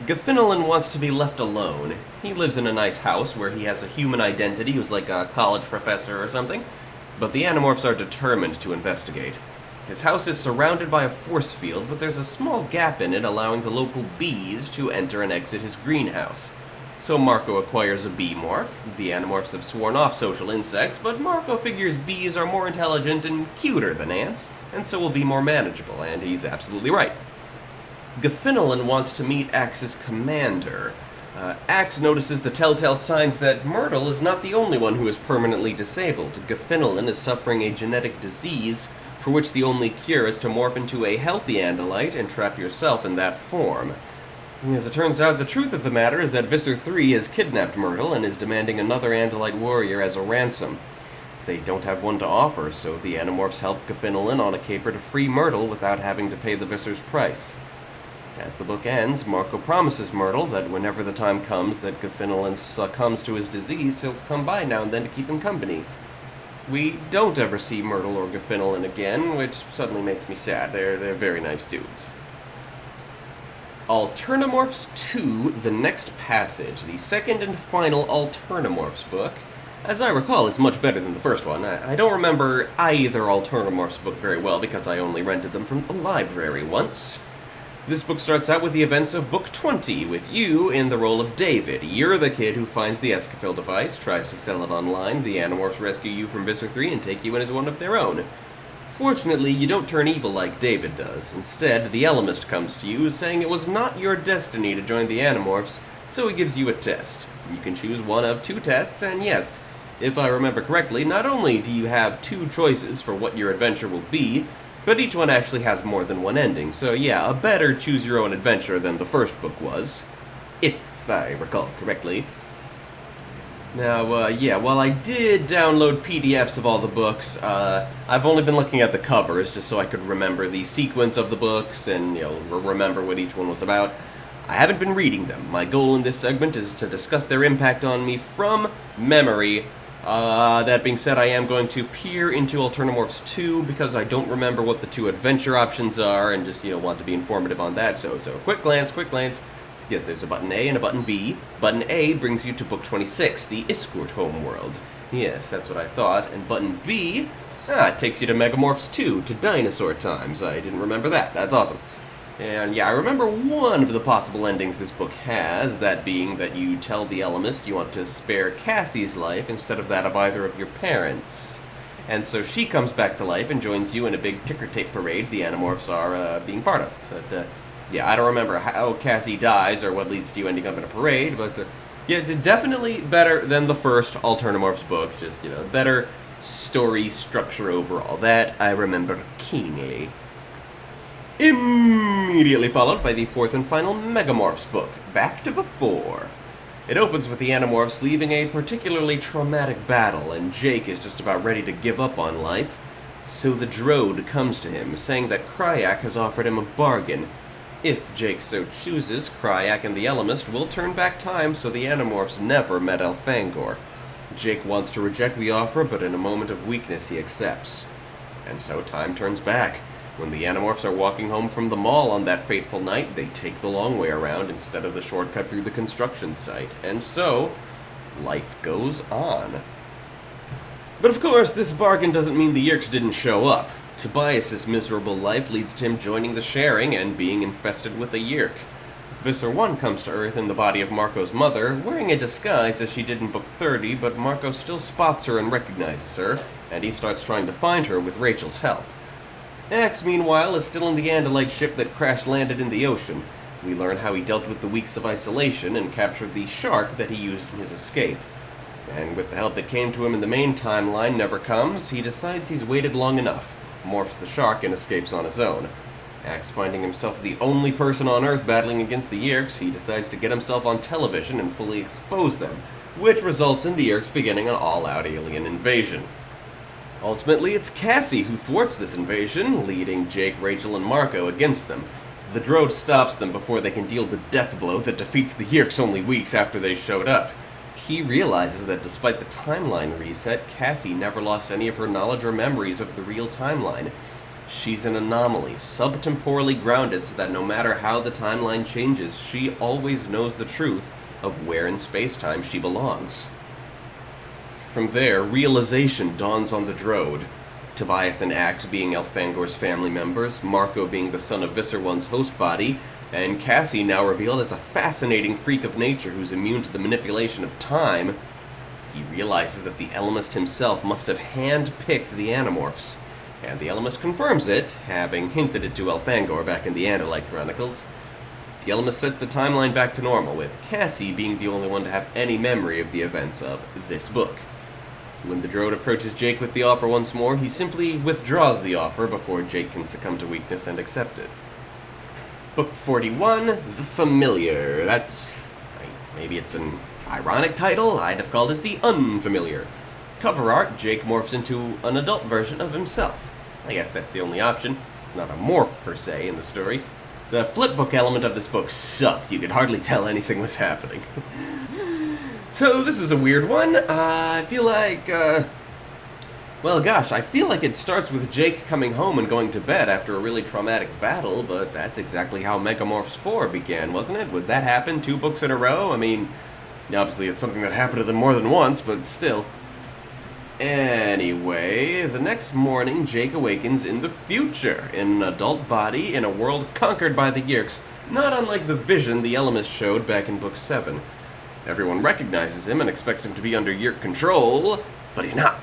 Gaffinolin wants to be left alone. He lives in a nice house where he has a human identity who's like a college professor or something, but the Animorphs are determined to investigate. His house is surrounded by a force field, but there's a small gap in it allowing the local bees to enter and exit his greenhouse. So Marco acquires a bee morph. The Animorphs have sworn off social insects, but Marco figures bees are more intelligent and cuter than ants, and so will be more manageable, and he's absolutely right. Gaffinolin wants to meet Axe's commander. Axe notices the telltale signs that Myrtle is not the only one who is permanently disabled. Gaffinolin is suffering a genetic disease for which the only cure is to morph into a healthy Andalite and trap yourself in that form. As it turns out, the truth of the matter is that Visser III has kidnapped Myrtle and is demanding another Andalite warrior as a ransom. They don't have one to offer, so the Animorphs help Gaffinolin on a caper to free Myrtle without having to pay the Visser's price. As the book ends, Marco promises Myrtle that whenever the time comes that Gaffinolin succumbs to his disease, he'll come by now and then to keep him company. We don't ever see Myrtle or Gaffinolin again, which suddenly makes me sad. They're very nice dudes. Alternamorphs 2, The Next Passage, the second and final Alternamorphs book. As I recall, it's much better than the first one. I don't remember either Alternomorphs book very well because I only rented them from the library once. This book starts out with the events of Book 20, with you in the role of David. You're the kid who finds the Escafil device, tries to sell it online, the Animorphs rescue you from Visser 3 and take you in as one of their own. Fortunately, you don't turn evil like David does. Instead, the Elemist comes to you, saying it was not your destiny to join the Animorphs, so he gives you a test. You can choose one of 2 tests, and yes, if I remember correctly, not only do you have 2 choices for what your adventure will be, but each one actually has more than one ending, so yeah, a better choose-your-own-adventure than the first book was, if I recall correctly. Now, yeah, while I did download PDFs of all the books, I've only been looking at the covers just so I could remember the sequence of the books and, remember what each one was about. I haven't been reading them. My goal in this segment is to discuss their impact on me from memory. That being said, I am going to peer into Alternomorphs 2 because I don't remember what the 2 adventure options are and just, want to be informative on that. So quick glance. Yeah, there's a button A and a button B. Button A brings you to Book 26, the Iskort homeworld. Yes, that's what I thought. And button B, it takes you to Megamorphs 2, to dinosaur times. I didn't remember that. That's awesome. And yeah, I remember one of the possible endings this book has, that being that you tell the Elemist you want to spare Cassie's life instead of that of either of your parents. And so she comes back to life and joins you in a big ticker tape parade the Animorphs are being part of. So, yeah, I don't remember how Cassie dies or what leads to you ending up in a parade, but yeah, definitely better than the first Alternomorphs book. Just, better story structure overall. That I remember keenly. Immediately followed by the 4th and final Megamorphs book, Back to Before. It opens with the Animorphs leaving a particularly traumatic battle, and Jake is just about ready to give up on life. So the Drood comes to him, saying that Cryak has offered him a bargain. If Jake so chooses, Cryak and the Elemist will turn back time so the Animorphs never met Elfangor. Jake wants to reject the offer, but in a moment of weakness he accepts. And so time turns back. When the Animorphs are walking home from the mall on that fateful night, they take the long way around instead of the shortcut through the construction site. And so, life goes on. But of course, this bargain doesn't mean the Yeerks didn't show up. Tobias's miserable life leads to him joining the Sharing and being infested with a Yeerk. Visser 1 comes to Earth in the body of Marco's mother, wearing a disguise as she did in Book 30, but Marco still spots her and recognizes her, and he starts trying to find her with Rachel's help. Axe, meanwhile, is still in the Andalite ship that crash-landed in the ocean. We learn how he dealt with the weeks of isolation and captured the shark that he used in his escape. And with the help that came to him in the main timeline never comes, he decides he's waited long enough, morphs the shark, and escapes on his own. Axe finding himself the only person on Earth battling against the Yeerks, he decides to get himself on television and fully expose them, which results in the Yeerks beginning an all-out alien invasion. Ultimately, it's Cassie who thwarts this invasion, leading Jake, Rachel, and Marco against them. The Drood stops them before they can deal the death blow that defeats the Yeerks only weeks after they showed up. He realizes that despite the timeline reset, Cassie never lost any of her knowledge or memories of the real timeline. She's an anomaly, subtemporally grounded so that no matter how the timeline changes, she always knows the truth of where in space-time she belongs. From there, realization dawns on the Drood. Tobias and Axe being Elfangor's family members, Marco being the son of Visser 1's host body, and Cassie now revealed as a fascinating freak of nature who's immune to the manipulation of time. He realizes that the Elemist himself must have hand-picked the Animorphs, and the Elemist confirms it, having hinted it to Elfangor back in the Andalite Chronicles. The Elemist sets the timeline back to normal, with Cassie being the only one to have any memory of the events of this book. When the Droid approaches Jake with the offer once more, he simply withdraws the offer before Jake can succumb to weakness and accept it. Book 41, The Familiar. Maybe it's an ironic title. I'd have called it The Unfamiliar. Cover art, Jake morphs into an adult version of himself. I guess that's the only option. It's not a morph, per se, in the story. The flipbook element of this book sucked. You could hardly tell anything was happening. So this is a weird one. I feel like, I feel like it starts with Jake coming home and going to bed after a really traumatic battle, but that's exactly how Megamorphs 4 began, wasn't it? Would that happen 2 books in a row? I mean, obviously it's something that happened to them more than once, but still. Anyway, the next morning, Jake awakens in the future, in an adult body, in a world conquered by the Yeerks, not unlike the vision the Ellimist showed back in Book 7. Everyone recognizes him and expects him to be under Yeerk control, but he's not.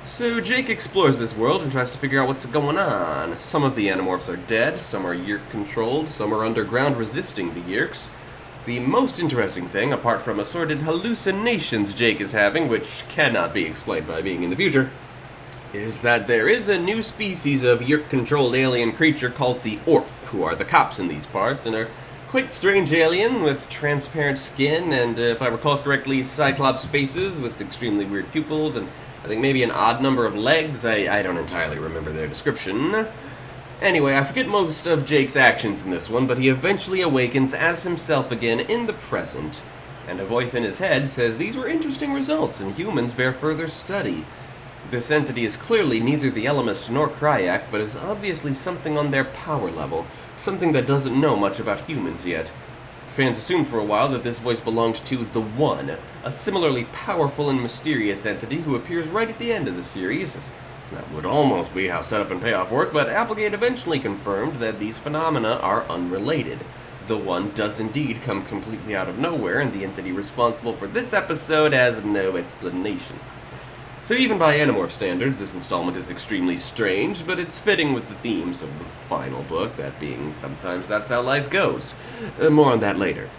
So Jake explores this world and tries to figure out what's going on. Some of the Animorphs are dead, some are Yeerk-controlled, some are underground resisting the Yeerks. The most interesting thing, apart from assorted hallucinations Jake is having, which cannot be explained by being in the future, is that there is a new species of Yeerk-controlled alien creature called the Orph, who are the cops in these parts, and are quite strange alien with transparent skin and, if I recall correctly, Cyclops faces with extremely weird pupils and I think maybe an odd number of legs. I don't entirely remember their description. Anyway, I forget most of Jake's actions in this one, but he eventually awakens as himself again in the present, and a voice in his head says these were interesting results and humans bear further study. This entity is clearly neither the Ellimist nor Kryak, but is obviously something on their power level, something that doesn't know much about humans yet. Fans assumed for a while that this voice belonged to the One, a similarly powerful and mysterious entity who appears right at the end of the series. That would almost be how setup and payoff work, but Applegate eventually confirmed that these phenomena are unrelated. The One does indeed come completely out of nowhere, and the entity responsible for this episode has no explanation. So even by Animorph standards, this installment is extremely strange, but it's fitting with the themes of the final book, that being sometimes that's how life goes. More on that later.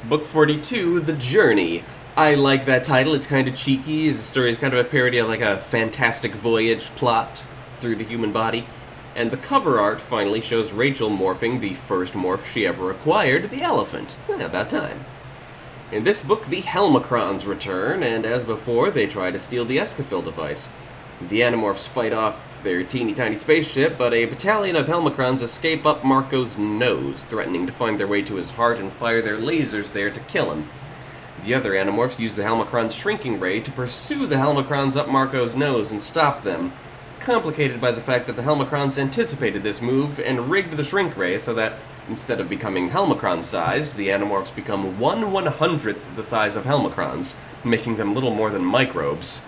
Book 42, The Journey. I like that title, it's kind of cheeky, the story is kind of a parody of like a fantastic voyage plot through the human body. And the cover art finally shows Rachel morphing the first morph she ever acquired, the elephant. About time. In this book, the Helmacrons return, and as before, they try to steal the Escafil device. The Animorphs fight off their teeny-tiny spaceship, but a battalion of Helmacrons escape up Marco's nose, threatening to find their way to his heart and fire their lasers there to kill him. The other Animorphs use the Helmacron's shrinking ray to pursue the Helmacrons up Marco's nose and stop them, complicated by the fact that the Helmacrons anticipated this move and rigged the shrink ray so that instead of becoming Helmacron-sized, the Animorphs become 1/100th the size of Helmacrons, making them little more than microbes.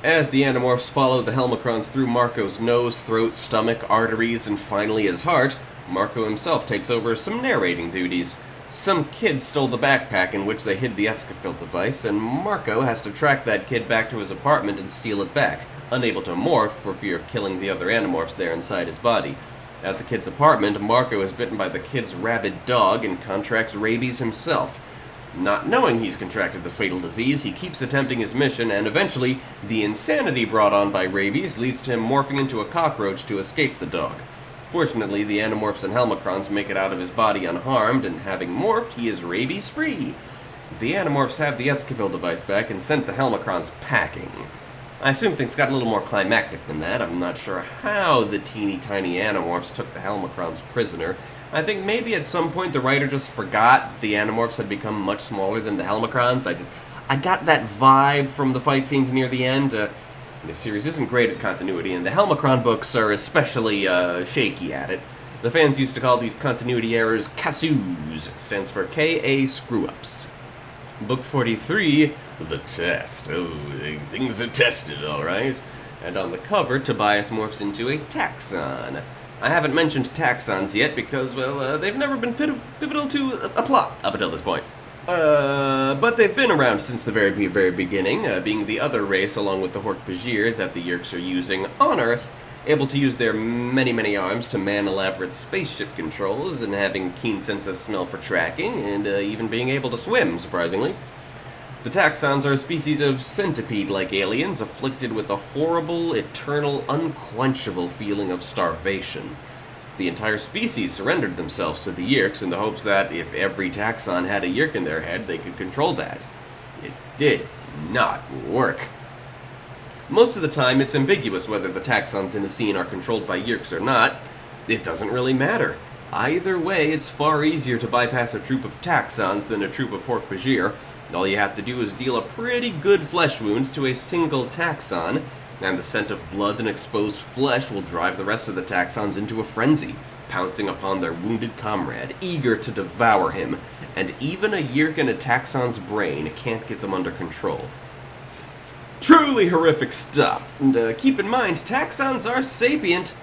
As the Animorphs follow the Helmacrons through Marco's nose, throat, stomach, arteries, and finally his heart, Marco himself takes over some narrating duties. Some kid stole the backpack in which they hid the Escafil device, and Marco has to track that kid back to his apartment and steal it back, unable to morph for fear of killing the other Animorphs there inside his body. At the kid's apartment, Marco is bitten by the kid's rabid dog and contracts rabies himself. Not knowing he's contracted the fatal disease, he keeps attempting his mission, and eventually, the insanity brought on by rabies leads to him morphing into a cockroach to escape the dog. Fortunately, the Animorphs and Helmacrons make it out of his body unharmed, and having morphed, he is rabies-free. The Animorphs have the Escafil device back and sent the Helmacrons packing. I assume things got a little more climactic than that. I'm not sure how the teeny-tiny Animorphs took the Helmacrons prisoner. I think maybe at some point the writer just forgot that the Animorphs had become much smaller than the Helmacrons. I got that vibe from the fight scenes near the end. This series isn't great at continuity, and the Helmacron books are especially shaky at it. The fans used to call these continuity errors KASOOs. It stands for K.A. Screw-Ups. Book 43, The Test. Oh, things are tested, alright. And on the cover, Tobias morphs into a taxon. I haven't mentioned taxons yet because, well, they've never been pivotal to a plot up until this point. But they've been around since the very beginning, being the other race along with the Hork-Bajir that the Yeerks are using on Earth, able to use their many arms to man elaborate spaceship controls, and having keen sense of smell for tracking, and even being able to swim, surprisingly. The taxons are a species of centipede-like aliens afflicted with a horrible, eternal, unquenchable feeling of starvation. The entire species surrendered themselves to the Yeerks in the hopes that if every taxon had a Yeerk in their head, they could control that. It did not work. Most of the time, it's ambiguous whether the taxons in a scene are controlled by Yeerks or not. It doesn't really matter. Either way, it's far easier to bypass a troop of taxons than a troop of Hork-Bajir. All you have to do is deal a pretty good flesh wound to a single taxon, and the scent of blood and exposed flesh will drive the rest of the taxons into a frenzy, pouncing upon their wounded comrade, eager to devour him, and even a Yeerk in a taxon's brain can't get them under control. It's Truly horrific stuff. And keep in mind, taxons are sapient.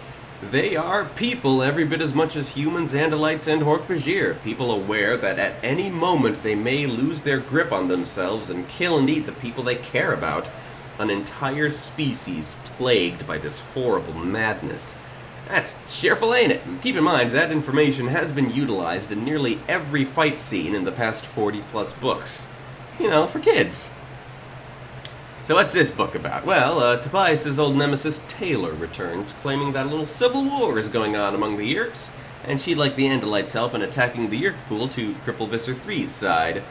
They are people every bit as much as humans, Andalites, and Hork-Bajir. People aware that at any moment they may lose their grip on themselves and kill and eat the people they care about. An entire species plagued by this horrible madness. That's cheerful, ain't it? And keep in mind, that information has been utilized in nearly every fight scene in the past 40-plus books. You know, for kids. So what's this book about? Well, Tobias' old nemesis Taylor returns, claiming that a little civil war is going on among the Yeerks, and she'd like the Andalites' help in attacking the Yeerk pool to cripple Visser 3's side.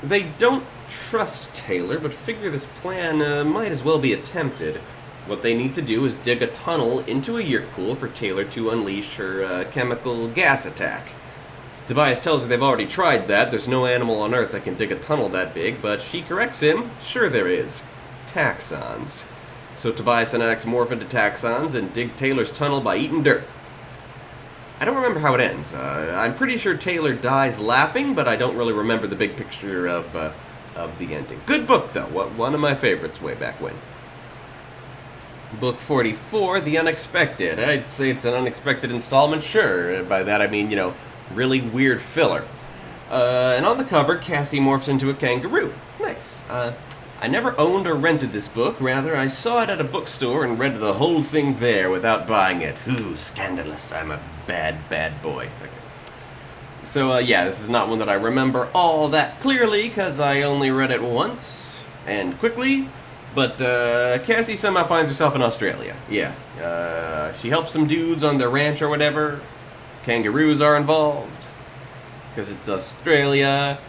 They don't trust Taylor, but figure this plan might as well be attempted. What they need to do is dig a tunnel into a Yeerk pool for Taylor to unleash her chemical gas attack. Tobias tells her they've already tried that. There's no animal on Earth that can dig a tunnel that big, but she corrects him. Sure there is. Taxons. So Tobias and Axe morph into taxons and dig Taylor's tunnel by eating dirt. I don't remember how it ends. I'm pretty sure Taylor dies laughing, but I don't really remember the big picture of the ending. Good book, though. One of my favorites way back when. Book 44, The Unexpected. I'd say it's an unexpected installment, sure. By that I mean, you know, really weird filler. And on the cover, Cassie morphs into a kangaroo. Nice. I never owned or rented this book. Rather, I saw it at a bookstore and read the whole thing there without buying it. Ooh, scandalous. I'm a bad, bad boy. Okay. So, yeah, this is not one that I remember all that clearly, because I only read it once, and quickly. But, Cassie somehow finds herself in Australia. Yeah. She helps some dudes on their ranch or whatever. Kangaroos are involved, because it's Australia.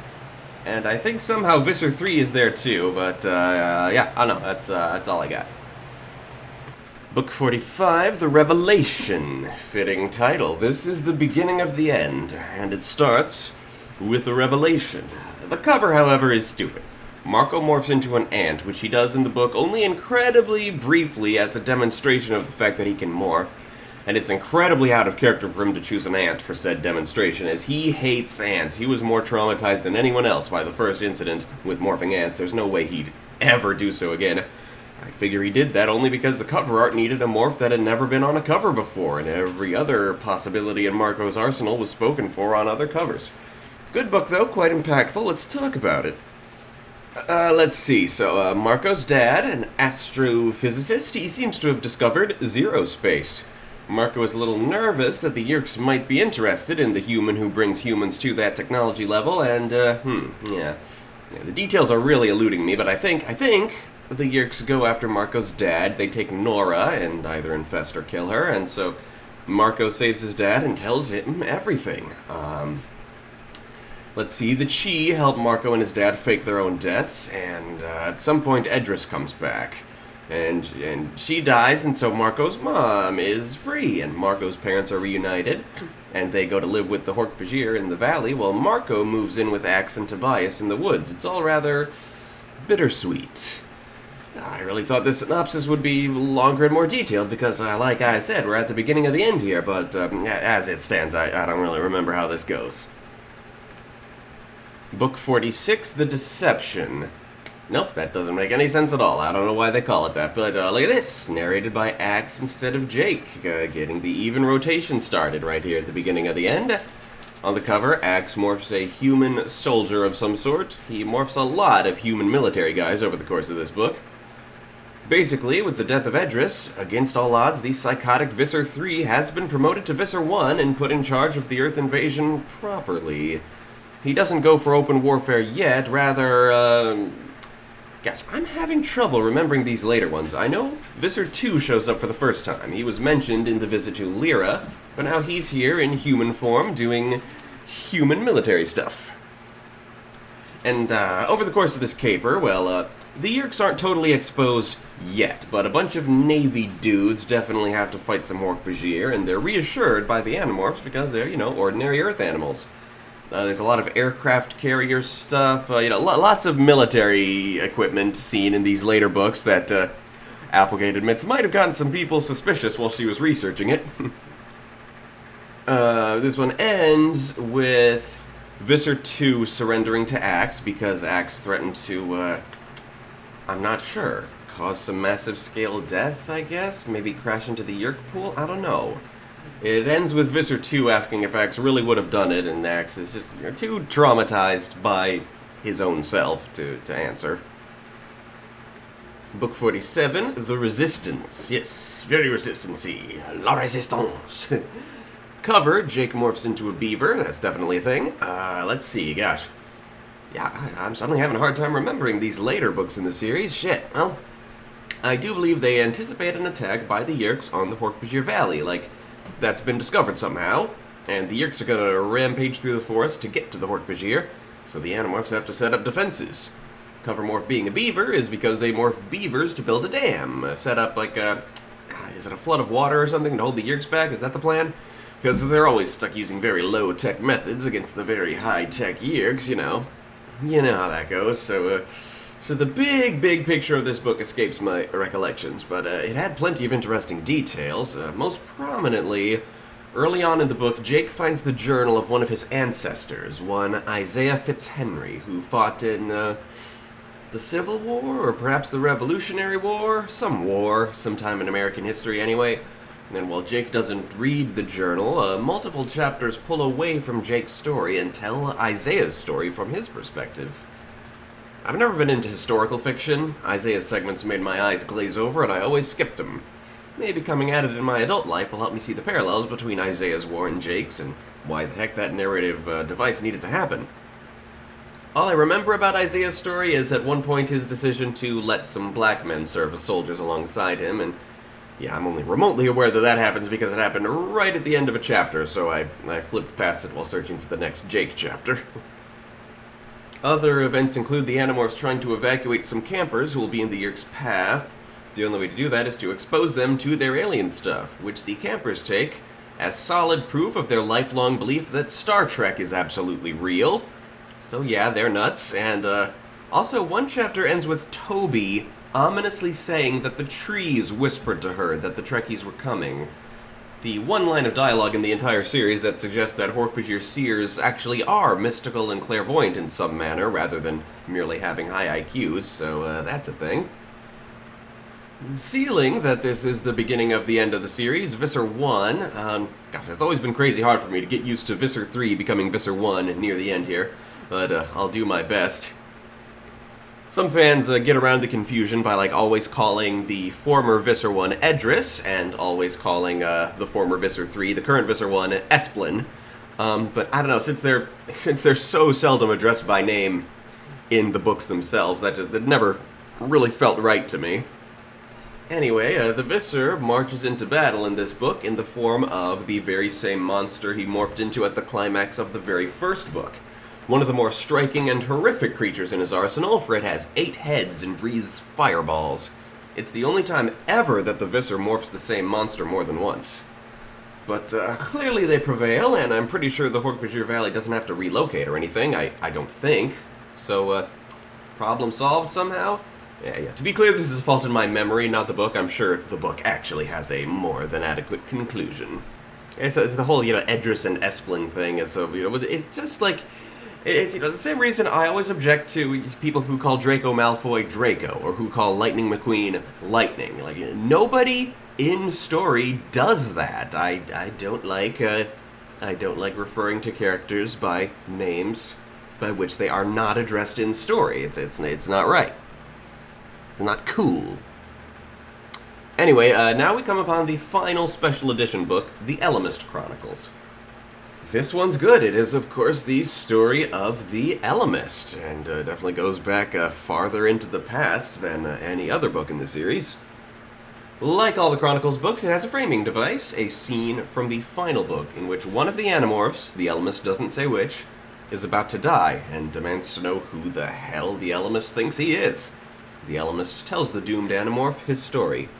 And I think somehow Visser 3 is there too, but yeah, I don't know, that's all I got. Book 45, The Revelation. Fitting title. This is the beginning of the end, and it starts with a revelation. The cover, however, is stupid. Marco morphs into an ant, which he does in the book only incredibly briefly as a demonstration of the fact that he can morph. And it's incredibly out of character for him to choose an ant for said demonstration, as he hates ants. He was more traumatized than anyone else by the first incident with morphing ants. There's no way he'd ever do so again. I figure he did that only because the cover art needed a morph that had never been on a cover before, and every other possibility in Marco's arsenal was spoken for on other covers. Good book, though, quite impactful. Let's talk about it. Let's see. So, Marco's dad, an astrophysicist, he seems to have discovered zero space. Marco is a little nervous that the Yeerks might be interested in the human who brings humans to that technology level, and, yeah. The details are really eluding me, but I think the Yeerks go after Marco's dad. They take Nora and either infest or kill her, and so Marco saves his dad and tells him everything. Let's see, the Chi help Marco and his dad fake their own deaths, and at some point Edris comes back. And she dies, and so Marco's mom is free, and Marco's parents are reunited, and they go to live with the Hork-Bajir in the valley, while Marco moves in with Axe and Tobias in the woods. It's all rather bittersweet. I really thought this synopsis would be longer and more detailed, because, like I said, we're at the beginning of the end here, but as it stands, I don't really remember how this goes. Book 46, The Deception. Nope, that doesn't make any sense at all. I don't know why they call it that, but look at this. Narrated by Axe instead of Jake. Getting the even rotation started right here at the beginning of the end. On the cover, Axe morphs a human soldier of some sort. He morphs a lot of human military guys over the course of this book. Basically, with the death of Edris, against all odds, the psychotic Visser 3 has been promoted to Visser 1 and put in charge of the Earth invasion properly. He doesn't go for open warfare yet, rather, Gosh, I'm having trouble remembering these later ones. I know Visser 2 shows up for the first time. He was mentioned in the visit to Lyra, but now he's here in human form doing human military stuff. And over the course of this caper, well, the Yeerks aren't totally exposed yet, but a bunch of Navy dudes definitely have to fight some Hork-Bajir, and they're reassured by the Animorphs because they're, you know, ordinary Earth animals. There's a lot of aircraft carrier stuff, you know, lots of military equipment seen in these later books that Applegate admits might have gotten some people suspicious while she was researching it. This one ends with Visser 2 surrendering to Axe because Axe threatened to, I'm not sure, cause some massive scale death, I guess? Maybe crash into the Yerk pool? I don't know. It ends with Visser 2 asking if Axe really would have done it, and Axe is just too traumatized by his own self to answer. Book 47, The Resistance. Yes, very resistancy. La Resistance. Cover, Jake morphs into a beaver. That's definitely a thing. Let's see, gosh. Yeah, I'm suddenly having a hard time remembering these later books in the series. Shit, well, I do believe they anticipate an attack by the Yerks on the Hork-Bajir Valley. Like, that's been discovered somehow, and the Yerks are going to rampage through the forest to get to the Hork-Bajir, so the Animorphs have to set up defenses. Cover morph being a beaver is because they morph beavers to build a dam. Set up like a... is it a flood of water or something to hold the Yerks back? Is that the plan? Because they're always stuck using very low-tech methods against the very high-tech Yerks, you know. You know how that goes, so the big picture of this book escapes my recollections, but it had plenty of interesting details. Most prominently, early on in the book, Jake finds the journal of one of his ancestors, one Isaiah Fitzhenry, who fought in the Civil War, or perhaps the Revolutionary War? Some war, sometime in American history anyway. And while Jake doesn't read the journal, multiple chapters pull away from Jake's story and tell Isaiah's story from his perspective. I've never been into historical fiction. Isaiah's segments made my eyes glaze over, and I always skipped them. Maybe coming at it in my adult life will help me see the parallels between Isaiah's war and Jake's, and why the heck that narrative device needed to happen. All I remember about Isaiah's story is at one point his decision to let some black men serve as soldiers alongside him, and yeah, I'm only remotely aware that that happens because it happened right at the end of a chapter, so I flipped past it while searching for the next Jake chapter. Other events include the Animorphs trying to evacuate some campers who will be in the Yerk's path. The only way to do that is to expose them to their alien stuff, which the campers take as solid proof of their lifelong belief that Star Trek is absolutely real. So yeah, they're nuts, and also one chapter ends with Toby ominously saying that the trees whispered to her that the Trekkies were coming. The one line of dialogue in the entire series that suggests that Hork-Bajir seers actually are mystical and clairvoyant in some manner, rather than merely having high IQs, so that's a thing. Sealing that this is the beginning of the end of the series, Visser 1, gosh, it's always been crazy hard for me to get used to Visser 3 becoming Visser 1 near the end here, but I'll do my best. Some fans get around the confusion by always calling the former Visser 1 Edris, and always calling the former Visser 3, the current Visser 1, Esplin. But I don't know, since they're so seldom addressed by name in the books themselves, that never really felt right to me. Anyway, the Visser marches into battle in this book in the form of the very same monster he morphed into at the climax of the very first book. One of the more striking and horrific creatures in his arsenal, for it has 8 heads and breathes fireballs. It's the only time ever that the Visser morphs the same monster more than once. But clearly they prevail, and I'm pretty sure the Hork-Bajir Valley doesn't have to relocate or anything, I don't think. So, problem solved somehow? Yeah. To be clear, this is a fault in my memory, not the book. I'm sure the book actually has a more than adequate conclusion. It's the whole, Edris and Esplin thing, and so, it's just it's, the same reason I always object to people who call Draco Malfoy Draco, or who call Lightning McQueen Lightning. Nobody in story does that. I don't like referring to characters by names by which they are not addressed in story. It's not right. It's not cool. Anyway, now we come upon the final special edition book, The Ellimist Chronicles. This one's good. It is, of course, the story of the Ellimist, and definitely goes back farther into the past than any other book in the series. Like all the Chronicles books, it has a framing device, a scene from the final book, in which one of the Animorphs, the Ellimist doesn't say which, is about to die, and demands to know who the hell the Ellimist thinks he is. The Ellimist tells the doomed Animorph his story.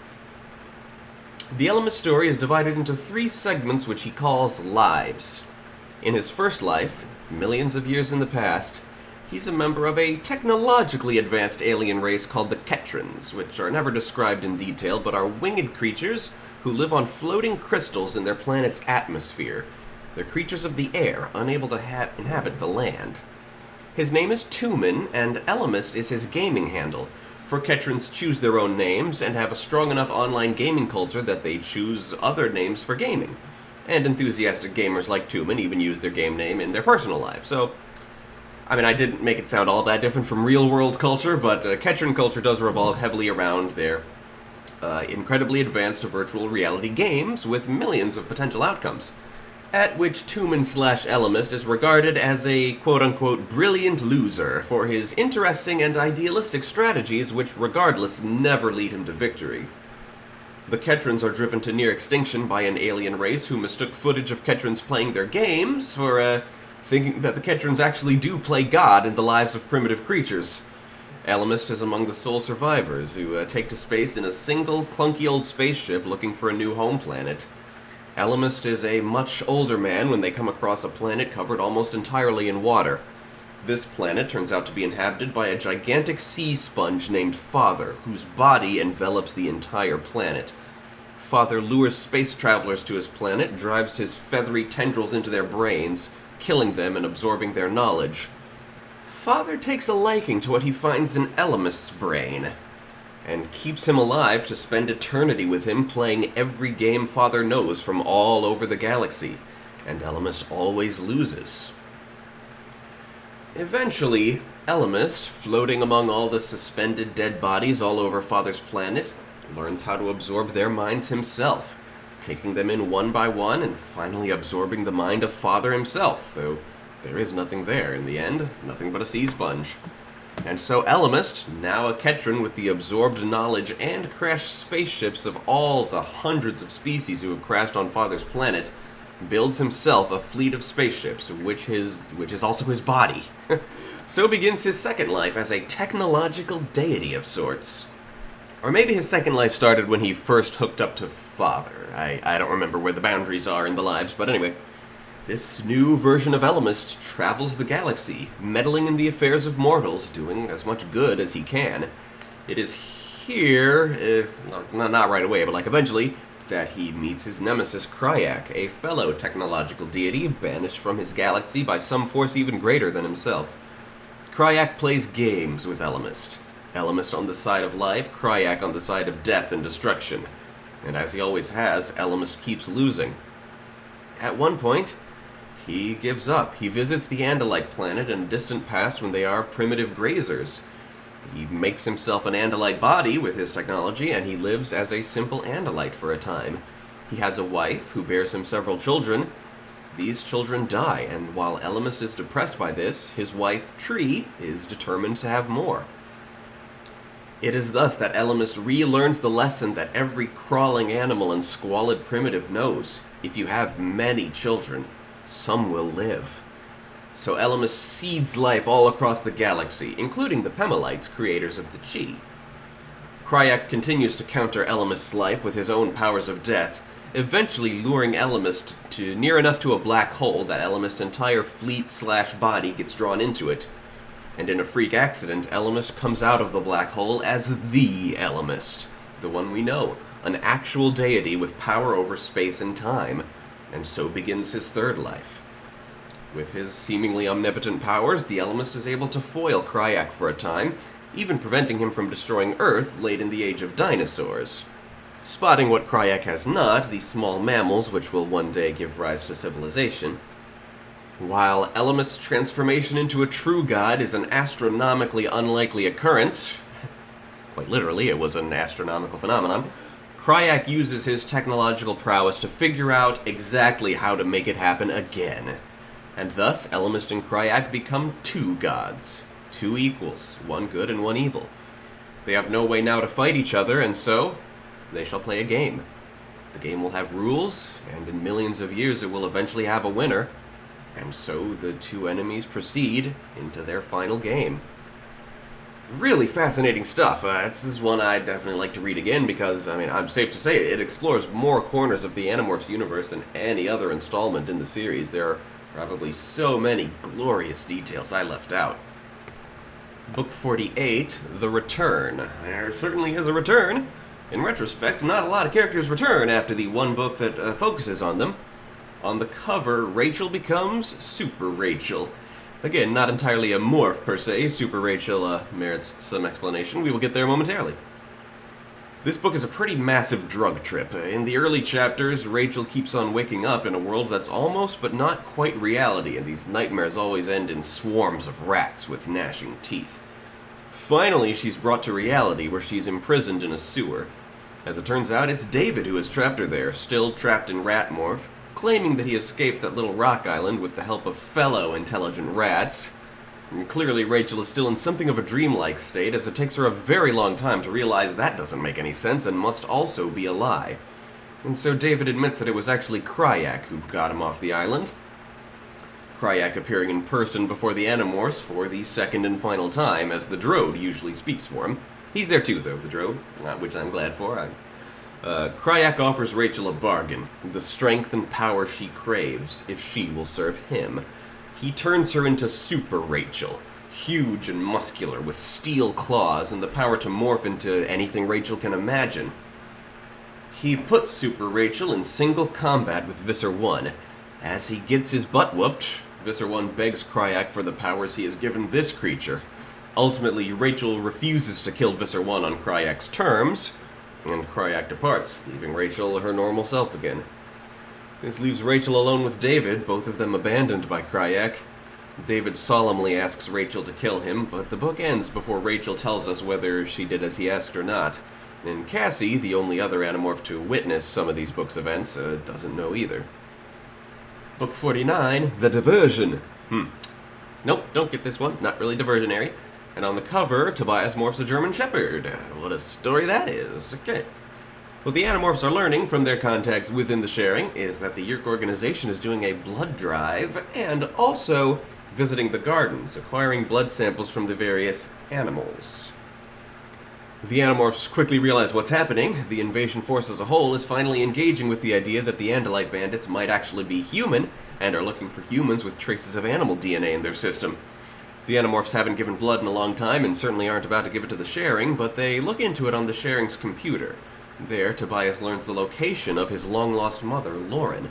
The Ellimist story is divided into 3 segments which he calls lives. In his first life, millions of years in the past, he's a member of a technologically advanced alien race called the Ketrans, which are never described in detail but are winged creatures who live on floating crystals in their planet's atmosphere. They're creatures of the air, unable to inhabit the land. His name is Tumen, and Ellimist is his gaming handle, for Ketrans choose their own names and have a strong enough online gaming culture that they choose other names for gaming. And enthusiastic gamers like Tumen even use their game name in their personal life. So, I mean, I didn't make it sound all that different from real-world culture, but Ketran culture does revolve heavily around their incredibly advanced virtual reality games with millions of potential outcomes, at which Tumen/Elemist is regarded as a quote-unquote brilliant loser for his interesting and idealistic strategies which regardless never lead him to victory. The Ketrans are driven to near extinction by an alien race who mistook footage of Ketrans playing their games for, thinking that the Ketrans actually do play God in the lives of primitive creatures. Elemist is among the sole survivors who take to space in a single, clunky old spaceship looking for a new home planet. Elemist is a much older man when they come across a planet covered almost entirely in water. This planet turns out to be inhabited by a gigantic sea sponge named Father, whose body envelops the entire planet. Father lures space travelers to his planet, drives his feathery tendrils into their brains, killing them and absorbing their knowledge. Father takes a liking to what he finds in Elemist's brain, and keeps him alive to spend eternity with him playing every game Father knows from all over the galaxy, and Elemist always loses. Eventually, Elemist, floating among all the suspended dead bodies all over Father's planet, learns how to absorb their minds himself, taking them in one by one and finally absorbing the mind of Father himself, though there is nothing there in the end, nothing but a sea sponge. And so Elemist, now a Ketran with the absorbed knowledge and crashed spaceships of all the hundreds of species who have crashed on Father's planet, builds himself a fleet of spaceships, which is also his body. So begins his second life as a technological deity of sorts. Or maybe his second life started when he first hooked up to Father. I don't remember where the boundaries are in the lives, but anyway. This new version of Elemist travels the galaxy, meddling in the affairs of mortals, doing as much good as he can. It is here, not right away, but like eventually, that he meets his nemesis Kryak, a fellow technological deity banished from his galaxy by some force even greater than himself. Kryak plays games with Elemist. Elemist on the side of life, Kryak on the side of death and destruction. And as he always has, Elemist keeps losing. At one point, he gives up. He visits the Andalite planet in a distant past when they are primitive grazers. He makes himself an Andalite body with his technology, and he lives as a simple Andalite for a time. He has a wife who bears him several children. These children die, and while Elemist is depressed by this, his wife, Tree, is determined to have more. It is thus that Elemist relearns the lesson that every crawling animal and squalid primitive knows. If you have many children, some will live. So Elemist seeds life all across the galaxy, including the Pemalites, creators of the Chi. Kryak continues to counter Elemist's life with his own powers of death, eventually luring Elemist to near enough to a black hole that Elemist's entire fleet/body gets drawn into it. And in a freak accident, Elemist comes out of the black hole as the Elemist, the one we know, an actual deity with power over space and time, and so begins his third life. With his seemingly omnipotent powers, the Elemist is able to foil Kryak for a time, even preventing him from destroying Earth late in the age of dinosaurs. Spotting what Kryak has not, the small mammals which will one day give rise to civilization. While Elemist's transformation into a true god is an astronomically unlikely occurrence, quite literally it was an astronomical phenomenon, Kryak uses his technological prowess to figure out exactly how to make it happen again. And thus, Elemist and Kryak become two gods. Two equals, one good and one evil. They have no way now to fight each other, and so they shall play a game. The game will have rules, and in millions of years it will eventually have a winner. And so the two enemies proceed into their final game. Really fascinating stuff. This is one I'd definitely like to read again because, I'm safe to say it explores more corners of the Animorphs universe than any other installment in the series. There are probably so many glorious details I left out. Book 48, The Return. There certainly is a return. In retrospect, not a lot of characters return after the one book that focuses on them. On the cover, Rachel becomes Super Rachel. Again, not entirely a morph per se. Super Rachel merits some explanation. We will get there momentarily. This book is a pretty massive drug trip. In the early chapters, Rachel keeps on waking up in a world that's almost but not quite reality, and these nightmares always end in swarms of rats with gnashing teeth. Finally, she's brought to reality where she's imprisoned in a sewer. As it turns out, it's David who has trapped her there, still trapped in rat morph, claiming that he escaped that little rock island with the help of fellow intelligent rats. And clearly, Rachel is still in something of a dreamlike state, as it takes her a very long time to realize that doesn't make any sense and must also be a lie. And so David admits that it was actually Kryak who got him off the island. Kryak appearing in person before the Animorphs for the second and final time, as the Drood usually speaks for him. He's there too, though, the Drood, which I'm glad for. Kryak offers Rachel a bargain, the strength and power she craves, if she will serve him. He turns her into Super Rachel, huge and muscular, with steel claws and the power to morph into anything Rachel can imagine. He puts Super Rachel in single combat with Visser 1. As he gets his butt whooped, Visser 1 begs Kryak for the powers he has given this creature. Ultimately, Rachel refuses to kill Visser 1 on Kryak's terms, and Kryak departs, leaving Rachel her normal self again. This leaves Rachel alone with David, both of them abandoned by Kryak. David solemnly asks Rachel to kill him, but the book ends before Rachel tells us whether she did as he asked or not. And Cassie, the only other Animorph to witness some of these books' events, doesn't know either. Book 49, The Diversion. Nope, don't get this one. Not really diversionary. And on the cover, Tobias morphs a German Shepherd. What a story that is. Okay. What the Animorphs are learning from their contacts within the sharing is that the Yeerk organization is doing a blood drive and also visiting the gardens, acquiring blood samples from the various animals. The Animorphs quickly realize what's happening. The invasion force as a whole is finally engaging with the idea that the Andalite bandits might actually be human and are looking for humans with traces of animal DNA in their system. The Animorphs haven't given blood in a long time and certainly aren't about to give it to the sharing, but they look into it on the sharing's computer. There, Tobias learns the location of his long-lost mother, Lauren.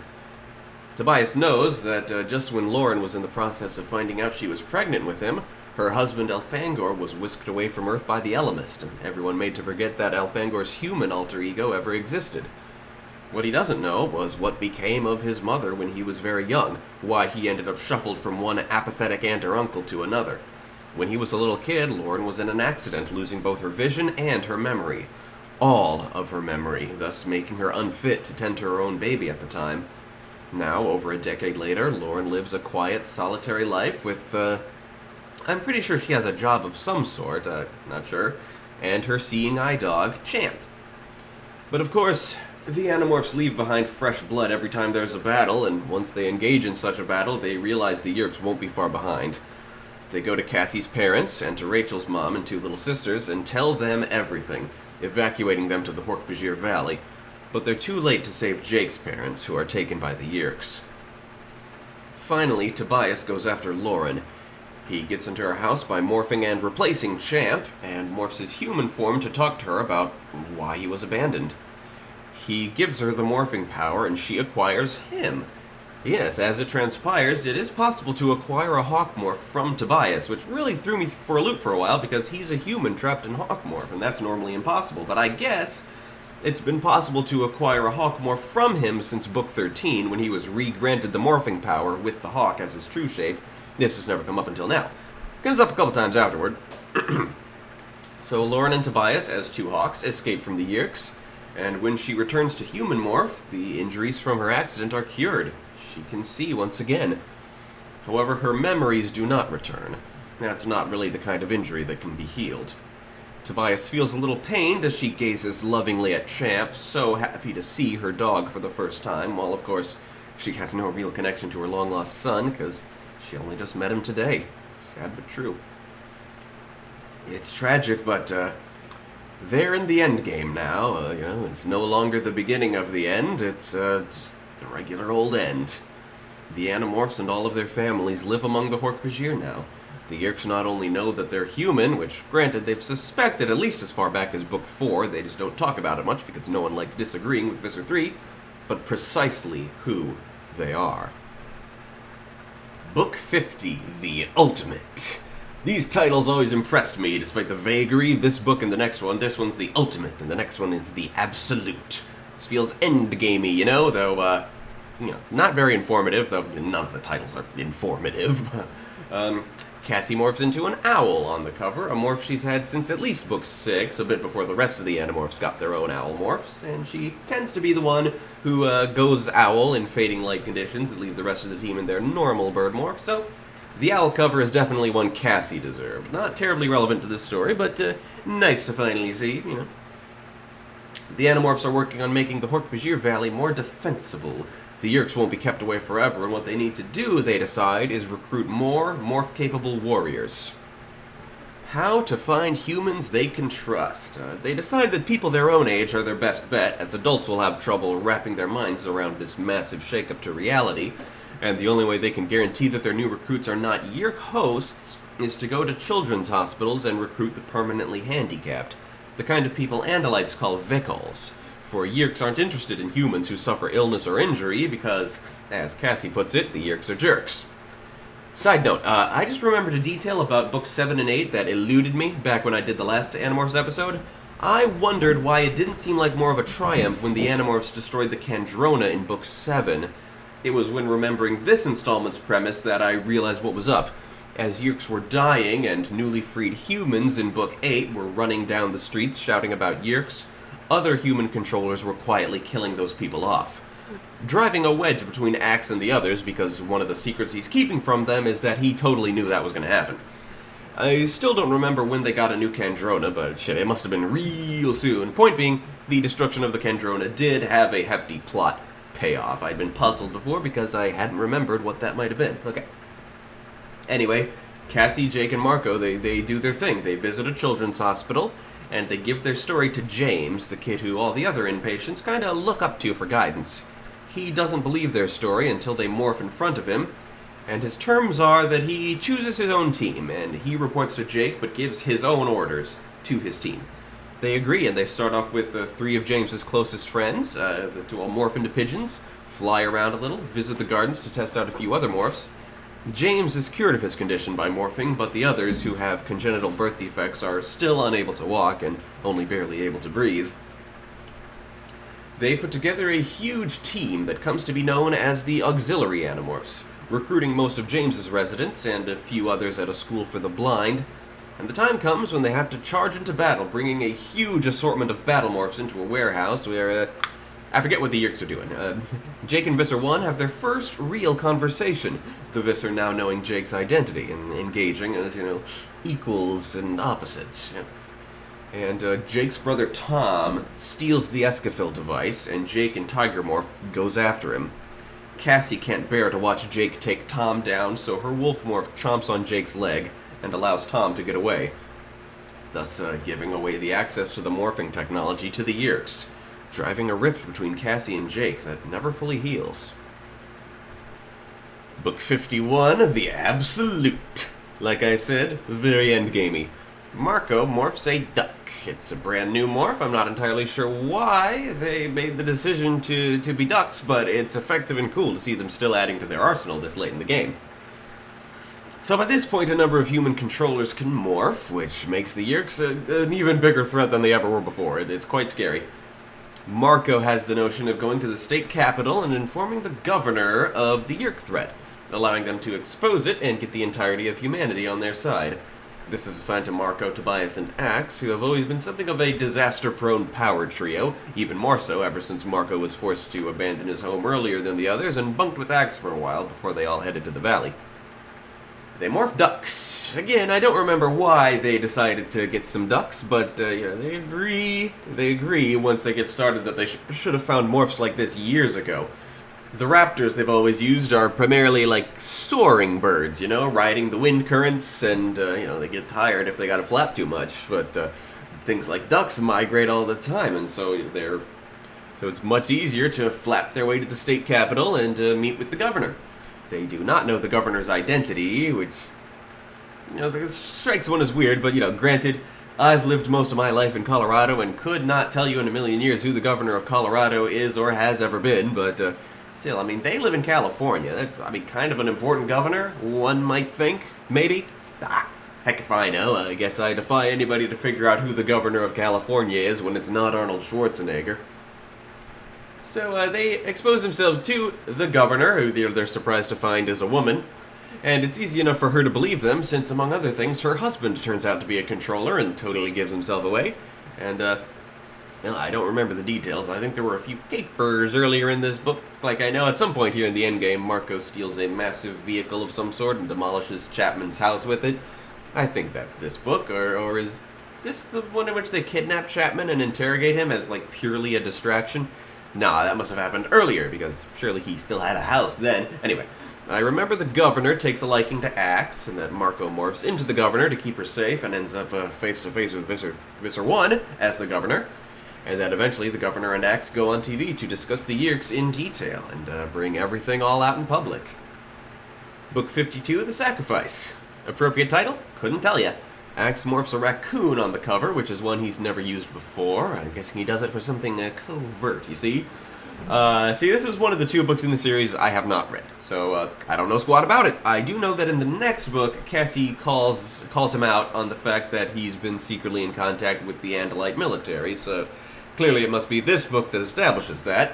Tobias knows that just when Lauren was in the process of finding out she was pregnant with him, her husband Elfangor was whisked away from Earth by the Elemist, and everyone made to forget that Elfangor's human alter ego ever existed. What he doesn't know was what became of his mother when he was very young, why he ended up shuffled from one apathetic aunt or uncle to another. When he was a little kid, Lauren was in an accident, losing both her vision and her memory. All of her memory, thus making her unfit to tend to her own baby at the time. Now, over a decade later, Lauren lives a quiet, solitary life with, I'm pretty sure she has a job of some sort, not sure, and her seeing eye dog, Champ. But of course, the Animorphs leave behind fresh blood every time there's a battle, and once they engage in such a battle, they realize the Yeerks won't be far behind. They go to Cassie's parents, and to Rachel's mom and two little sisters, and tell them everything, evacuating them to the Hork-Bajir Valley, but they're too late to save Jake's parents, who are taken by the Yeerks. Finally, Tobias goes after Lauren. He gets into her house by morphing and replacing Champ, and morphs his human form to talk to her about why he was abandoned. He gives her the morphing power, and she acquires him. Yes, as it transpires, it is possible to acquire a Hawkmorph from Tobias, which really threw me for a loop for a while because he's a human trapped in Hawkmorph, and that's normally impossible. But I guess it's been possible to acquire a Hawkmorph from him since Book 13, when he was re-granted the morphing power with the Hawk as his true shape. This has never come up until now. Comes up a couple times afterward. So Lauren and Tobias, as two Hawks, escape from the Yeerks, and when she returns to human morph, the injuries from her accident are cured. She can see once again. However, her memories do not return. That's not really the kind of injury that can be healed. Tobias feels a little pained as she gazes lovingly at Champ, so happy to see her dog for the first time, while of course she has no real connection to her long-lost son, because she only just met him today. Sad but true. It's tragic, but they're in the end game now. It's no longer the beginning of the end, it's just the regular old end. The Animorphs and all of their families live among the Hork-Bajir now. The Yeerks not only know that they're human, which, granted, they've suspected at least as far back as Book 4, they just don't talk about it much because no one likes disagreeing with Visser 3, but precisely who they are. Book 50, The Ultimate. These titles always impressed me, despite the vagary. This book and the next one, this one's The Ultimate, and the next one is The Absolute. This feels endgamey, you know, though, not very informative, though none of the titles are informative. Cassie morphs into an owl on the cover, a morph she's had since at least book 6, a bit before the rest of the Animorphs got their own owl morphs, and she tends to be the one who goes owl in fading light conditions that leave the rest of the team in their normal bird morph, so the owl cover is definitely one Cassie deserved. Not terribly relevant to this story, but nice to finally see, you know. The Animorphs are working on making the Hork-Bajir Valley more defensible. The Yeerks won't be kept away forever, and what they need to do, they decide, is recruit more morph-capable warriors. How to find humans they can trust. They decide that people their own age are their best bet, as adults will have trouble wrapping their minds around this massive shakeup to reality, and the only way they can guarantee that their new recruits are not Yeerk hosts is to go to children's hospitals and recruit the permanently handicapped, the kind of people Andalites call Vikals. For Yeerks aren't interested in humans who suffer illness or injury because, as Cassie puts it, the Yeerks are jerks. Side note, I just remembered a detail about books 7 and 8 that eluded me back when I did the last Animorphs episode. I wondered why it didn't seem like more of a triumph when the Animorphs destroyed the Kandrona in book 7. It was when remembering this installment's premise that I realized what was up. As Yeerks were dying and newly freed humans in book 8 were running down the streets shouting about Yeerks, other human controllers were quietly killing those people off, driving a wedge between Axe and the others because one of the secrets he's keeping from them is that he totally knew that was going to happen. I still don't remember when they got a new Kandrona, but shit, it must have been real soon. Point being, the destruction of the Kandrona did have a hefty plot payoff. I'd been puzzled before because I hadn't remembered what that might have been. Okay. Anyway, Cassie, Jake, and Marco, they do their thing. They visit a children's hospital, and they give their story to James, the kid who all the other inpatients kind of look up to for guidance. He doesn't believe their story until they morph in front of him, and his terms are that he chooses his own team, and he reports to Jake but gives his own orders to his team. They agree, and they start off with 3 of James's closest friends, to all morph into pigeons, fly around a little, visit the gardens to test out a few other morphs. James is cured of his condition by morphing, but the others, who have congenital birth defects, are still unable to walk and only barely able to breathe. They put together a huge team that comes to be known as the Auxiliary Animorphs, recruiting most of James's residents and a few others at a school for the blind, and the time comes when they have to charge into battle, bringing a huge assortment of battle morphs into a warehouse where, I forget what the Yeerks are doing. Jake and Visser 1 have their first real conversation, the Visser now knowing Jake's identity and engaging as, equals and opposites. And Jake's brother Tom steals the Escafil device, and Jake in Tiger Morph goes after him. Cassie can't bear to watch Jake take Tom down, so her Wolf Morph chomps on Jake's leg and allows Tom to get away, thus giving away the access to the morphing technology to the Yeerks, driving a rift between Cassie and Jake that never fully heals. Book 51, The Absolute. Like I said, very endgamey. Marco morphs a duck. It's a brand new morph. I'm not entirely sure why they made the decision to be ducks, but it's effective and cool to see them still adding to their arsenal this late in the game. So by this point, a number of human controllers can morph, which makes the Yeerks an even bigger threat than they ever were before. It's quite scary. Marco has the notion of going to the state capital and informing the governor of the Yeerk threat, allowing them to expose it and get the entirety of humanity on their side. This is assigned to Marco, Tobias, and Axe, who have always been something of a disaster-prone power trio, even more so ever since Marco was forced to abandon his home earlier than the others and bunked with Axe for a while before they all headed to the valley. They morph ducks. Again, I don't remember why they decided to get some ducks, but they agree. They agree once they get started that they should have found morphs like this years ago. The raptors they've always used are primarily like soaring birds, riding the wind currents, and they get tired if they gotta flap too much. But things like ducks migrate all the time, and so it's much easier to flap their way to the state capital and meet with the governor. They do not know the governor's identity, which strikes one as weird, but granted, I've lived most of my life in Colorado and could not tell you in a million years who the governor of Colorado is or has ever been, but Still, I mean, they live in California. That's, I mean, kind of an important governor, one might think, maybe. Ah, heck if I know. I guess I defy anybody to figure out who the governor of California is when it's not Arnold Schwarzenegger. So they expose themselves to the governor, who they're surprised to find is a woman. And it's easy enough for her to believe them, since among other things, her husband turns out to be a controller and totally gives himself away. And, well, I don't remember the details. I think there were a few capers earlier in this book. Like, I know at some point here in the endgame, Marco steals a massive vehicle of some sort and demolishes Chapman's house with it. I think that's this book, or is this the one in which they kidnap Chapman and interrogate him as, like, purely a distraction? Nah, that must have happened earlier, because surely he still had a house then. Anyway, I remember the governor takes a liking to Axe, and that Marco morphs into the governor to keep her safe and ends up face-to-face with Visser 1 as the governor. And that eventually the governor and Axe go on TV to discuss the Yeerks in detail and bring everything all out in public. Book 52, The Sacrifice. Appropriate title? Couldn't tell ya. Axe morphs a raccoon on the cover, which is one he's never used before. I'm guessing he does it for something covert, you see? This is one of the 2 books in the series I have not read, so I don't know squat about it. I do know that in the next book, Cassie calls him out on the fact that he's been secretly in contact with the Andalite military, so clearly it must be this book that establishes that.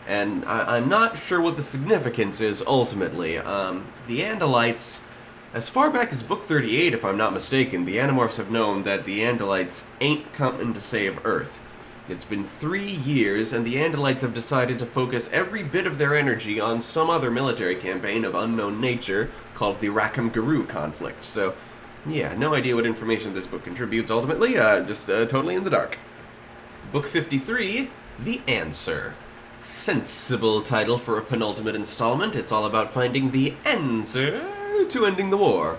And I'm not sure what the significance is, ultimately. The Andalites, as far back as Book 38, if I'm not mistaken, the Animorphs have known that the Andalites ain't coming to save Earth. It's been 3 years, and the Andalites have decided to focus every bit of their energy on some other military campaign of unknown nature called the Rackham-Garoo conflict. So, yeah, no idea what information this book contributes ultimately, just totally in the dark. Book 53, The Answer. Sensible title for a penultimate installment. It's all about finding the answer to ending the war.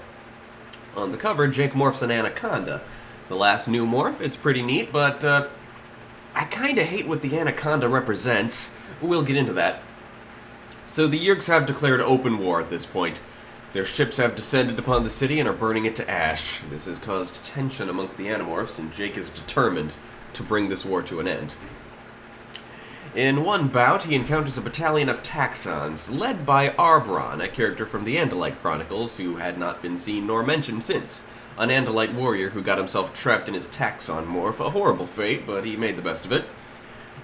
On the cover, Jake morphs an anaconda. The last new morph, it's pretty neat, but I kinda hate what the anaconda represents. We'll get into that. So the Yeerks have declared open war at this point. Their ships have descended upon the city and are burning it to ash. This has caused tension amongst the Animorphs, and Jake is determined to bring this war to an end. In one bout, he encounters a battalion of Taxons, led by Arbron, a character from the Andalite Chronicles who had not been seen nor mentioned since. An Andalite warrior who got himself trapped in his Taxon morph, a horrible fate, but he made the best of it.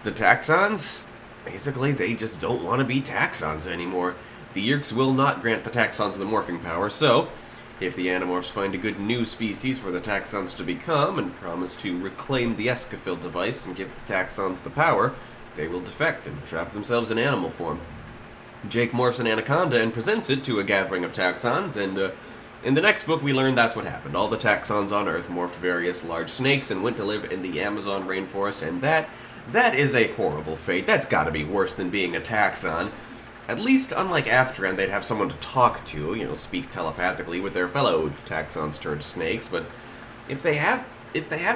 The Taxons, basically, they just don't want to be Taxons anymore. The Yeerks will not grant the Taxons the morphing power, so if the Animorphs find a good new species for the Taxons to become and promise to reclaim the Escafil device and give the Taxons the power, they will defect and trap themselves in animal form. Jake morphs an anaconda and presents it to a gathering of Taxons, and in the next book we learn that's what happened. All the Taxons on Earth morphed various large snakes and went to live in the Amazon rainforest, and that is a horrible fate. That's gotta be worse than being a Taxon. At least, unlike Afteran, they'd have someone to talk to, speak telepathically with their fellow Taxons turned snakes, but if they have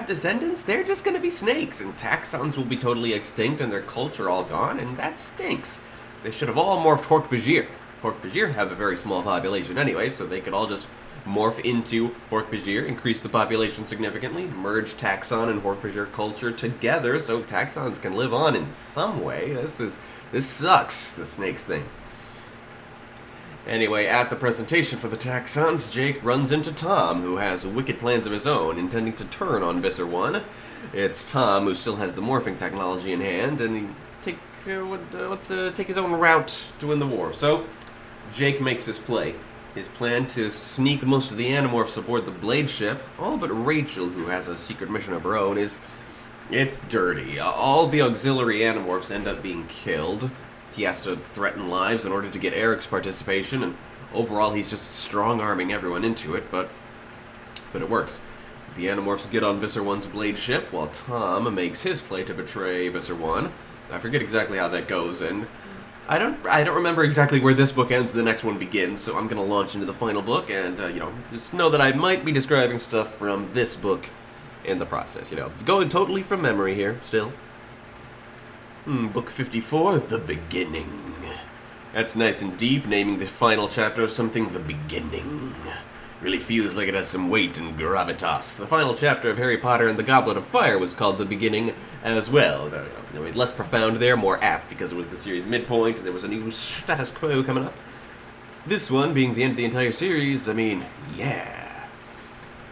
descendants, they're just gonna be snakes, and Taxons will be totally extinct and their culture all gone, and that stinks. They should have all morphed Hork-Bajir. Hork-Bajir have a very small population anyway, so they could all just morph into Hork-Bajir, increase the population significantly, merge Taxon and Hork-Bajir culture together so Taxons can live on in some way. This sucks, the snakes thing. Anyway, at the presentation for the Taxons, Jake runs into Tom, who has wicked plans of his own, intending to turn on Visser 1. It's Tom who still has the morphing technology in hand, and he take his own route to win the war. So, Jake makes his play. His plan to sneak most of the Animorphs aboard the Blade ship, all but Rachel, who has a secret mission of her own, it's dirty. All the auxiliary Animorphs end up being killed. He has to threaten lives in order to get Eric's participation, and overall he's just strong-arming everyone into it, but it works. The Animorphs get on Visser 1's Blade ship, while Tom makes his play to betray Visser 1. I forget exactly how that goes, and I don't remember exactly where this book ends and the next one begins, so I'm gonna launch into the final book, and, just know that I might be describing stuff from this book in the process, It's going totally from memory here, still. Book 54, The Beginning. That's nice and deep, naming the final chapter of something The Beginning. Really feels like it has some weight and gravitas. The final chapter of Harry Potter and the Goblet of Fire was called The Beginning as well. I mean, less profound there, more apt, because it was the series' midpoint, and there was a new status quo coming up. This one, being the end of the entire series, I mean, yeah.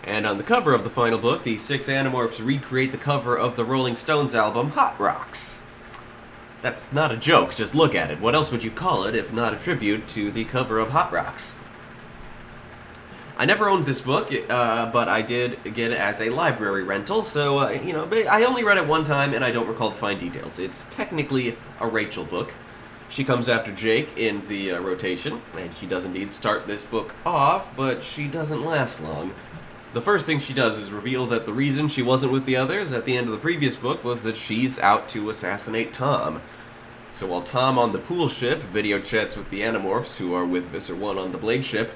And on the cover of the final book, the 6 Animorphs recreate the cover of the Rolling Stones album, Hot Rocks. That's not a joke, just look at it. What else would you call it if not a tribute to the cover of Hot Rocks? I never owned this book, but I did get it as a library rental, so, I only read it one time and I don't recall the fine details. It's technically a Rachel book. She comes after Jake in the rotation, and she does indeed start this book off, but she doesn't last long. The first thing she does is reveal that the reason she wasn't with the others at the end of the previous book was that she's out to assassinate Tom. So while Tom on the pool ship video chats with the Animorphs, who are with Visser 1 on the Blade ship,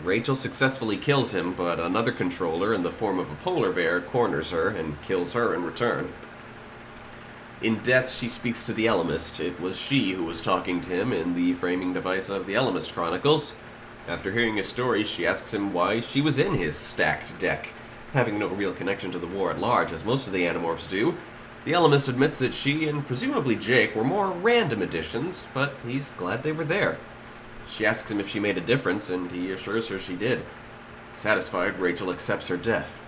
Rachel successfully kills him, but another controller in the form of a polar bear corners her and kills her in return. In death, she speaks to the Elemist. It was she who was talking to him in the framing device of the Elemist Chronicles. After hearing his story, she asks him why she was in his stacked deck. Having no real connection to the war at large, as most of the Animorphs do, the Elemist admits that she and presumably Jake were more random additions, but he's glad they were there. She asks him if she made a difference, and he assures her she did. Satisfied, Rachel accepts her death.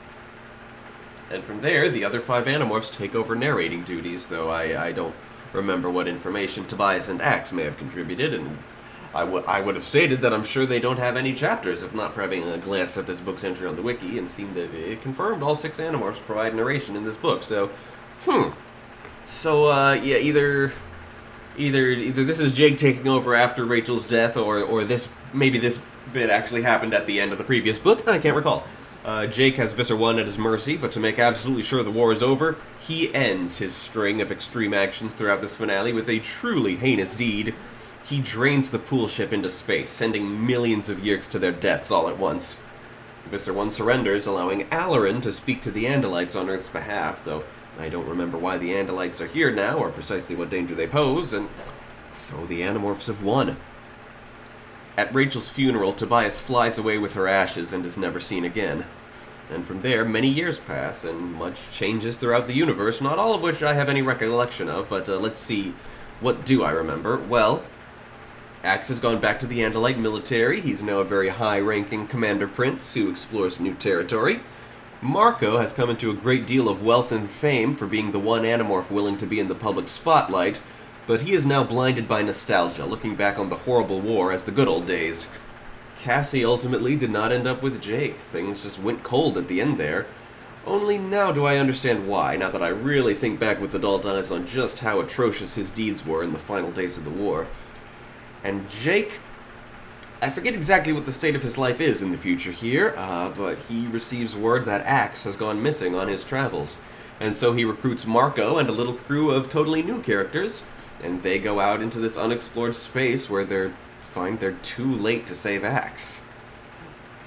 And from there, the other 5 Animorphs take over narrating duties, though I don't remember what information Tobias and Axe may have contributed, and I would have stated that I'm sure they don't have any chapters, if not for having glanced at this book's entry on the wiki and seen that it confirmed all 6 Animorphs provide narration in this book, so, So, yeah, either this is Jake taking over after Rachel's death, or maybe this bit actually happened at the end of the previous book. I can't recall. Jake has Visser 1 at his mercy, but to make absolutely sure the war is over, he ends his string of extreme actions throughout this finale with a truly heinous deed. He drains the pool ship into space, sending millions of Yeerks to their deaths all at once. Visser 1 surrenders, allowing Alarin to speak to the Andalites on Earth's behalf, though I don't remember why the Andalites are here now, or precisely what danger they pose, and so the Animorphs have won. At Rachel's funeral, Tobias flies away with her ashes and is never seen again. And from there, many years pass, and much changes throughout the universe, not all of which I have any recollection of, but let's see, what do I remember? Well, Axe has gone back to the Andalite military. He's now a very high-ranking commander prince who explores new territory. Marco has come into a great deal of wealth and fame for being the one Animorph willing to be in the public spotlight, but he is now blinded by nostalgia, looking back on the horrible war as the good old days. Cassie ultimately did not end up with Jake. Things just went cold at the end there. Only now do I understand why, now that I really think back with adult eyes on just how atrocious his deeds were in the final days of the war. And Jake, I forget exactly what the state of his life is in the future here, but he receives word that Axe has gone missing on his travels. And so he recruits Marco and a little crew of totally new characters, and they go out into this unexplored space where they find they're too late to save Axe.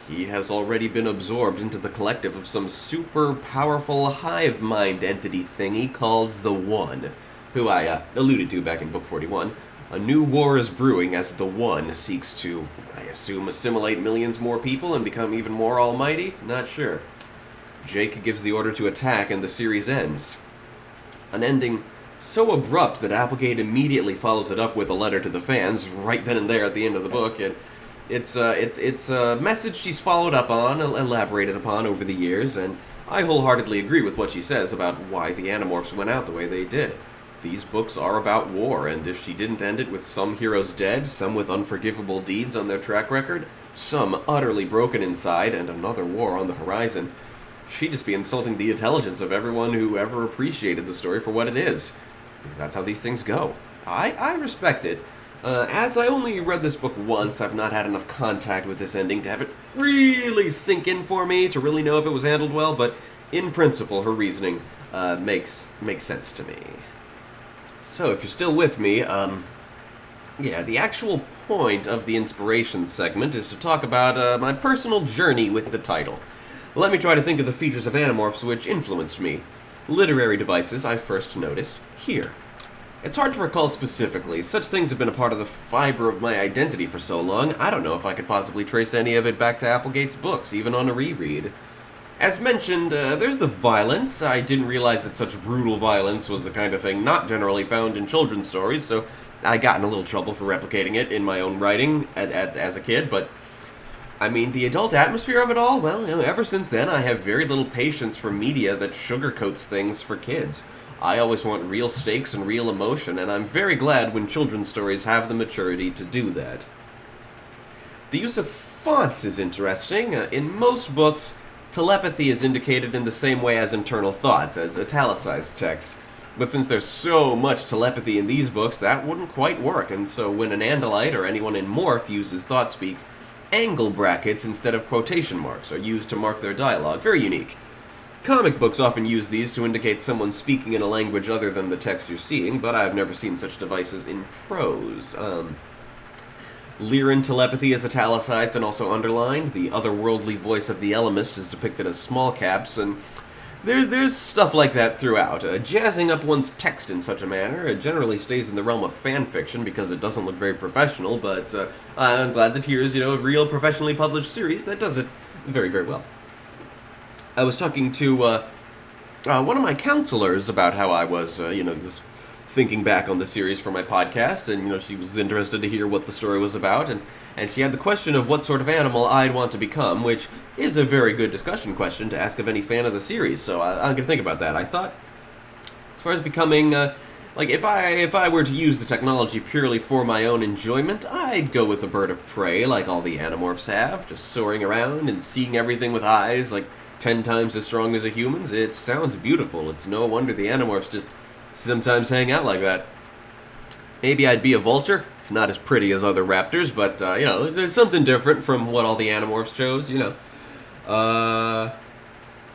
He has already been absorbed into the collective of some super powerful hive mind entity thingy called the One, who I alluded to back in Book 41. A new war is brewing as the One seeks to, I assume, assimilate millions more people and become even more almighty? Not sure. Jake gives the order to attack and the series ends. An ending so abrupt that Applegate immediately follows it up with a letter to the fans right then and there at the end of the book. It's a message she's followed up on, elaborated upon over the years, and I wholeheartedly agree with what she says about why the Animorphs went out the way they did. These books are about war, and if she didn't end it with some heroes dead, some with unforgivable deeds on their track record, some utterly broken inside, and another war on the horizon, she'd just be insulting the intelligence of everyone who ever appreciated the story for what it is. Because that's how these things go. I respect it. As I only read this book once, I've not had enough contact with this ending to have it really sink in for me, to really know if it was handled well, but in principle, her reasoning makes sense to me. So, if you're still with me, yeah, the actual point of the inspiration segment is to talk about my personal journey with the title. Let me try to think of the features of Animorphs which influenced me. Literary devices I first noticed here. It's hard to recall specifically. Such things have been a part of the fiber of my identity for so long, I don't know if I could possibly trace any of it back to Applegate's books, even on a reread. As mentioned, there's the violence. I didn't realize that such brutal violence was the kind of thing not generally found in children's stories, so I got in a little trouble for replicating it in my own writing as a kid, but I mean, the adult atmosphere of it all, well, ever since then I have very little patience for media that sugarcoats things for kids. I always want real stakes and real emotion, and I'm very glad when children's stories have the maturity to do that. The use of fonts is interesting. In most books, telepathy is indicated in the same way as internal thoughts, as italicized text. But since there's so much telepathy in these books, that wouldn't quite work, and so when an Andalite or anyone in Morph uses thought-speak, angle brackets instead of quotation marks are used to mark their dialogue. Very unique. Comic books often use these to indicate someone speaking in a language other than the text you're seeing, but I've never seen such devices in prose. Lyran telepathy is italicized and also underlined. The otherworldly voice of the Elemist is depicted as small caps, and there's stuff like that throughout. Jazzing up one's text in such a manner generally stays in the realm of fanfiction because it doesn't look very professional, but I'm glad that here's, a real professionally published series that does it very, very well. I was talking to one of my counselors about how I was, just thinking back on the series for my podcast, and, she was interested to hear what the story was about, and she had the question of what sort of animal I'd want to become, which is a very good discussion question to ask of any fan of the series, so I'm going to think about that. I thought, as far as becoming, if I were to use the technology purely for my own enjoyment, I'd go with a bird of prey like all the Animorphs have, just soaring around and seeing everything with eyes like 10 times as strong as a human's. It sounds beautiful. It's no wonder the Animorphs just sometimes hang out like that. Maybe I'd be a vulture. It's not as pretty as other raptors, but, there's something different from what all the Animorphs chose, Now,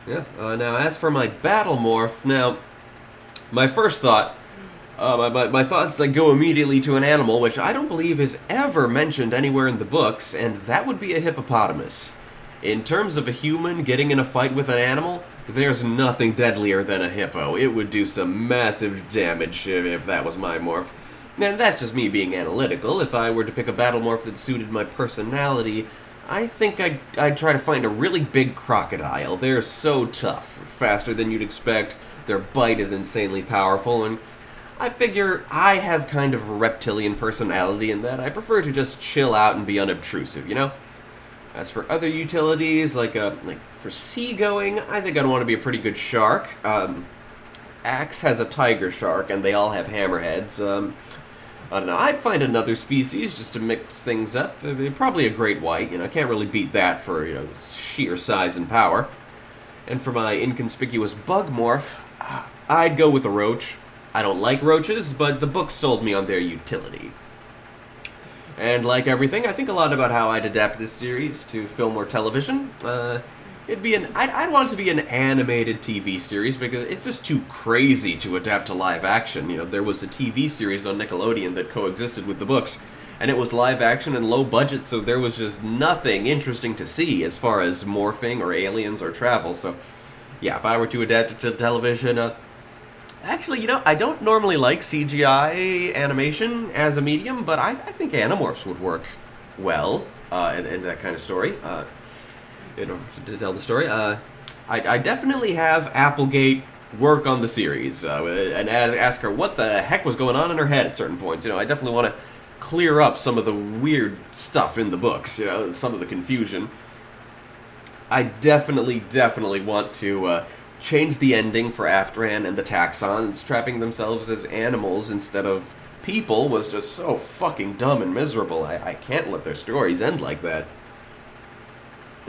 as for my battle morph, now, my first thought, my thoughts that go immediately to an animal, which I don't believe is ever mentioned anywhere in the books, and that would be a hippopotamus. In terms of a human getting in a fight with an animal, there's nothing deadlier than a hippo. It would do some massive damage if that was my morph. And that's just me being analytical. If I were to pick a battle morph that suited my personality, I think I'd try to find a really big crocodile. They're so tough, faster than you'd expect. Their bite is insanely powerful, and I figure I have kind of a reptilian personality in that I prefer to just chill out and be unobtrusive, As for other utilities, like for seagoing, I think I'd want to be a pretty good shark. Axe has a tiger shark, and they all have hammerheads. I don't know, I'd find another species just to mix things up. Probably a great white, can't really beat that for, sheer size and power. And for my inconspicuous bug morph, I'd go with a roach. I don't like roaches, but the book sold me on their utility. And like everything, I think a lot about how I'd adapt this series to film or television. I'd want it to be an animated TV series because it's just too crazy to adapt to live action. There was a TV series on Nickelodeon that coexisted with the books, and it was live action and low budget, so there was just nothing interesting to see as far as morphing or aliens or travel. So, yeah, if I were to adapt it to television, actually, I don't normally like CGI animation as a medium, but I think Animorphs would work well in that kind of story. To tell the story, I definitely have Applegate work on the series and ask her what the heck was going on in her head at certain points. I definitely want to clear up some of the weird stuff in the books, some of the confusion. I definitely want to change the ending for Aftran and the Taxons. Trapping themselves as animals instead of people was just so fucking dumb and miserable. I can't let their stories end like that.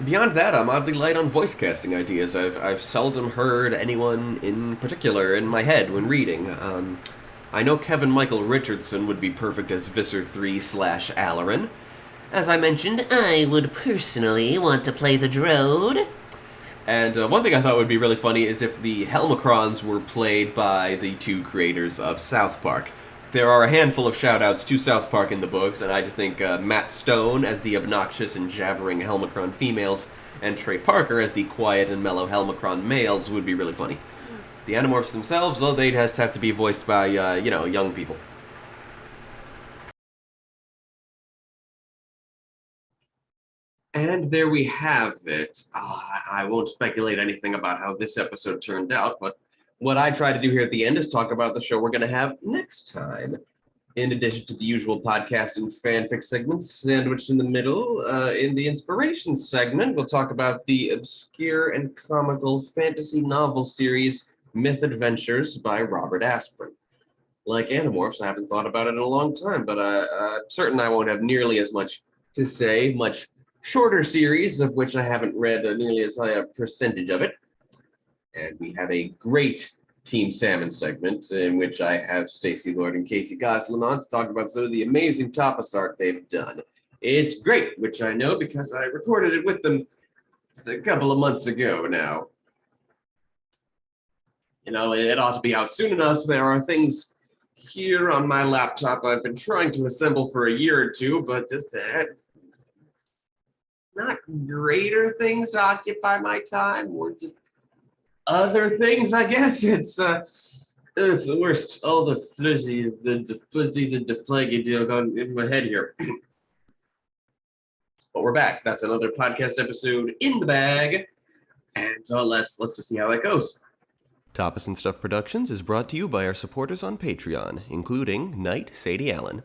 Beyond that, I'm oddly light on voice casting ideas. I've seldom heard anyone in particular in my head when reading. I know Kevin Michael Richardson would be perfect as Visser 3/Alarin. As I mentioned, I would personally want to play the Droad. And one thing I thought would be really funny is if the Helmicrons were played by the two creators of South Park. There are a handful of shout-outs to South Park in the books, and I just think Matt Stone as the obnoxious and jabbering Helmicron females, and Trey Parker as the quiet and mellow Helmicron males would be really funny. The Animorphs themselves, well, they'd just have to be voiced by, young people. And there we have it. I won't speculate anything about how this episode turned out, but what I try to do here at the end is talk about the show we're going to have next time. In addition to the usual podcast and fanfic segments, sandwiched in the middle, in the inspiration segment, we'll talk about the obscure and comical fantasy novel series Myth Adventures by Robert Asprin. Like Animorphs, I haven't thought about it in a long time, but I'm certain I won't have nearly as much to say. Much shorter series, of which I haven't read nearly as high a percentage of it. And we have a great Team Salmon segment in which I have Stacey Lord and Casey Goslin on to talk about some of the amazing TAPAS art they've done. It's great, which I know because I recorded it with them a couple of months ago now. You know, it ought to be out soon enough. There are things here on my laptop I've been trying to assemble for a year or two, but just not greater things to occupy my time, or just other things, I guess. It's the worst. All the flizzies, the flizzies and the flaggy deal going in my head here. But we're back. That's another podcast episode in the bag. And let's just see how that goes. Tapas and Stuff Productions is brought to you by our supporters on Patreon, including Knight Sadie Allen.